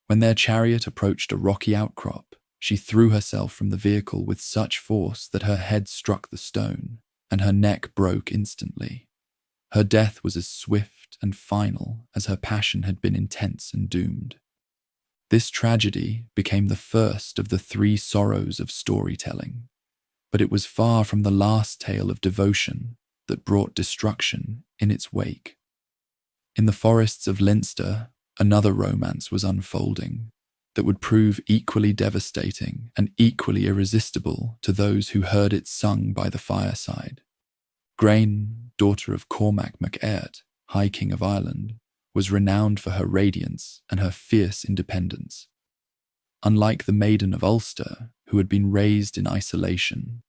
When their chariot approached a rocky outcrop, she threw herself from the vehicle with such force that her head struck the stone, and her neck broke instantly. Her death was as swift and final as her passion had been intense and doomed. This tragedy became the first of the 3 sorrows of storytelling, but it was far from the last tale of devotion that brought destruction in its wake. In the forests of Leinster, another romance was unfolding that would prove equally devastating and equally irresistible to those who heard it sung by the fireside. Grain, daughter of Cormac MacAirt, High King of Ireland, was renowned for her radiance and her fierce independence. Unlike the maiden of Ulster, who had been raised in isolation,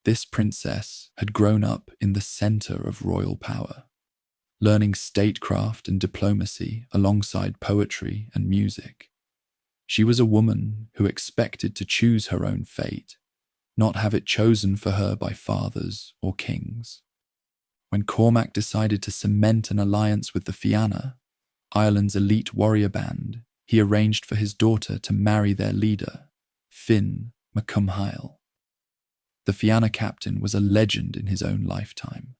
this princess had grown up in the centre of royal power, learning statecraft and diplomacy alongside poetry and music. She was a woman who expected to choose her own fate, not have it chosen for her by fathers or kings. When Cormac decided to cement an alliance with the Fianna, Ireland's elite warrior band, he arranged for his daughter to marry their leader, Finn MacCumhail. The Fianna captain was a legend in his own lifetime,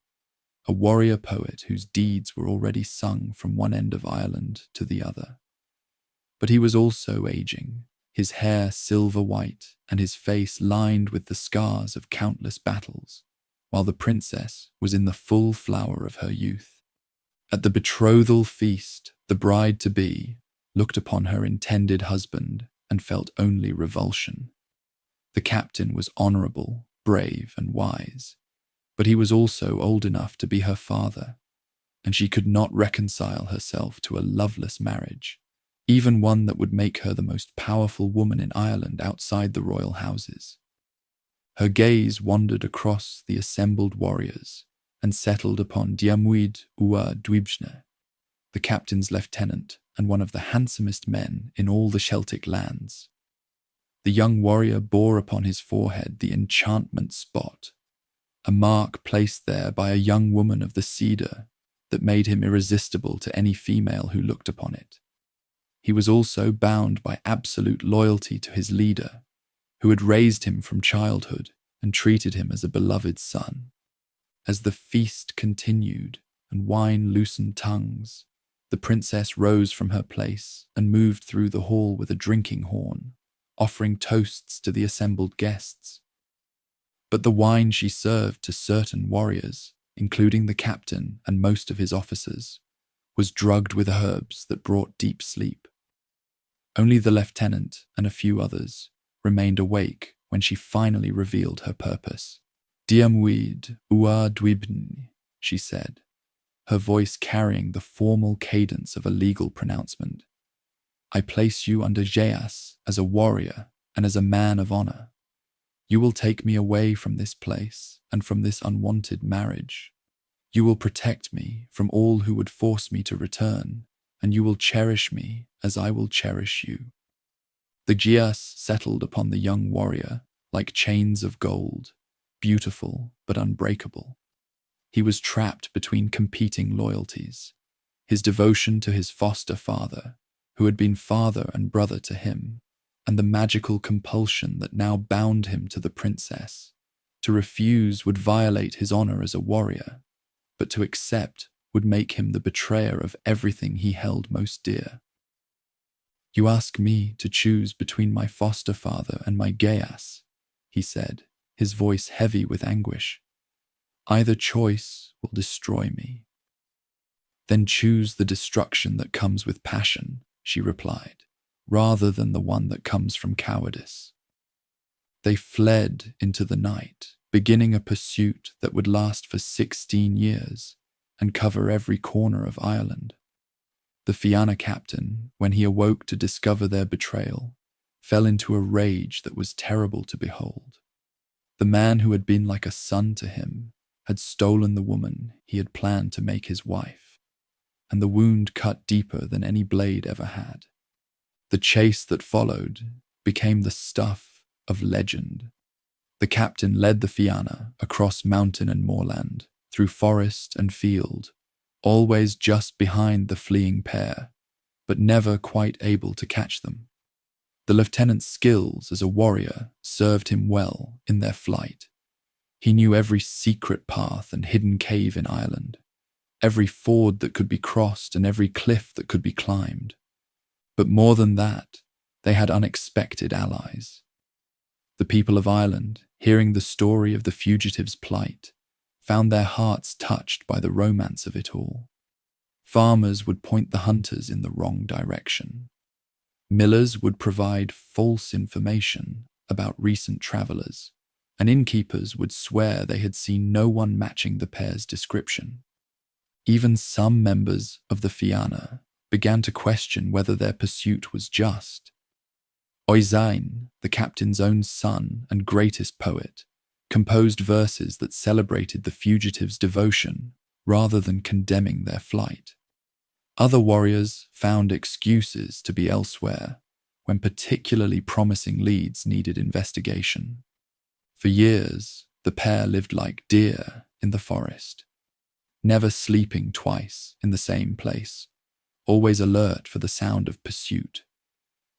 a warrior poet whose deeds were already sung from one end of Ireland to the other. But he was also aging, his hair silver white and his face lined with the scars of countless battles, while the princess was in the full flower of her youth. At the betrothal feast, the bride-to-be looked upon her intended husband and felt only revulsion. The captain was honourable, brave and wise, but he was also old enough to be her father, and she could not reconcile herself to a loveless marriage, even one that would make her the most powerful woman in Ireland outside the royal houses. Her gaze wandered across the assembled warriors and settled upon Diarmuid Ua Dwybshne, the captain's lieutenant and one of the handsomest men in all the Celtic lands. The young warrior bore upon his forehead the enchantment spot, a mark placed there by a young woman of the Cedar that made him irresistible to any female who looked upon it. He was also bound by absolute loyalty to his leader, who had raised him from childhood and treated him as a beloved son. As the feast continued and wine loosened tongues, The princess rose from her place and moved through the hall with a drinking horn, offering toasts to the assembled guests. But the wine she served to certain warriors, including the captain and most of his officers, was drugged with herbs that brought deep sleep. Only the lieutenant and a few others remained awake when she finally revealed her purpose. Diamwyd ua dwibn, she said, her voice carrying the formal cadence of a legal pronouncement. I place you under Jeas as a warrior and as a man of honor. You will take me away from this place and from this unwanted marriage. You will protect me from all who would force me to return, and you will cherish me as I will cherish you. The Jeas settled upon the young warrior like chains of gold, beautiful but unbreakable. He was trapped between competing loyalties, his devotion to his foster father, who had been father and brother to him, and the magical compulsion that now bound him to the princess. To refuse would violate his honor as a warrior, but to accept would make him the betrayer of everything he held most dear. You ask me to choose between my foster father and my Jeas, he said, his voice heavy with anguish. Either choice will destroy me. Then choose the destruction that comes with passion, she replied, rather than the one that comes from cowardice. They fled into the night, beginning a pursuit that would last for 16 years and cover every corner of Ireland. The Fianna captain, when he awoke to discover their betrayal, fell into a rage that was terrible to behold. The man who had been like a son to him had stolen the woman he had planned to make his wife, and the wound cut deeper than any blade ever had. The chase that followed became the stuff of legend. The captain led the Fianna across mountain and moorland, through forest and field, always just behind the fleeing pair, but never quite able to catch them. The lieutenant's skills as a warrior served him well in their flight. He knew every secret path and hidden cave in Ireland, every ford that could be crossed and every cliff that could be climbed. But more than that, they had unexpected allies. The people of Ireland, hearing the story of the fugitives' plight, found their hearts touched by the romance of it all. Farmers would point the hunters in the wrong direction. Millers would provide false information about recent travelers, and innkeepers would swear they had seen no one matching the pair's description. Even some members of the Fianna began to question whether their pursuit was just. Oisin, the captain's own son and greatest poet, composed verses that celebrated the fugitives' devotion rather than condemning their flight. Other warriors found excuses to be elsewhere when particularly promising leads needed investigation. For years, the pair lived like deer in the forest, never sleeping twice in the same place, always alert for the sound of pursuit.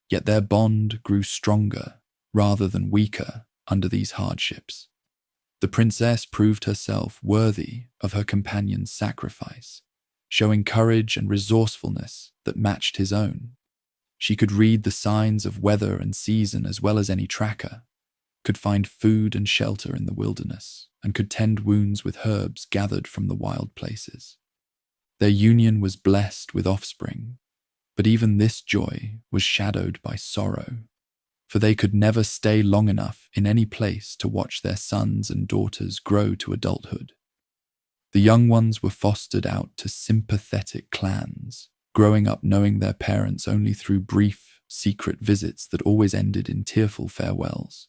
Yet their bond grew stronger rather than weaker under these hardships. The princess proved herself worthy of her companion's sacrifice, showing courage and resourcefulness that matched his own. She could read the signs of weather and season as well as any tracker, could find food and shelter in the wilderness, and could tend wounds with herbs gathered from the wild places. Their union was blessed with offspring, but even this joy was shadowed by sorrow, for they could never stay long enough in any place to watch their sons and daughters grow to adulthood. The young ones were fostered out to sympathetic clans, growing up knowing their parents only through brief, secret visits that always ended in tearful farewells.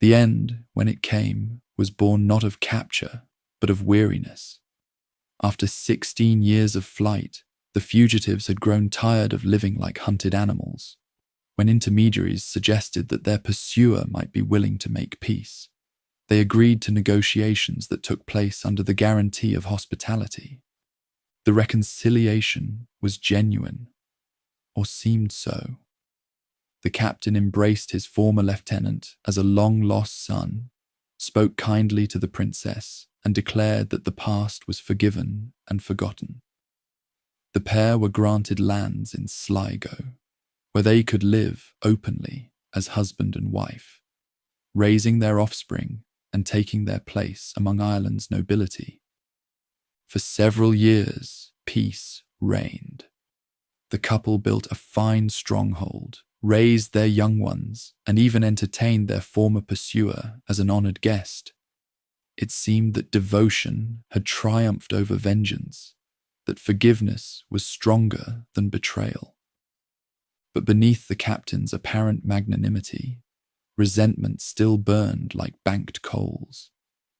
The end, when it came, was born not of capture, but of weariness. After 16 years of flight, the fugitives had grown tired of living like hunted animals, when intermediaries suggested that their pursuer might be willing to make peace. They agreed to negotiations that took place under the guarantee of hospitality. The reconciliation was genuine, or seemed so. The captain embraced his former lieutenant as a long-lost son, spoke kindly to the princess, and declared that the past was forgiven and forgotten. The pair were granted lands in Sligo, where they could live openly as husband and wife, raising their offspring and taking their place among Ireland's nobility. For several years, peace reigned. The couple built a fine stronghold, raised their young ones, and even entertained their former pursuer as an honoured guest. It seemed that devotion had triumphed over vengeance, that forgiveness was stronger than betrayal. But beneath the captain's apparent magnanimity, resentment still burned like banked coals.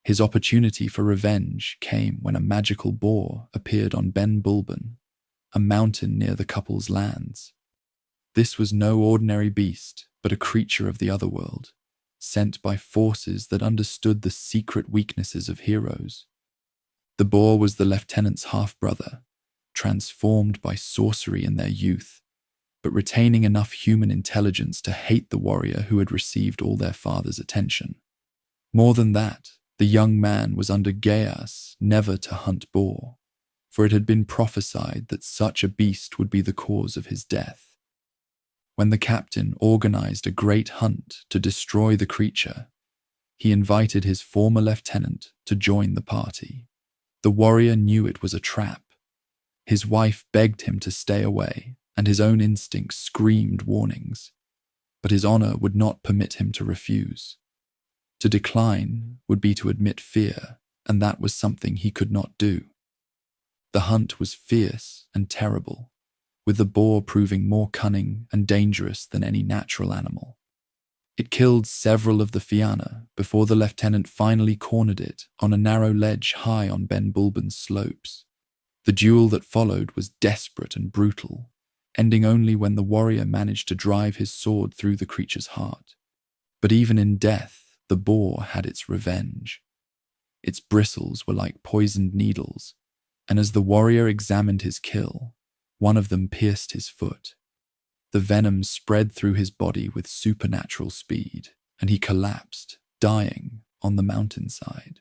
His opportunity for revenge came when a magical boar appeared on Ben Bulben, a mountain near the couple's lands. This was no ordinary beast, but a creature of the Otherworld, sent by forces that understood the secret weaknesses of heroes. The boar was the lieutenant's half-brother, transformed by sorcery in their youth, but retaining enough human intelligence to hate the warrior who had received all their father's attention. More than that, the young man was under Geas never to hunt boar, for it had been prophesied that such a beast would be the cause of his death. When the captain organized a great hunt to destroy the creature, he invited his former lieutenant to join the party. The warrior knew it was a trap. His wife begged him to stay away, and his own instincts screamed warnings, but his honor would not permit him to refuse. To decline would be to admit fear, and that was something he could not do. The hunt was fierce and terrible, with the boar proving more cunning and dangerous than any natural animal. It killed several of the Fianna before the lieutenant finally cornered it on a narrow ledge high on Ben Bulben's slopes. The duel that followed was desperate and brutal, ending only when the warrior managed to drive his sword through the creature's heart. But even in death, the boar had its revenge. Its bristles were like poisoned needles, and as the warrior examined his kill, one of them pierced his foot. The venom spread through his body with supernatural speed, and he collapsed, dying on the mountainside.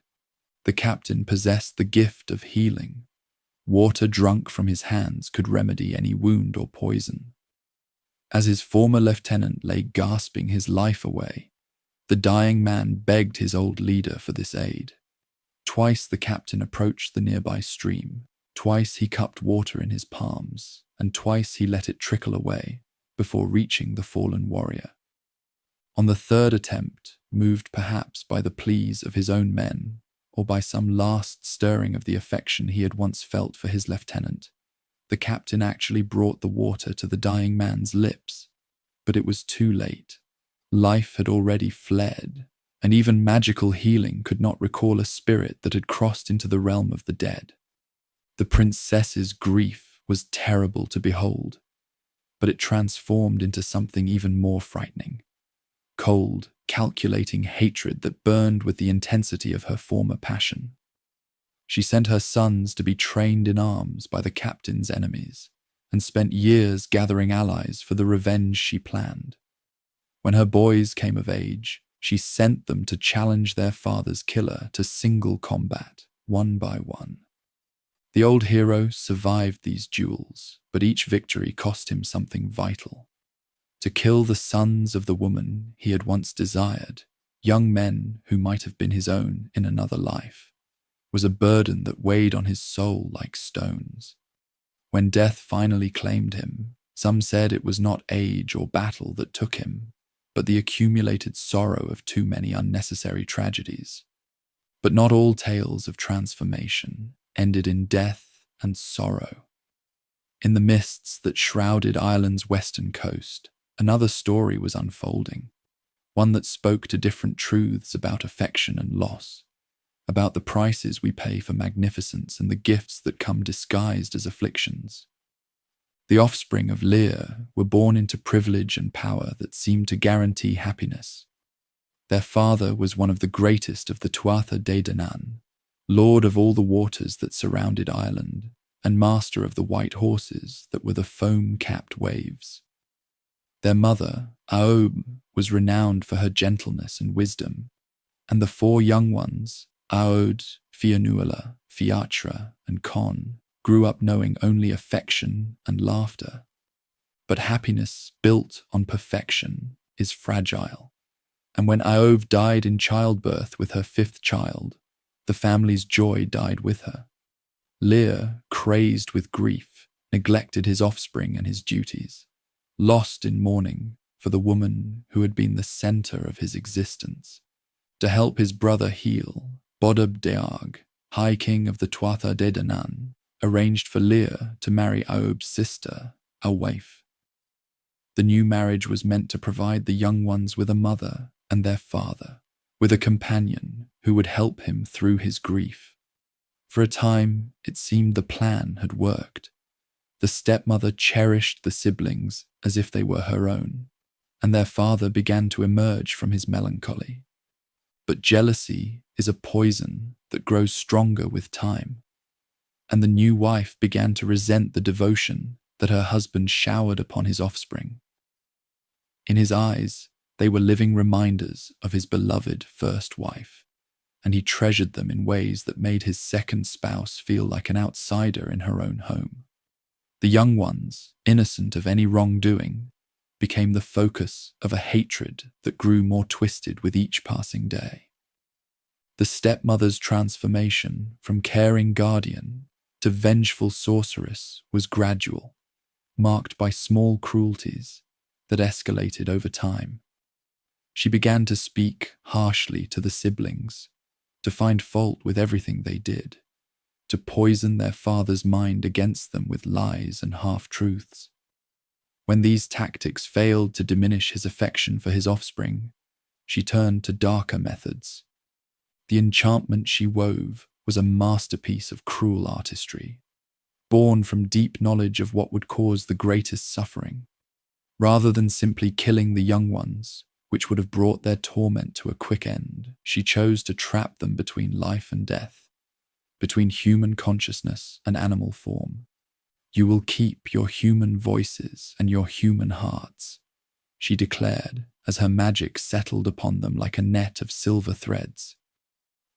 The captain possessed the gift of healing. Water drunk from his hands could remedy any wound or poison. As his former lieutenant lay gasping his life away, the dying man begged his old leader for this aid. Twice the captain approached the nearby stream. Twice he cupped water in his palms, and twice he let it trickle away before reaching the fallen warrior. On the third attempt, moved perhaps by the pleas of his own men, or by some last stirring of the affection he had once felt for his lieutenant, the captain actually brought the water to the dying man's lips. But it was too late. Life had already fled, and even magical healing could not recall a spirit that had crossed into the realm of the dead. The princess's grief was terrible to behold, but it transformed into something even more frightening. Cold, calculating hatred that burned with the intensity of her former passion. She sent her sons to be trained in arms by the captain's enemies, and spent years gathering allies for the revenge she planned. When her boys came of age, she sent them to challenge their father's killer to single combat, one by one. The old hero survived these duels, but each victory cost him something vital. To kill the sons of the woman he had once desired, young men who might have been his own in another life, was a burden that weighed on his soul like stones. When death finally claimed him, some said it was not age or battle that took him, but the accumulated sorrow of too many unnecessary tragedies. But not all tales of transformation ended in death and sorrow. In the mists that shrouded Ireland's western coast, another story was unfolding, one that spoke to different truths about affection and loss, about the prices we pay for magnificence and the gifts that come disguised as afflictions. The offspring of Lear were born into privilege and power that seemed to guarantee happiness. Their father was one of the greatest of the Tuatha de Danann, lord of all the waters that surrounded Ireland, and master of the white horses that were the foam-capped waves. Their mother, Aob, was renowned for her gentleness and wisdom, and the four young ones, Aod, Fiannuala, Fiachra, and Con, grew up knowing only affection and laughter. But happiness built on perfection is fragile. And when Eob died in childbirth with her fifth child, the family's joy died with her. Lear, crazed with grief, neglected his offspring and his duties, lost in mourning for the woman who had been the center of his existence. To help his brother heal, Bodb Dearg, High King of the Tuatha de Danann, arranged for Lear to marry Eob's sister, Elwaif. The new marriage was meant to provide the young ones with a mother and their father, with a companion who would help him through his grief. For a time, it seemed the plan had worked. The stepmother cherished the siblings as if they were her own, and their father began to emerge from his melancholy. But jealousy is a poison that grows stronger with time, and the new wife began to resent the devotion that her husband showered upon his offspring. In his eyes, they were living reminders of his beloved first wife, and he treasured them in ways that made his second spouse feel like an outsider in her own home. The young ones, innocent of any wrongdoing, became the focus of a hatred that grew more twisted with each passing day. The stepmother's transformation from caring guardian to vengeful sorceress was gradual, marked by small cruelties that escalated over time. She began to speak harshly to the siblings, to find fault with everything they did, to poison their father's mind against them with lies and half-truths. When these tactics failed to diminish his affection for his offspring, she turned to darker methods. The enchantment she wove was a masterpiece of cruel artistry, born from deep knowledge of what would cause the greatest suffering. Rather than simply killing the young ones, which would have brought their torment to a quick end, she chose to trap them between life and death, between human consciousness and animal form. "You will keep your human voices and your human hearts," she declared as her magic settled upon them like a net of silver threads.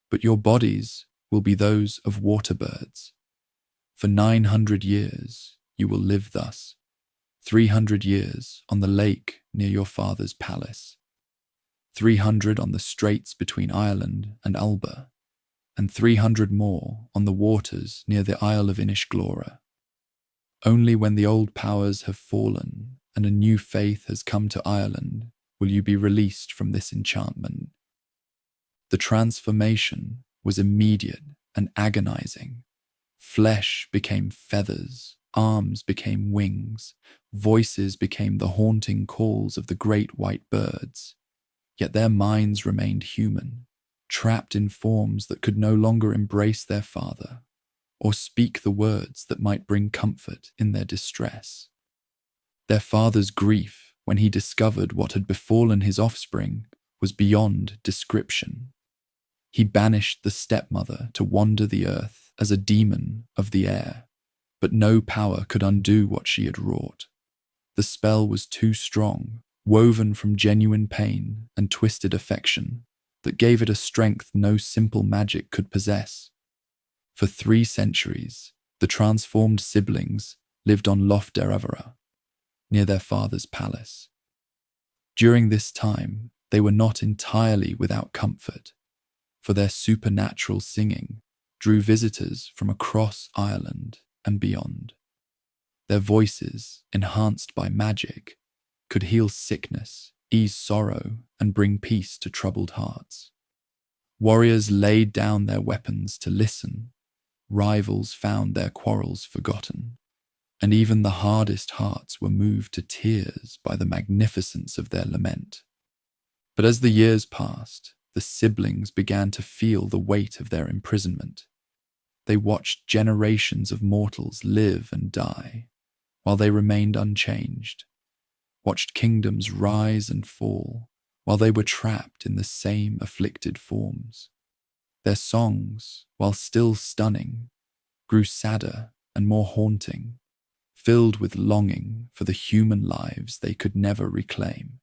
"But your bodies will be those of water birds. For 900 years you will live thus, 300 years on the lake near your father's palace, 300 on the straits between Ireland and Ulster, and 300 more on the waters near the Isle of Inishglora. Only when the old powers have fallen and a new faith has come to Ireland will you be released from this enchantment." The transformation was immediate and agonizing. Flesh became feathers, arms became wings, voices became the haunting calls of the great white birds. Yet their minds remained human, trapped in forms that could no longer embrace their father or speak the words that might bring comfort in their distress. Their father's grief when he discovered what had befallen his offspring was beyond description. He banished the stepmother to wander the earth as a demon of the air, but no power could undo what she had wrought. The spell was too strong, woven from genuine pain and twisted affection, that gave it a strength no simple magic could possess. For 3 centuries, the transformed siblings lived on Lough Derrabara, near their father's palace. During this time, they were not entirely without comfort, for their supernatural singing drew visitors from across Ireland and beyond. Their voices, enhanced by magic, could heal sickness, ease sorrow, and bring peace to troubled hearts. Warriors laid down their weapons to listen, rivals found their quarrels forgotten, and even the hardest hearts were moved to tears by the magnificence of their lament. But as the years passed, the siblings began to feel the weight of their imprisonment. They watched generations of mortals live and die, while they remained unchanged, watched kingdoms rise and fall, while they were trapped in the same afflicted forms. Their songs, while still stunning, grew sadder and more haunting, filled with longing for the human lives they could never reclaim.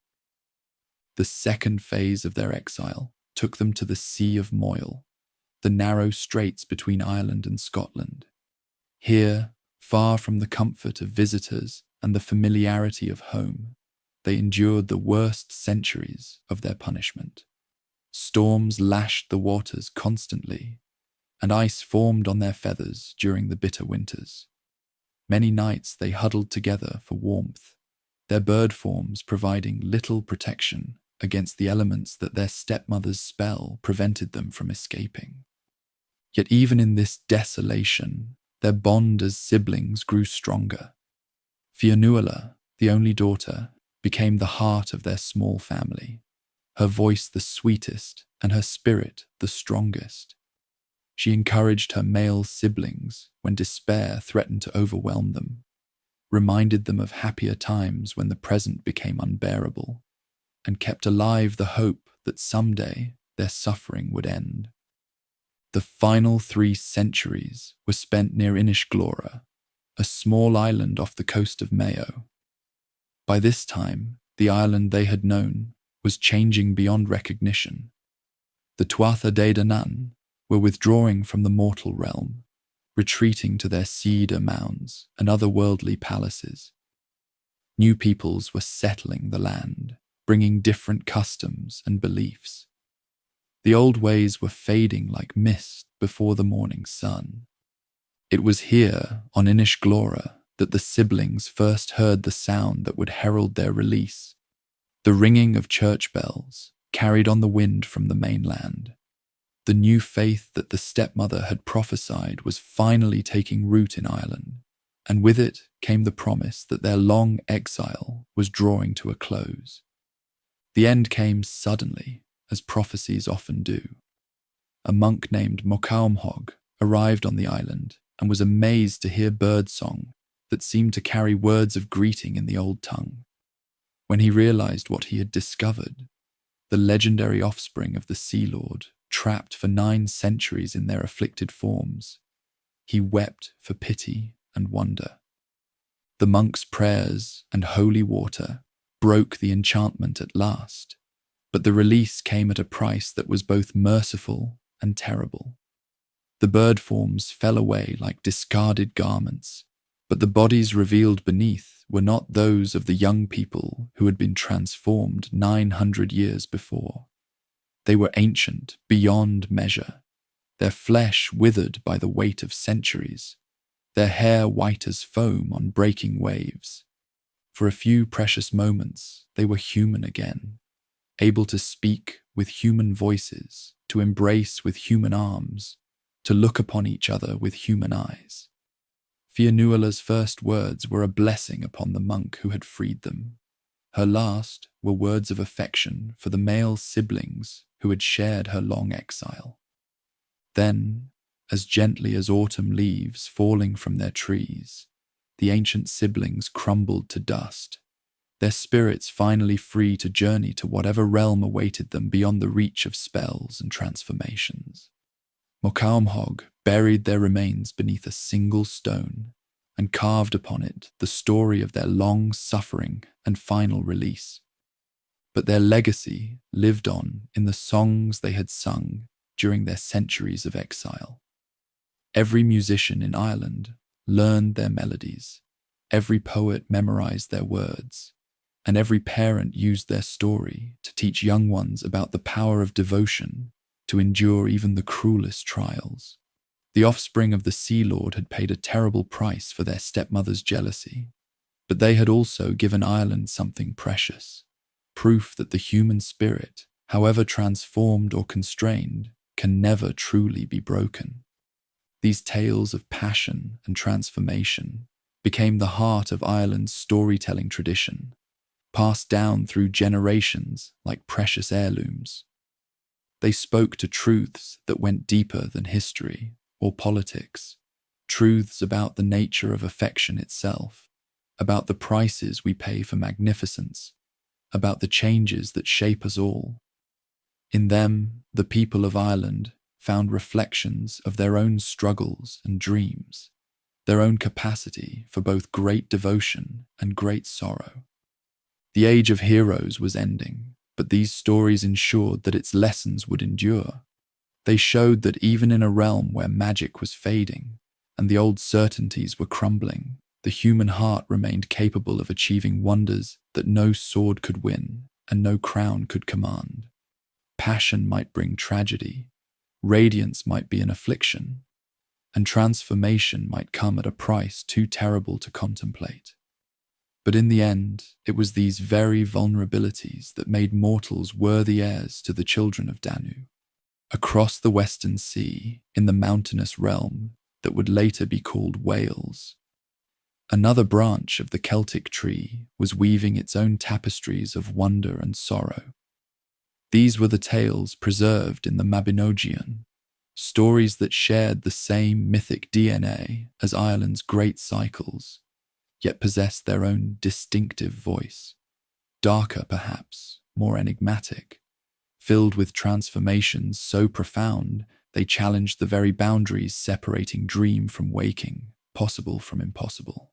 The second phase of their exile took them to the Sea of Moyle, the narrow straits between Ireland and Scotland. Here, far from the comfort of visitors and the familiarity of home, they endured the worst centuries of their punishment. Storms lashed the waters constantly, and ice formed on their feathers during the bitter winters. Many nights they huddled together for warmth, their bird forms providing little protection against the elements that their stepmother's spell prevented them from escaping. Yet even in this desolation, their bond as siblings grew stronger. Fionnuala, the only daughter, became the heart of their small family, her voice the sweetest and her spirit the strongest. She encouraged her male siblings when despair threatened to overwhelm them, reminded them of happier times when the present became unbearable, and kept alive the hope that someday their suffering would end. The final 3 centuries were spent near Inishglora, a small island off the coast of Mayo. By this time, the island they had known was changing beyond recognition. The Tuatha de Danann were withdrawing from the mortal realm, retreating to their cedar mounds and otherworldly palaces. New peoples were settling the land, bringing different customs and beliefs. The old ways were fading like mist before the morning sun. It was here, on Inishglora, that the siblings first heard the sound that would herald their release, the ringing of church bells carried on the wind from the mainland. The new faith that the stepmother had prophesied was finally taking root in Ireland, and with it came the promise that their long exile was drawing to a close. The end came suddenly, as prophecies often do. A monk named Mocaumhog arrived on the island and was amazed to hear birdsong that seemed to carry words of greeting in the old tongue. When he realized what he had discovered, the legendary offspring of the Sea Lord, trapped for 9 centuries in their afflicted forms, he wept for pity and wonder. The monk's prayers and holy water broke the enchantment at last, but the release came at a price that was both merciful and terrible. The bird forms fell away like discarded garments, but the bodies revealed beneath were not those of the young people who had been transformed 900 years before. They were ancient beyond measure, their flesh withered by the weight of centuries, their hair white as foam on breaking waves. For a few precious moments, they were human again, able to speak with human voices, to embrace with human arms, to look upon each other with human eyes. Fionnuala's first words were a blessing upon the monk who had freed them. Her last were words of affection for the male siblings who had shared her long exile. Then, as gently as autumn leaves falling from their trees, the ancient siblings crumbled to dust, their spirits finally free to journey to whatever realm awaited them beyond the reach of spells and transformations. Mocaumhog buried their remains beneath a single stone and carved upon it the story of their long suffering and final release. But their legacy lived on in the songs they had sung during their centuries of exile. Every musician in Ireland learned their melodies, every poet memorized their words, and every parent used their story to teach young ones about the power of devotion to endure even the cruelest trials. The offspring of the Sea Lord had paid a terrible price for their stepmother's jealousy, but they had also given Ireland something precious, proof that the human spirit, however transformed or constrained, can never truly be broken. These tales of passion and transformation became the heart of Ireland's storytelling tradition, passed down through generations like precious heirlooms. They spoke to truths that went deeper than history or politics, truths about the nature of affection itself, about the prices we pay for magnificence, about the changes that shape us all. In them, the people of Ireland found reflections of their own struggles and dreams, their own capacity for both great devotion and great sorrow. The age of heroes was ending, but these stories ensured that its lessons would endure. They showed that even in a realm where magic was fading, and the old certainties were crumbling. The human heart remained capable of achieving wonders that no sword could win and no crown could command. Passion might bring tragedy, radiance might be an affliction, and transformation might come at a price too terrible to contemplate. But in the end, it was these very vulnerabilities that made mortals worthy heirs to the children of Danu. Across the Western Sea, in the mountainous realm that would later be called Wales, another branch of the Celtic tree was weaving its own tapestries of wonder and sorrow. These were the tales preserved in the Mabinogion, stories that shared the same mythic DNA as Ireland's great cycles, yet possessed their own distinctive voice, darker perhaps, more enigmatic, filled with transformations so profound they challenged the very boundaries separating dream from waking, possible from impossible.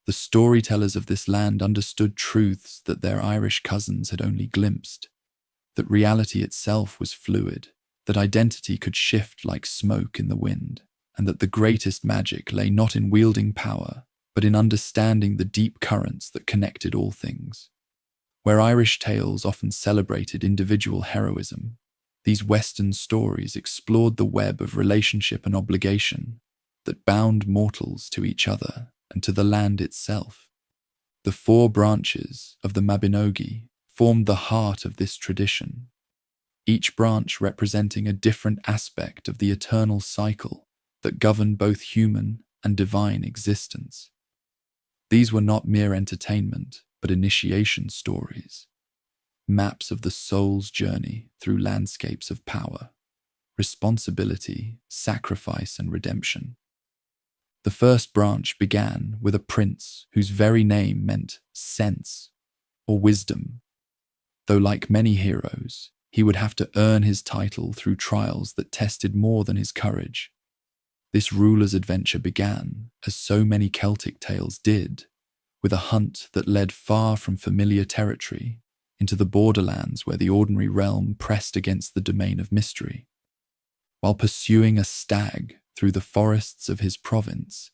The storytellers of this land understood truths that their Irish cousins had only glimpsed, that reality itself was fluid, that identity could shift like smoke in the wind, and that the greatest magic lay not in wielding power, but in understanding the deep currents that connected all things. Where Irish tales often celebrated individual heroism, these Western stories explored the web of relationship and obligation that bound mortals to each other and to the land itself. The 4 branches of the Mabinogi formed the heart of this tradition, each branch representing a different aspect of the eternal cycle that governed both human and divine existence. These were not mere entertainment, but initiation stories, maps of the soul's journey through landscapes of power, responsibility, sacrifice, and redemption. The first branch began with a prince whose very name meant sense or wisdom, though like many heroes, he would have to earn his title through trials that tested more than his courage. This ruler's adventure began, as so many Celtic tales did, with a hunt that led far from familiar territory into the borderlands where the ordinary realm pressed against the domain of mystery. While pursuing a stag through the forests of his province,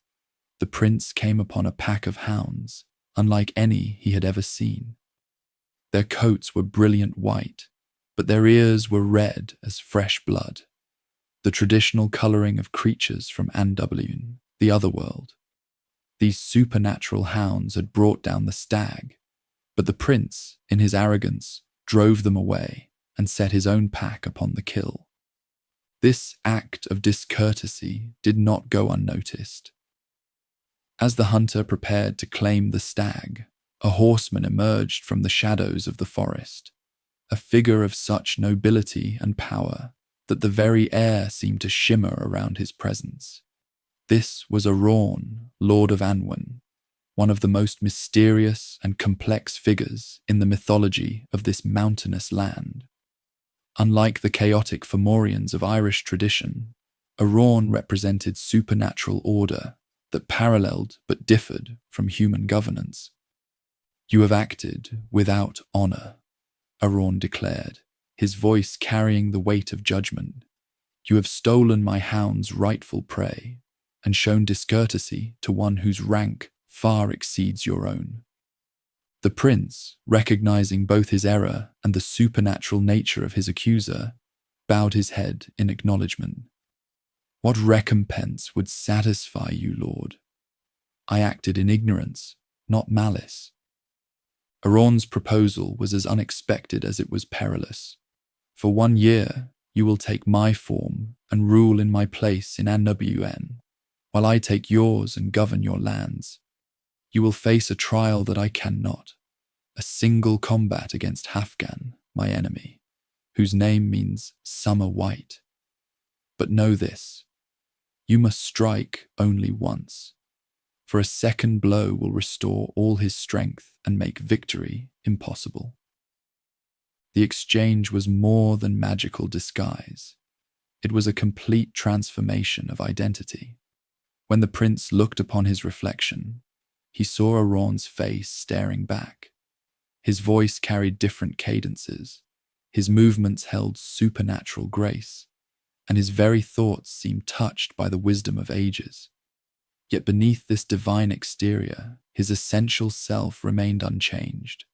the prince came upon a pack of hounds, unlike any he had ever seen. Their coats were brilliant white, but their ears were red as fresh blood, the traditional colouring of creatures from Andublin, the Otherworld. These supernatural hounds had brought down the stag, but the prince, in his arrogance, drove them away and set his own pack upon the kill. This act of discourtesy did not go unnoticed. As the hunter prepared to claim the stag, a horseman emerged from the shadows of the forest, a figure of such nobility and power that the very air seemed to shimmer around his presence. This was Arawn, Lord of Anwen, one of the most mysterious and complex figures in the mythology of this mountainous land. Unlike the chaotic Fomorians of Irish tradition, Arawn represented supernatural order that paralleled but differed from human governance. "You have acted without honour," Arawn declared, his voice carrying the weight of judgment. "You have stolen my hound's rightful prey and shown discourtesy to one whose rank far exceeds your own." The prince, recognizing both his error and the supernatural nature of his accuser, bowed his head in acknowledgement. "What recompense would satisfy you, Lord? I acted in ignorance, not malice." Arawn's proposal was as unexpected as it was perilous. "For 1 year, you will take my form and rule in my place in Mabinogion, while I take yours and govern your lands. You will face a trial that I cannot, a single combat against Hafgan, my enemy, whose name means summer white. But know this, you must strike only once, for a second blow will restore all his strength and make victory impossible." The exchange was more than magical disguise. It was a complete transformation of identity. When the prince looked upon his reflection, he saw Arawn's face staring back. His voice carried different cadences, his movements held supernatural grace, and his very thoughts seemed touched by the wisdom of ages. Yet beneath this divine exterior, his essential self remained unchanged,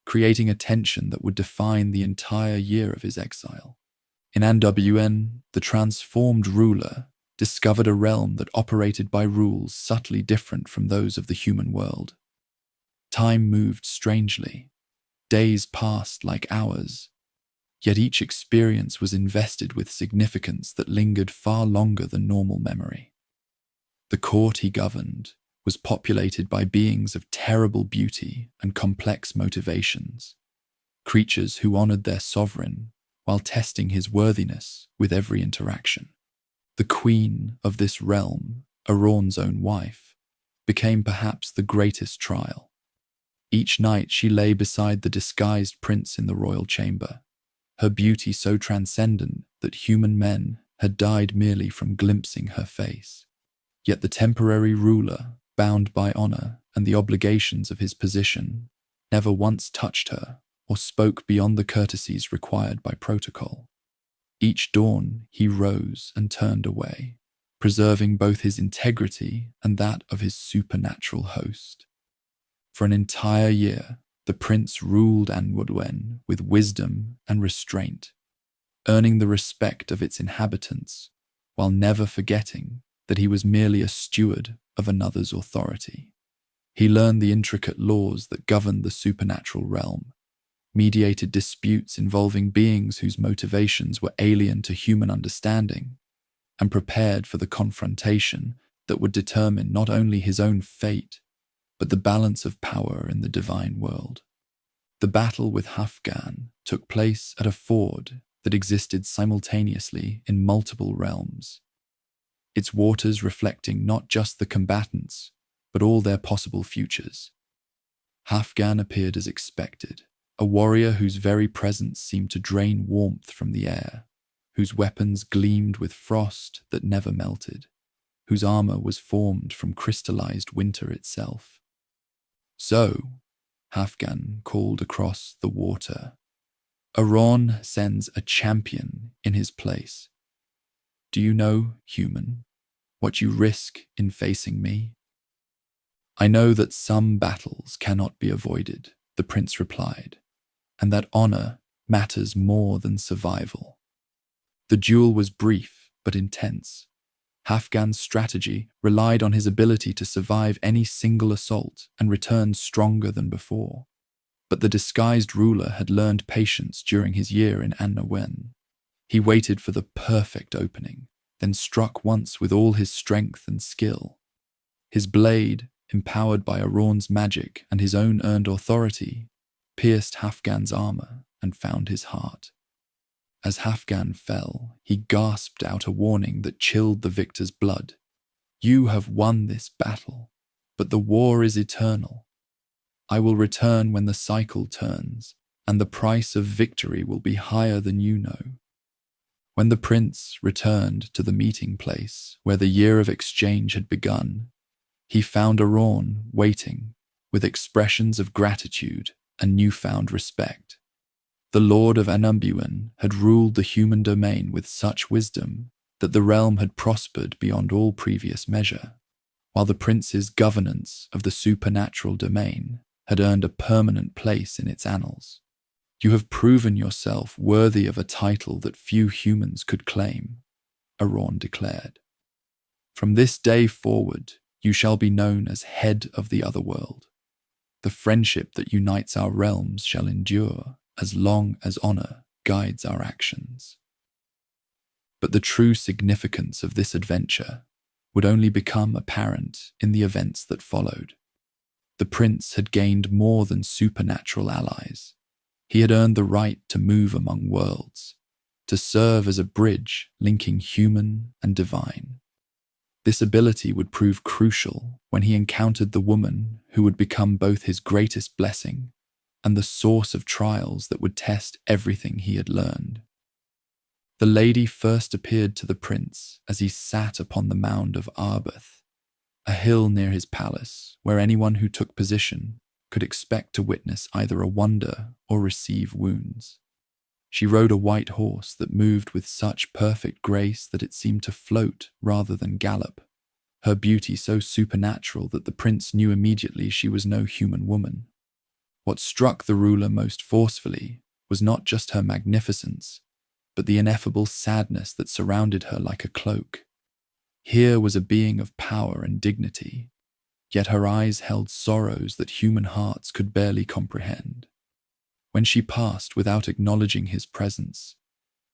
creating a tension that would define the entire year of his exile. In Anwn, the transformed ruler discovered a realm that operated by rules subtly different from those of the human world. Time moved strangely. Days passed like hours, yet each experience was invested with significance that lingered far longer than normal memory. The court he governed was populated by beings of terrible beauty and complex motivations, creatures who honored their sovereign while testing his worthiness with every interaction. The queen of this realm, Arawn's own wife, became perhaps the greatest trial. Each night she lay beside the disguised prince in the royal chamber, her beauty so transcendent that human men had died merely from glimpsing her face. Yet the temporary ruler, bound by honor and the obligations of his position, never once touched her or spoke beyond the courtesies required by protocol. Each dawn he rose and turned away, preserving both his integrity and that of his supernatural host. For an entire year, the prince ruled Anwn with wisdom and restraint, earning the respect of its inhabitants while never forgetting that he was merely a steward of another's authority. He learned the intricate laws that governed the supernatural realm, mediated disputes involving beings whose motivations were alien to human understanding, and prepared for the confrontation that would determine not only his own fate, but the balance of power in the divine world. The battle with Halfdan took place at a ford that existed simultaneously in multiple realms, its waters reflecting not just the combatants, but all their possible futures. Halfdan appeared as expected, a warrior whose very presence seemed to drain warmth from the air, whose weapons gleamed with frost that never melted, whose armor was formed from crystallized winter itself. "So," Halfdan called across the water, "Arawn sends a champion in his place. Do you know, human, what you risk in facing me?" "I know that some battles cannot be avoided," the prince replied, "and that honor matters more than survival." The duel was brief but intense. Halfdan's strategy relied on his ability to survive any single assault and return stronger than before. But the disguised ruler had learned patience during his year in Anwen. He waited for the perfect opening, then struck once with all his strength and skill. His blade, empowered by Arawn's magic and his own earned authority, pierced Halfdan's armor and found his heart. As Halfdan fell, he gasped out a warning that chilled the victor's blood. "You have won this battle, but the war is eternal. I will return when the cycle turns, and the price of victory will be higher than you know." When the prince returned to the meeting place where the year of exchange had begun, he found Arawn waiting with expressions of gratitude and newfound respect. The Lord of Anwn had ruled the human domain with such wisdom that the realm had prospered beyond all previous measure, while the prince's governance of the supernatural domain had earned a permanent place in its annals. "You have proven yourself worthy of a title that few humans could claim," Arawn declared. "From this day forward, you shall be known as head of the Otherworld. The friendship that unites our realms shall endure as long as honor guides our actions." But the true significance of this adventure would only become apparent in the events that followed. The prince had gained more than supernatural allies. He had earned the right to move among worlds, to serve as a bridge linking human and divine. This ability would prove crucial when he encountered the woman who would become both his greatest blessing and the source of trials that would test everything he had learned. The lady first appeared to the prince as he sat upon the mound of Arbeth, a hill near his palace where anyone who took position could expect to witness either a wonder or receive wounds. She rode a white horse that moved with such perfect grace that it seemed to float rather than gallop, her beauty so supernatural that the prince knew immediately she was no human woman. What struck the ruler most forcefully was not just her magnificence, but the ineffable sadness that surrounded her like a cloak. Here was a being of power and dignity, yet her eyes held sorrows that human hearts could barely comprehend. When she passed without acknowledging his presence,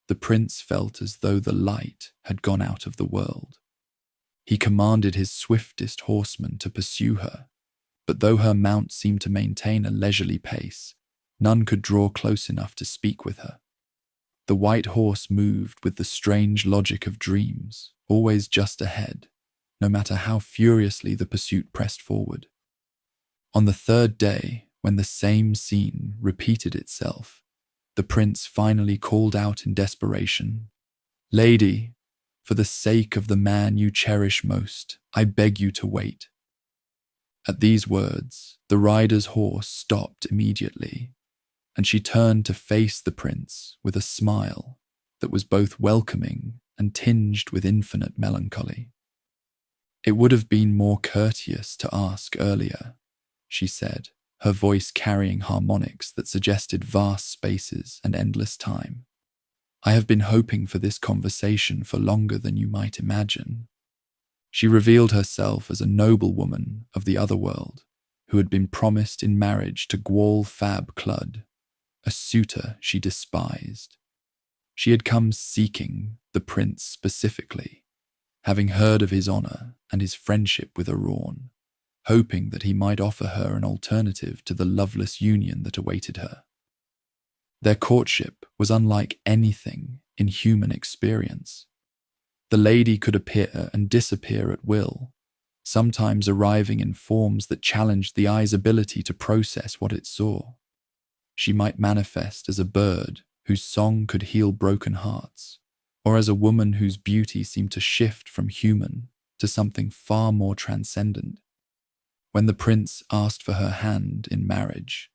the prince felt as though the light had gone out of the world. He commanded his swiftest horsemen to pursue her, but though her mount seemed to maintain a leisurely pace, none could draw close enough to speak with her. The white horse moved with the strange logic of dreams, always just ahead, no matter how furiously the pursuit pressed forward. On the third day, when the same scene repeated itself, the prince finally called out in desperation, "Lady, for the sake of the man you cherish most, I beg you to wait." At these words, the rider's horse stopped immediately, and she turned to face the prince with a smile that was both welcoming and tinged with infinite melancholy. "It would have been more courteous to ask earlier," she said, her voice carrying harmonics that suggested vast spaces and endless time. "I have been hoping for this conversation for longer than you might imagine." She revealed herself as a noblewoman of the Otherworld who had been promised in marriage to Gwal Fab Clud, a suitor she despised. She had come seeking the prince specifically, having heard of his honour and his friendship with Arawn, hoping that he might offer her an alternative to the loveless union that awaited her. Their courtship was unlike anything in human experience. The lady could appear and disappear at will, sometimes arriving in forms that challenged the eye's ability to process what it saw. She might manifest as a bird whose song could heal broken hearts, or as a woman whose beauty seemed to shift from human to something far more transcendent. When the prince asked for her hand in marriage,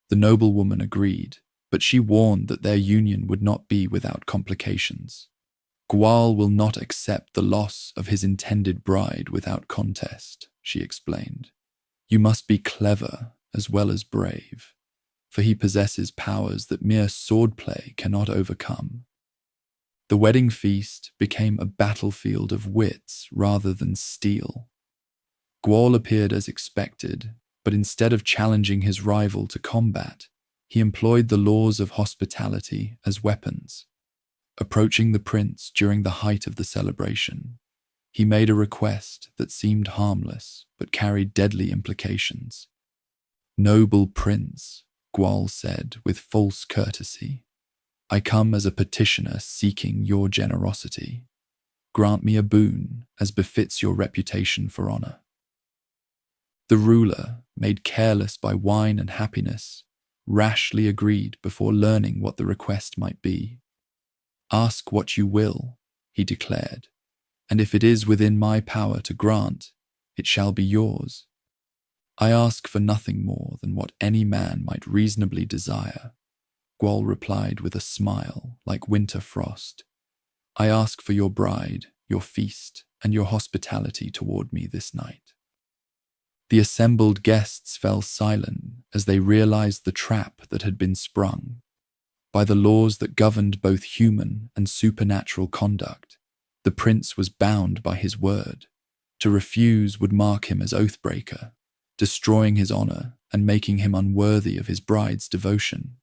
the noblewoman agreed, but she warned that their union would not be without complications. "Gwal will not accept the loss of his intended bride without contest," she explained. "You must be clever as well as brave, for he possesses powers that mere swordplay cannot overcome." The wedding feast became a battlefield of wits rather than steel. Gwal appeared as expected, but instead of challenging his rival to combat, he employed the laws of hospitality as weapons. Approaching the prince during the height of the celebration, he made a request that seemed harmless but carried deadly implications. "Noble prince," Gwal said with false courtesy, "I come as a petitioner seeking your generosity. Grant me a boon as befits your reputation for honor." The ruler, made careless by wine and happiness, rashly agreed before learning what the request might be. "Ask what you will," he declared, "and if it is within my power to grant, it shall be yours. I ask for nothing more than what any man might reasonably desire," Gwal replied with a smile like winter frost. "I ask for your bride, your feast, and your hospitality toward me this night." The assembled guests fell silent as they realized the trap that had been sprung. By the laws that governed both human and supernatural conduct, the prince was bound by his word. To refuse would mark him as oathbreaker, destroying his honor and making him unworthy of his bride's devotion.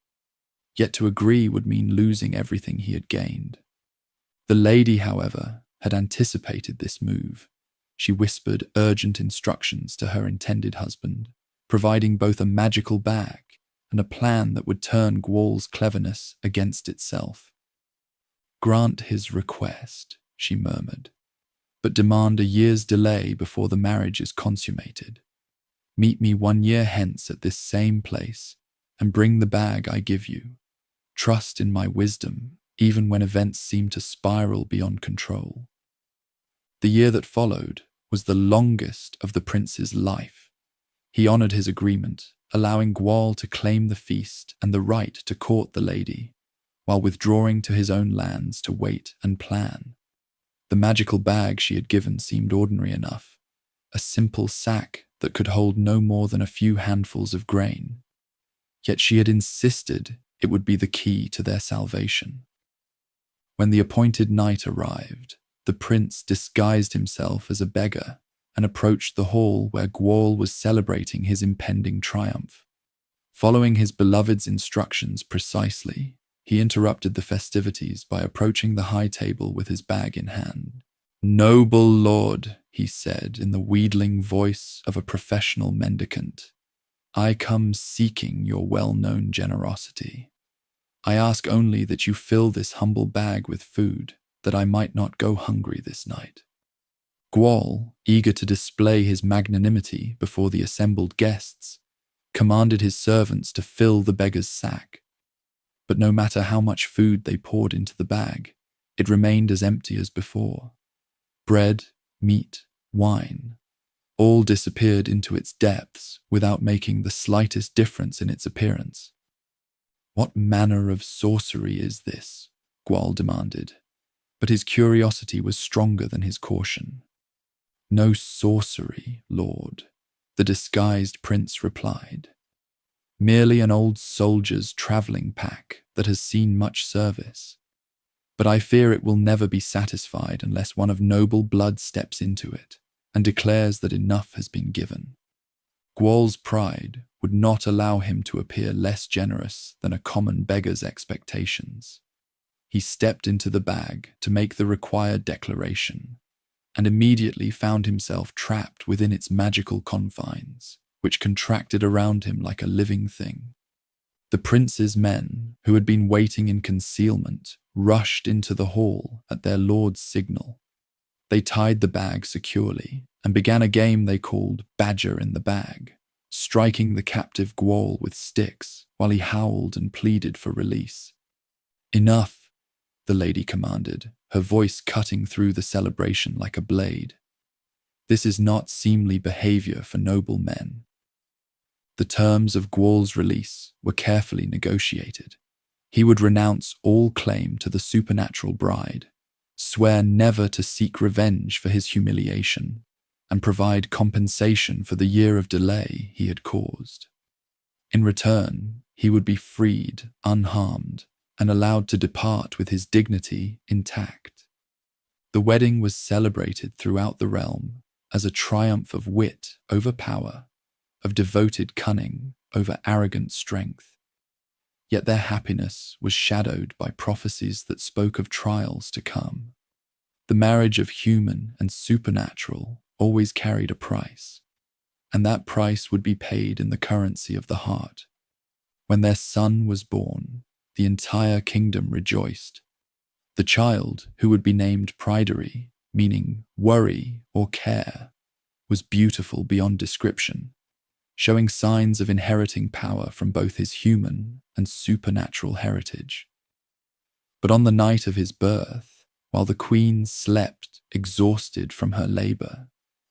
Yet to agree would mean losing everything he had gained. The lady, however, had anticipated this move. She whispered urgent instructions to her intended husband, providing both a magical bag and a plan that would turn Gwal's cleverness against itself. "Grant his request," she murmured, "but demand a year's delay before the marriage is consummated. Meet me 1 year hence at this same place, and bring the bag I give you. Trust in my wisdom, even when events seem to spiral beyond control." The year that followed was the longest of the prince's life. He honored his agreement, allowing Gwal to claim the feast and the right to court the lady, while withdrawing to his own lands to wait and plan. The magical bag she had given seemed ordinary enough, a simple sack that could hold no more than a few handfuls of grain. Yet she had insisted it would be the key to their salvation. When the appointed night arrived, the prince disguised himself as a beggar and approached the hall where Gwawl was celebrating his impending triumph. Following his beloved's instructions precisely, he interrupted the festivities by approaching the high table with his bag in hand. "Noble lord," he said in the wheedling voice of a professional mendicant, "I come seeking your well-known generosity. I ask only that you fill this humble bag with food, that I might not go hungry this night." Gwawl, eager to display his magnanimity before the assembled guests, commanded his servants to fill the beggar's sack. But no matter how much food they poured into the bag, it remained as empty as before. Bread, meat, wine, all disappeared into its depths without making the slightest difference in its appearance. "What manner of sorcery is this?" Gwawl demanded, but his curiosity was stronger than his caution. "No sorcery, lord," the disguised prince replied. "Merely an old soldier's travelling pack that has seen much service. But I fear it will never be satisfied unless one of noble blood steps into it and declares that enough has been given." Gwawl's pride would not allow him to appear less generous than a common beggar's expectations. He stepped into the bag to make the required declaration, and immediately found himself trapped within its magical confines, which contracted around him like a living thing. The prince's men, who had been waiting in concealment, rushed into the hall at their lord's signal. They tied the bag securely and began a game they called Badger in the Bag, striking the captive Gwawl with sticks while he howled and pleaded for release. "Enough," the lady commanded, her voice cutting through the celebration like a blade. "This is not seemly behavior for noble men." The terms of Gwawl's release were carefully negotiated. He would renounce all claim to the supernatural bride, swear never to seek revenge for his humiliation, and provide compensation for the year of delay he had caused. In return, he would be freed, unharmed, and allowed to depart with his dignity intact. The wedding was celebrated throughout the realm as a triumph of wit over power, of devoted cunning over arrogant strength. Yet their happiness was shadowed by prophecies that spoke of trials to come. The marriage of human and supernatural always carried a price, and that price would be paid in the currency of the heart. When their son was born, the entire kingdom rejoiced. The child, who would be named Pridery, meaning worry or care, was beautiful beyond description, showing signs of inheriting power from both his human and supernatural heritage. But on the night of his birth, while the queen slept exhausted from her labor,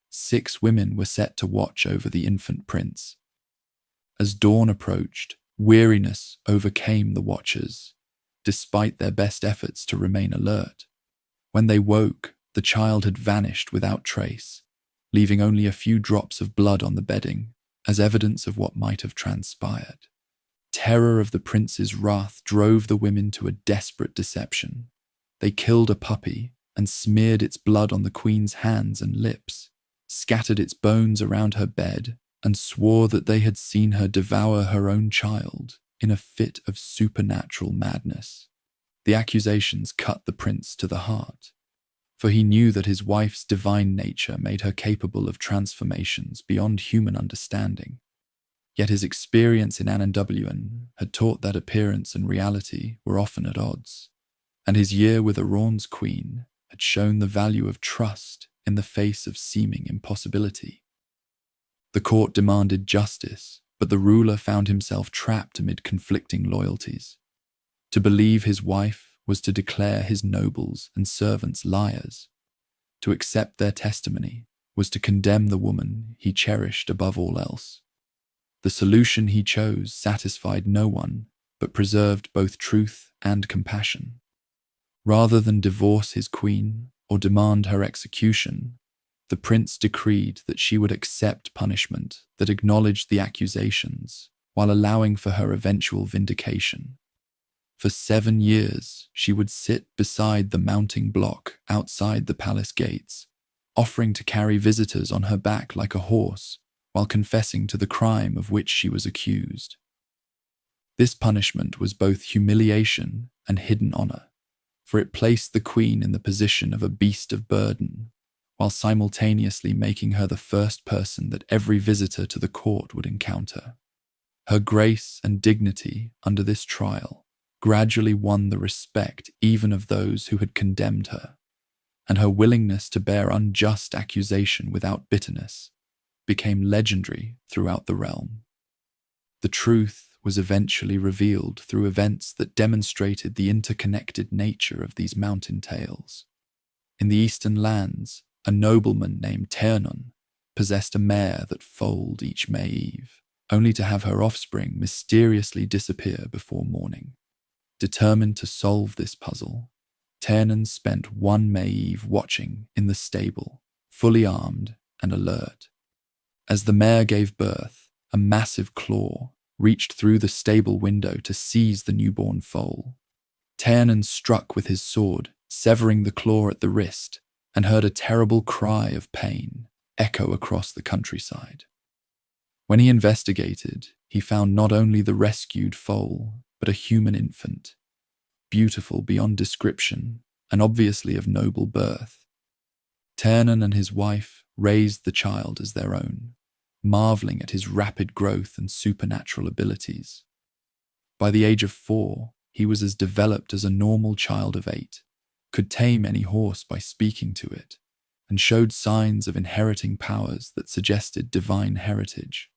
6 women were set to watch over the infant prince. As dawn approached, weariness overcame the watchers, despite their best efforts to remain alert. When they woke, the child had vanished without trace, leaving only a few drops of blood on the bedding as evidence of what might have transpired. Terror of the prince's wrath drove the women to a desperate deception. They killed a puppy and smeared its blood on the queen's hands and lips, scattered its bones around her bed, and swore that they had seen her devour her own child in a fit of supernatural madness. The accusations cut the prince to the heart, for he knew that his wife's divine nature made her capable of transformations beyond human understanding. Yet his experience in Mabinogion had taught that appearance and reality were often at odds, and his year with Aran's queen had shown the value of trust in the face of seeming impossibility. The court demanded justice, but the ruler found himself trapped amid conflicting loyalties. To believe his wife was to declare his nobles and servants liars. To accept their testimony was to condemn the woman he cherished above all else. The solution he chose satisfied no one, but preserved both truth and compassion. Rather than divorce his queen or demand her execution, The prince decreed that she would accept punishment that acknowledged the accusations while allowing for her eventual vindication. For 7 years, she would sit beside the mounting block outside the palace gates, offering to carry visitors on her back like a horse while confessing to the crime of which she was accused. This punishment was both humiliation and hidden honor, for it placed the queen in the position of a beast of burden, while simultaneously making her the first person that every visitor to the court would encounter. Her grace and dignity under this trial gradually won the respect even of those who had condemned her, and her willingness to bear unjust accusation without bitterness became legendary throughout the realm. The truth was eventually revealed through events that demonstrated the interconnected nature of these mountain tales. In the eastern lands, a nobleman named Danann possessed a mare that foaled each May Eve, only to have her offspring mysteriously disappear before morning. Determined to solve this puzzle, Danann spent one May Eve watching in the stable, fully armed and alert. As the mare gave birth, a massive claw reached through the stable window to seize the newborn foal. Danann struck with his sword, severing the claw at the wrist, and heard a terrible cry of pain echo across the countryside. When he investigated, he found not only the rescued foal, but a human infant, beautiful beyond description and obviously of noble birth. Danann and his wife raised the child as their own, marveling at his rapid growth and supernatural abilities. By the age of 4, he was as developed as a normal child of 8, could tame any horse by speaking to it, and showed signs of inheriting powers that suggested divine heritage.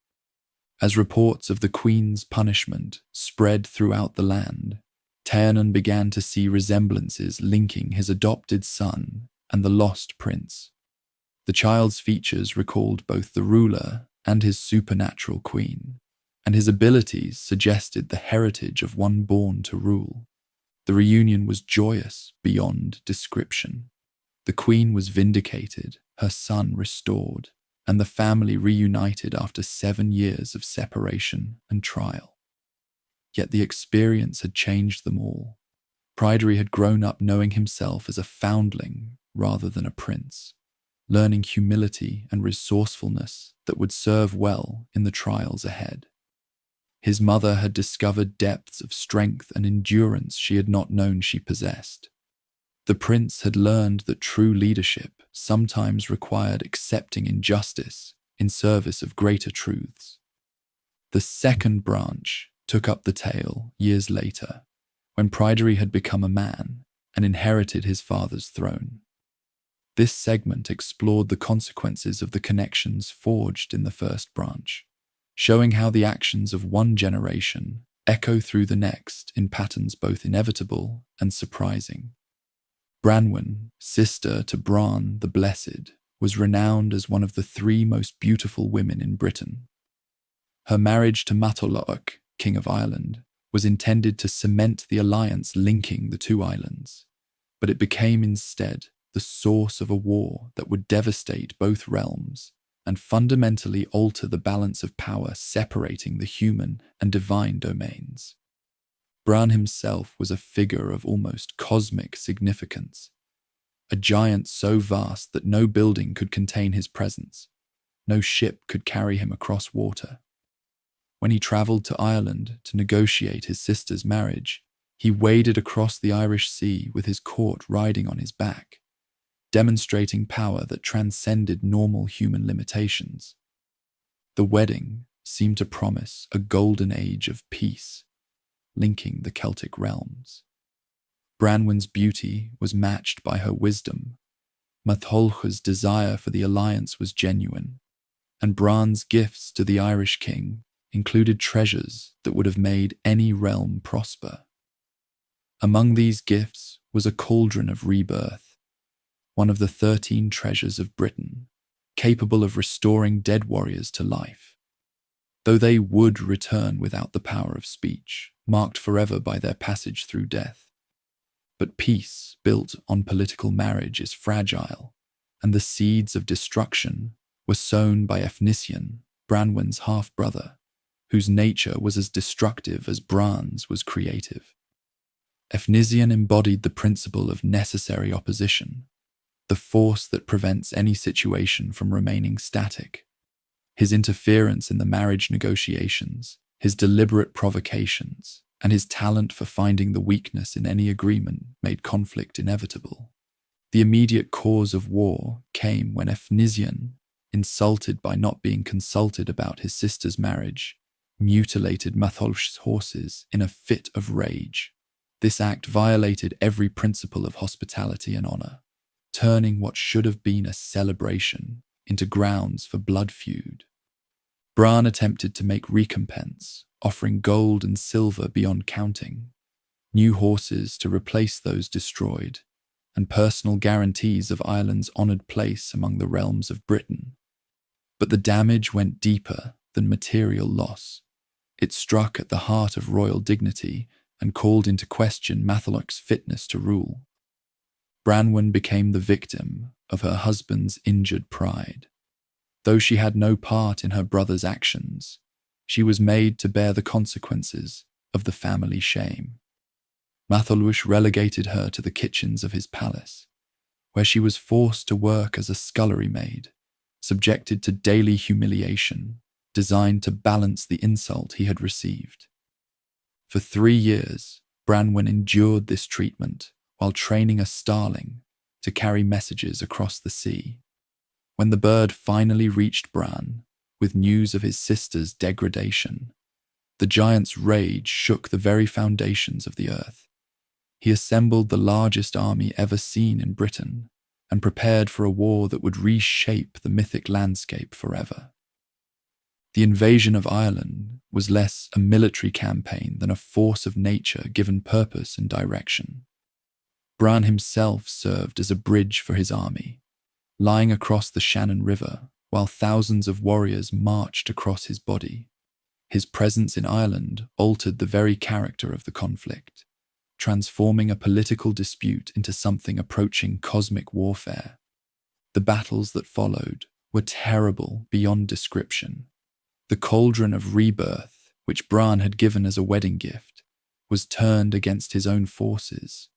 As reports of the queen's punishment spread throughout the land, Danann began to see resemblances linking his adopted son and the lost prince. The child's features recalled both the ruler and his supernatural queen, and his abilities suggested the heritage of one born to rule. The reunion was joyous beyond description. The queen was vindicated, her son restored, and the family reunited after 7 years of separation and trial. Yet the experience had changed them all. Pryderi had grown up knowing himself as a foundling rather than a prince, learning humility and resourcefulness that would serve well in the trials ahead. His mother had discovered depths of strength and endurance she had not known she possessed. The prince had learned that true leadership sometimes required accepting injustice in service of greater truths. The second branch took up the tale years later, when Pryderi had become a man and inherited his father's throne. This segment explored the consequences of the connections forged in the first branch, showing how the actions of one generation echo through the next in patterns both inevitable and surprising. Branwen, sister to Bran the Blessed, was renowned as one of the 3 most beautiful women in Britain. Her marriage to Matholwch, King of Ireland, was intended to cement the alliance linking the 2 islands, but it became instead the source of a war that would devastate both realms and fundamentally alter the balance of power separating the human and divine domains. Bran himself was a figure of almost cosmic significance, a giant so vast that no building could contain his presence, no ship could carry him across water. When he travelled to Ireland to negotiate his sister's marriage, he waded across the Irish Sea with his court riding on his back, demonstrating power that transcended normal human limitations. The wedding seemed to promise a golden age of peace, linking the Celtic realms. Branwen's beauty was matched by her wisdom, Matholwch's desire for the alliance was genuine, and Bran's gifts to the Irish king included treasures that would have made any realm prosper. Among these gifts was a cauldron of rebirth, one of the 13 treasures of Britain, capable of restoring dead warriors to life. Though they would return without the power of speech, marked forever by their passage through death. But peace built on political marriage is fragile, and the seeds of destruction were sown by Efnisien, Branwen's half-brother, whose nature was as destructive as Bran's was creative. Efnisien embodied the principle of necessary opposition, the force that prevents any situation from remaining static. His interference in the marriage negotiations, his deliberate provocations, and his talent for finding the weakness in any agreement made conflict inevitable. The immediate cause of war came when Efnisien, insulted by not being consulted about his sister's marriage, mutilated Matholsh's horses in a fit of rage. This act violated every principle of hospitality and honor, turning what should have been a celebration into grounds for blood feud. Bran attempted to make recompense, offering gold and silver beyond counting, new horses to replace those destroyed, and personal guarantees of Ireland's honoured place among the realms of Britain. But the damage went deeper than material loss. It struck at the heart of royal dignity and called into question Matholwch's fitness to rule. Branwen became the victim of her husband's injured pride. Though she had no part in her brother's actions, she was made to bear the consequences of the family shame. Matholwch relegated her to the kitchens of his palace, where she was forced to work as a scullery maid, subjected to daily humiliation, designed to balance the insult he had received. For 3 years, Branwen endured this treatment while training a starling to carry messages across the sea. When the bird finally reached Bran, with news of his sister's degradation, the giant's rage shook the very foundations of the earth. He assembled the largest army ever seen in Britain and prepared for a war that would reshape the mythic landscape forever. The invasion of Ireland was less a military campaign than a force of nature given purpose and direction. Bran himself served as a bridge for his army, lying across the Shannon River while thousands of warriors marched across his body. His presence in Ireland altered the very character of the conflict, transforming a political dispute into something approaching cosmic warfare. The battles that followed were terrible beyond description. The cauldron of rebirth, which Bran had given as a wedding gift, was turned against his own forces,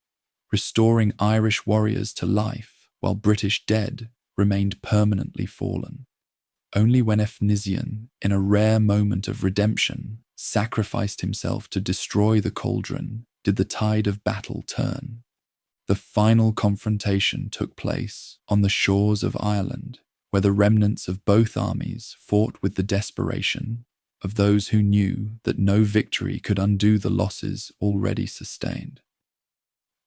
restoring Irish warriors to life while British dead remained permanently fallen. Only when Efnisien, in a rare moment of redemption, sacrificed himself to destroy the cauldron did the tide of battle turn. The final confrontation took place on the shores of Ireland, where the remnants of both armies fought with the desperation of those who knew that no victory could undo the losses already sustained.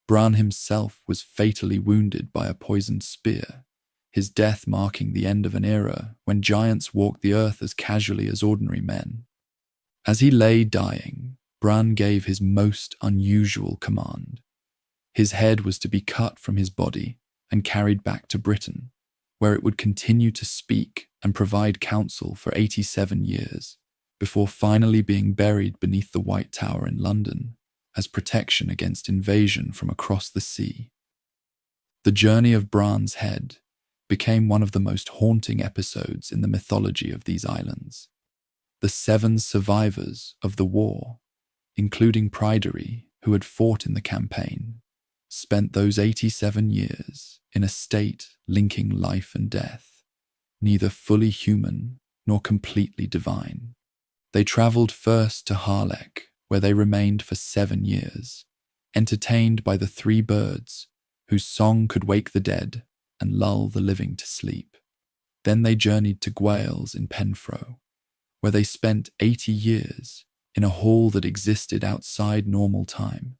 Bran himself was fatally wounded by a poisoned spear, his death marking the end of an era when giants walked the earth as casually as ordinary men. As he lay dying, Bran gave his most unusual command. His head was to be cut from his body and carried back to Britain, where it would continue to speak and provide counsel for 87 years, before finally being buried beneath the White Tower in London as protection against invasion from across the sea. The journey of Bran's head became one of the most haunting episodes in the mythology of these islands. The 7 survivors of the war, including Pryderi, who had fought in the campaign, spent those 87 years in a state linking life and death, neither fully human nor completely divine. They travelled first to Harlech, where they remained for 7 years, entertained by the 3 birds whose song could wake the dead and lull the living to sleep. Then they journeyed to Gwales in Penfro, where they spent 80 years in a hall that existed outside normal time,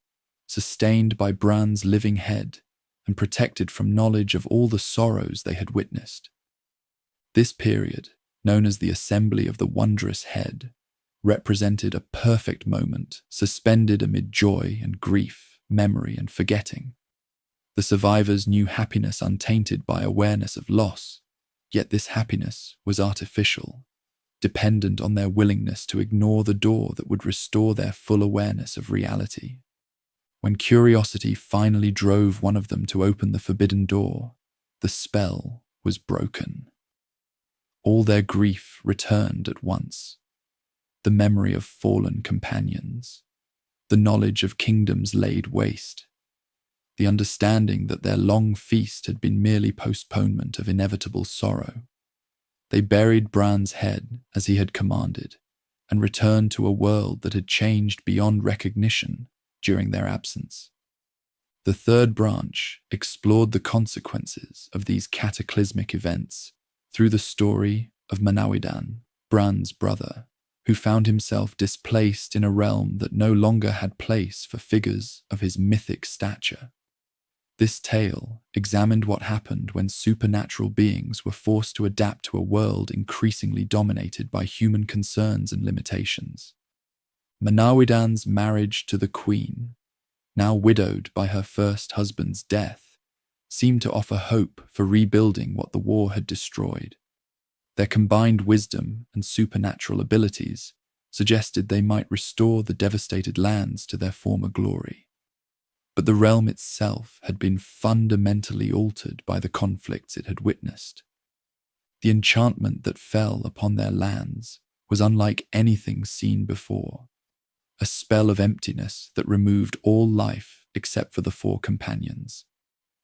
sustained by Bran's living head and protected from knowledge of all the sorrows they had witnessed. This period, known as the Assembly of the Wondrous Head, represented a perfect moment suspended amid joy and grief, memory and forgetting. The survivors knew happiness untainted by awareness of loss, yet this happiness was artificial, dependent on their willingness to ignore the door that would restore their full awareness of reality. When curiosity finally drove one of them to open the forbidden door, the spell was broken. All their grief returned at once. The memory of fallen companions, the knowledge of kingdoms laid waste, the understanding that their long feast had been merely postponement of inevitable sorrow. They buried Bran's head as he had commanded, and returned to a world that had changed beyond recognition during their absence. The third branch explored the consequences of these cataclysmic events through the story of Manawydan, Bran's brother, who found himself displaced in a realm that no longer had place for figures of his mythic stature. This tale examined what happened when supernatural beings were forced to adapt to a world increasingly dominated by human concerns and limitations. Manawydan's marriage to the queen, now widowed by her first husband's death, seemed to offer hope for rebuilding what the war had destroyed. Their combined wisdom and supernatural abilities suggested they might restore the devastated lands to their former glory. But the realm itself had been fundamentally altered by the conflicts it had witnessed. The enchantment that fell upon their lands was unlike anything seen before, a spell of emptiness that removed all life except for the four companions,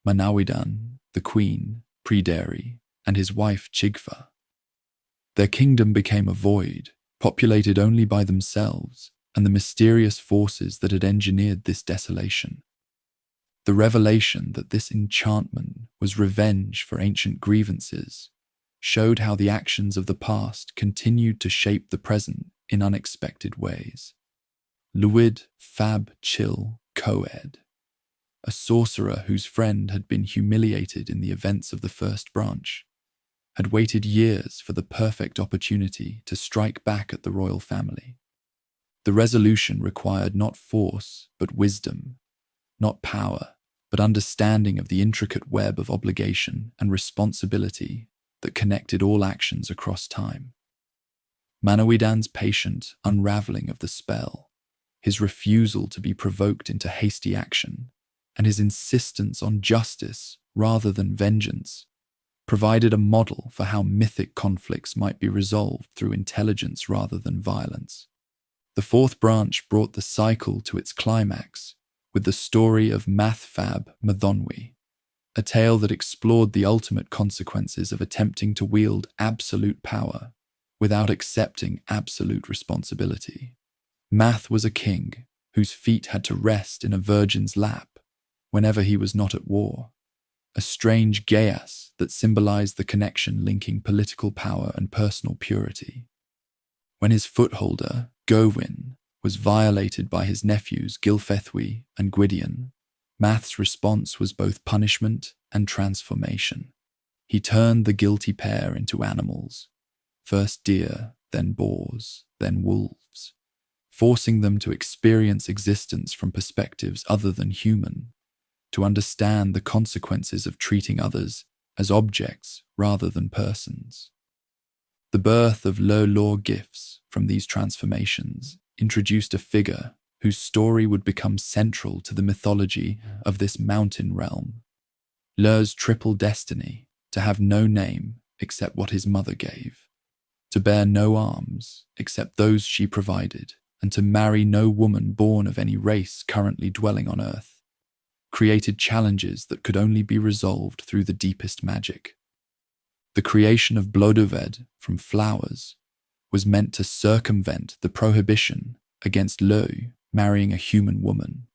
Manawydan, the queen, Pryderi, and his wife Chigfa. Their kingdom became a void, populated only by themselves and the mysterious forces that had engineered this desolation. The revelation that this enchantment was revenge for ancient grievances showed how the actions of the past continued to shape the present in unexpected ways. Lwyd Fab Chill Coed, a sorcerer whose friend had been humiliated in the events of the first branch, had waited years for the perfect opportunity to strike back at the royal family. The resolution required not force, but wisdom, not power, but understanding of the intricate web of obligation and responsibility that connected all actions across time. Manawydan's patient unraveling of the spell, his refusal to be provoked into hasty action, and his insistence on justice rather than vengeance, provided a model for how mythic conflicts might be resolved through intelligence rather than violence. The fourth branch brought the cycle to its climax with the story of Mathfab Maddonwy, a tale that explored the ultimate consequences of attempting to wield absolute power without accepting absolute responsibility. Math was a king whose feet had to rest in a virgin's lap whenever he was not at war, a strange geas that symbolized the connection linking political power and personal purity. When his footholder, Gowyn, was violated by his nephews Gilfethwy and Gwydion, Math's response was both punishment and transformation. He turned the guilty pair into animals, first deer, then boars, then wolves, forcing them to experience existence from perspectives other than human, to understand the consequences of treating others as objects rather than persons. The birth of Lurlaw gifts from these transformations introduced a figure whose story would become central to the mythology of this mountain realm. Lur's triple destiny to have no name except what his mother gave, to bear no arms except those she provided, and to marry no woman born of any race currently dwelling on earth, created challenges that could only be resolved through the deepest magic. The creation of Blodeuwedd from flowers was meant to circumvent the prohibition against Lugh marrying a human woman,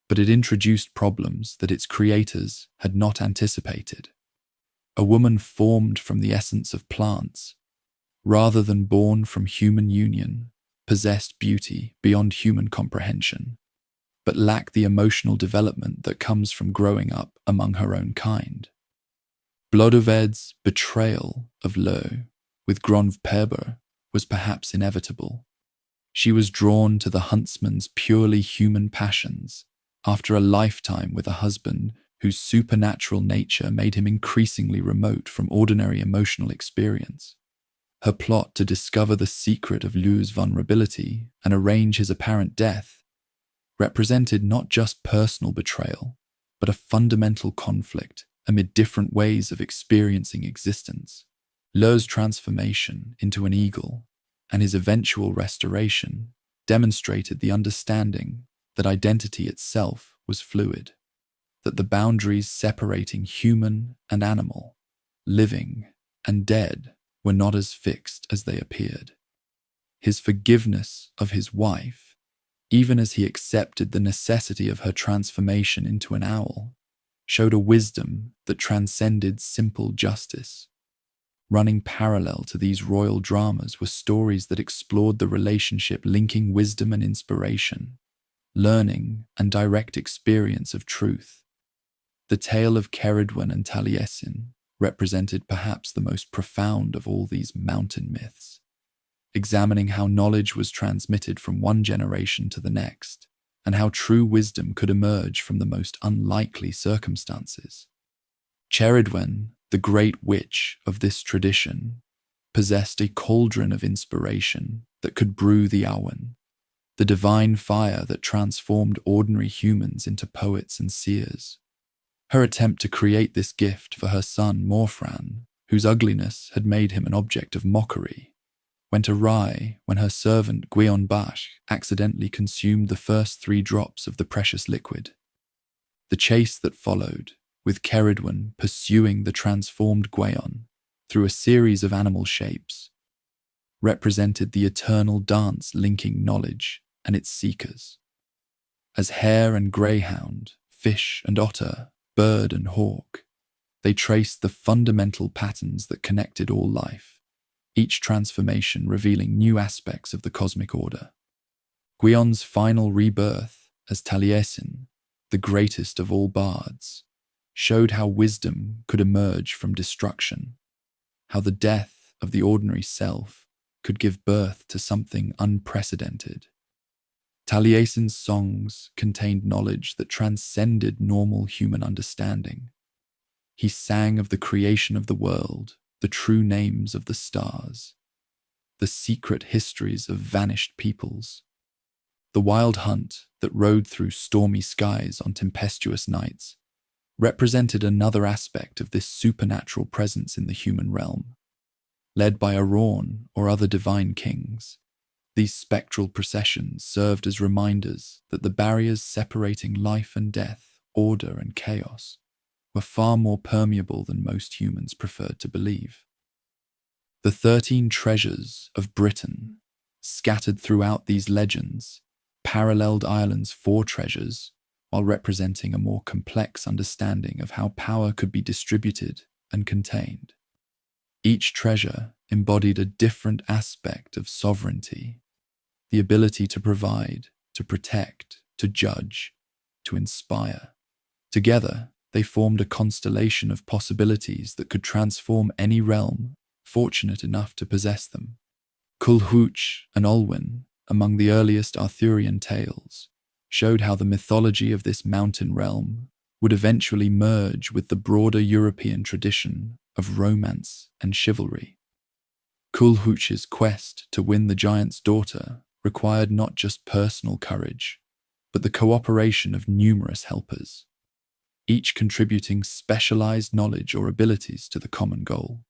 but it introduced problems that its creators had not anticipated. A woman formed from the essence of plants, rather than born from human union, possessed beauty beyond human comprehension, but lacked the emotional development that comes from growing up among her own kind. Blodeuwedd's betrayal of Lugh with Gronvperber was perhaps inevitable. She was drawn to the huntsman's purely human passions after a lifetime with a husband whose supernatural nature made him increasingly remote from ordinary emotional experience. Her plot to discover the secret of Lugh's vulnerability and arrange his apparent death represented not just personal betrayal, but a fundamental conflict amid different ways of experiencing existence. Lur's transformation into an eagle and his eventual restoration demonstrated the understanding that identity itself was fluid, that the boundaries separating human and animal, living and dead, were not as fixed as they appeared. His forgiveness of his wife, even as he accepted the necessity of her transformation into an owl, showed a wisdom that transcended simple justice. Running parallel to these royal dramas were stories that explored the relationship linking wisdom and inspiration, learning and direct experience of truth. The tale of Ceridwen and Taliesin represented perhaps the most profound of all these mountain myths, examining how knowledge was transmitted from one generation to the next, and how true wisdom could emerge from the most unlikely circumstances. Ceridwen, the great witch of this tradition, possessed a cauldron of inspiration that could brew the awen, the divine fire that transformed ordinary humans into poets and seers. Her attempt to create this gift for her son Morfran, whose ugliness had made him an object of mockery, went awry when her servant Gwion Bash accidentally consumed the first 3 drops of the precious liquid. The chase that followed, with Ceridwen pursuing the transformed Gwion through a series of animal shapes, represented the eternal dance linking knowledge and its seekers. As hare and greyhound, fish and otter, bird and hawk, they traced the fundamental patterns that connected all life, each transformation revealing new aspects of the cosmic order. Gwion's final rebirth as Taliesin, the greatest of all bards, showed how wisdom could emerge from destruction, how the death of the ordinary self could give birth to something unprecedented. Taliesin's songs contained knowledge that transcended normal human understanding. He sang of the creation of the world, the true names of the stars, the secret histories of vanished peoples. The wild hunt that rode through stormy skies on tempestuous nights represented another aspect of this supernatural presence in the human realm. Led by Arawn or other divine kings, these spectral processions served as reminders that the barriers separating life and death, order and chaos, were far more permeable than most humans preferred to believe. The 13 treasures of Britain, scattered throughout these legends, paralleled Ireland's 4 treasures, while representing a more complex understanding of how power could be distributed and contained. Each treasure embodied a different aspect of sovereignty, the ability to provide, to protect, to judge, to inspire. Together, they formed a constellation of possibilities that could transform any realm fortunate enough to possess them. Culhwch and Olwen, among the earliest Arthurian tales, showed how the mythology of this mountain realm would eventually merge with the broader European tradition of romance and chivalry. Culhwch's quest to win the giant's daughter required not just personal courage, but the cooperation of numerous helpers, each contributing specialized knowledge or abilities to the common goal.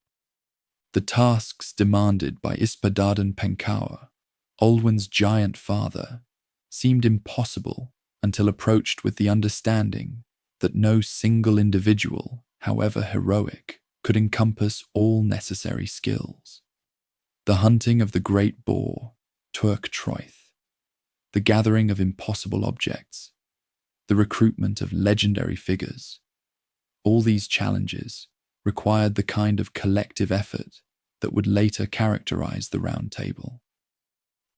The tasks demanded by Ysbyddaden Pencawer, Olwen's giant father, seemed impossible until approached with the understanding that no single individual, however heroic, could encompass all necessary skills. The hunting of the great boar, Tuatha Troith, the gathering of impossible objects, the recruitment of legendary figures, all these challenges required the kind of collective effort that would later characterize the Round Table.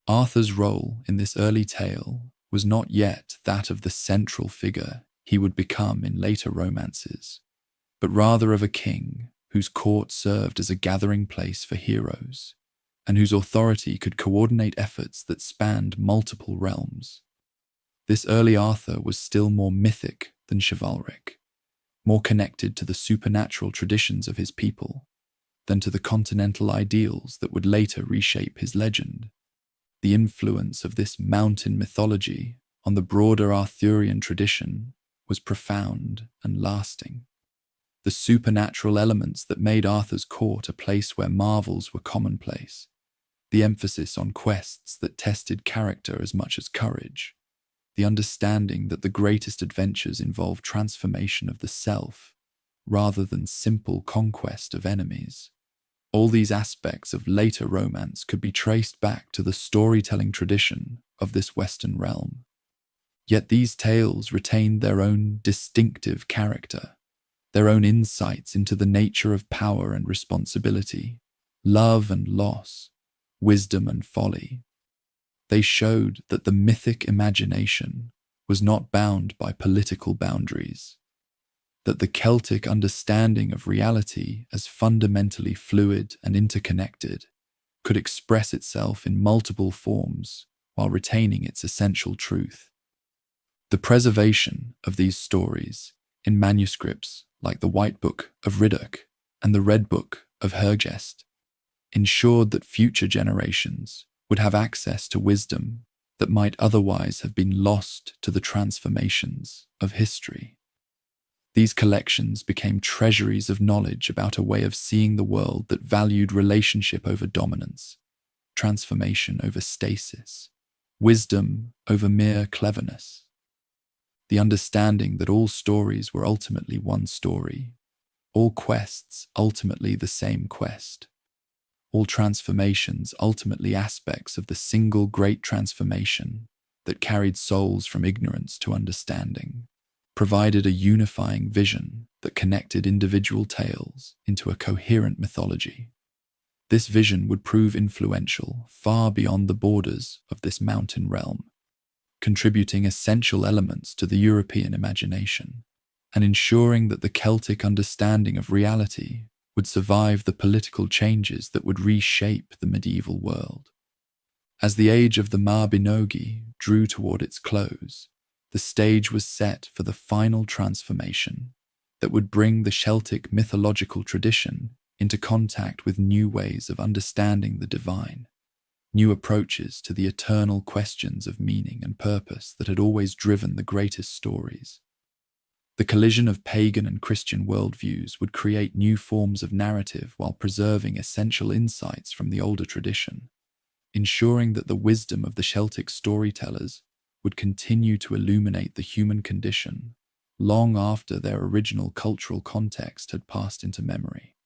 Arthur's role in this early tale was not yet that of the central figure he would become in later romances, but rather of a king whose court served as a gathering place for heroes, and whose authority could coordinate efforts that spanned multiple realms. This early Arthur was still more mythic than chivalric, more connected to the supernatural traditions of his people than to the continental ideals that would later reshape his legend. The influence of this mountain mythology on the broader Arthurian tradition was profound and lasting. the supernatural elements that made Arthur's court a place where marvels were commonplace, the emphasis on quests that tested character as much as courage, the understanding that the greatest adventures involve transformation of the self rather than simple conquest of enemies. All these aspects of later romance could be traced back to the storytelling tradition of this Western realm. Yet these tales retained their own distinctive character, their own insights into the nature of power and responsibility, love and loss, wisdom and folly. They showed that the mythic imagination was not bound by political boundaries, that the Celtic understanding of reality as fundamentally fluid and interconnected could express itself in multiple forms while retaining its essential truth. The preservation of these stories in manuscripts like the White Book of Riddoch and the Red Book of Hergest ensured that future generations would have access to wisdom that might otherwise have been lost to the transformations of history. These collections became treasuries of knowledge about a way of seeing the world that valued relationship over dominance, transformation over stasis, wisdom over mere cleverness. The understanding that all stories were ultimately one story, all quests ultimately the same quest, all transformations ultimately aspects of the single great transformation that carried souls from ignorance to understanding, provided a unifying vision that connected individual tales into a coherent mythology. This vision would prove influential far beyond the borders of this mountain realm, contributing essential elements to the European imagination and ensuring that the Celtic understanding of reality would survive the political changes that would reshape the medieval world. As the age of the Mabinogion drew toward its close, the stage was set for the final transformation that would bring the Celtic mythological tradition into contact with new ways of understanding the divine, new approaches to the eternal questions of meaning and purpose that had always driven the greatest stories. The collision of pagan and Christian worldviews would create new forms of narrative while preserving essential insights from the older tradition, ensuring that the wisdom of the Celtic storytellers would continue to illuminate the human condition long after their original cultural context had passed into memory.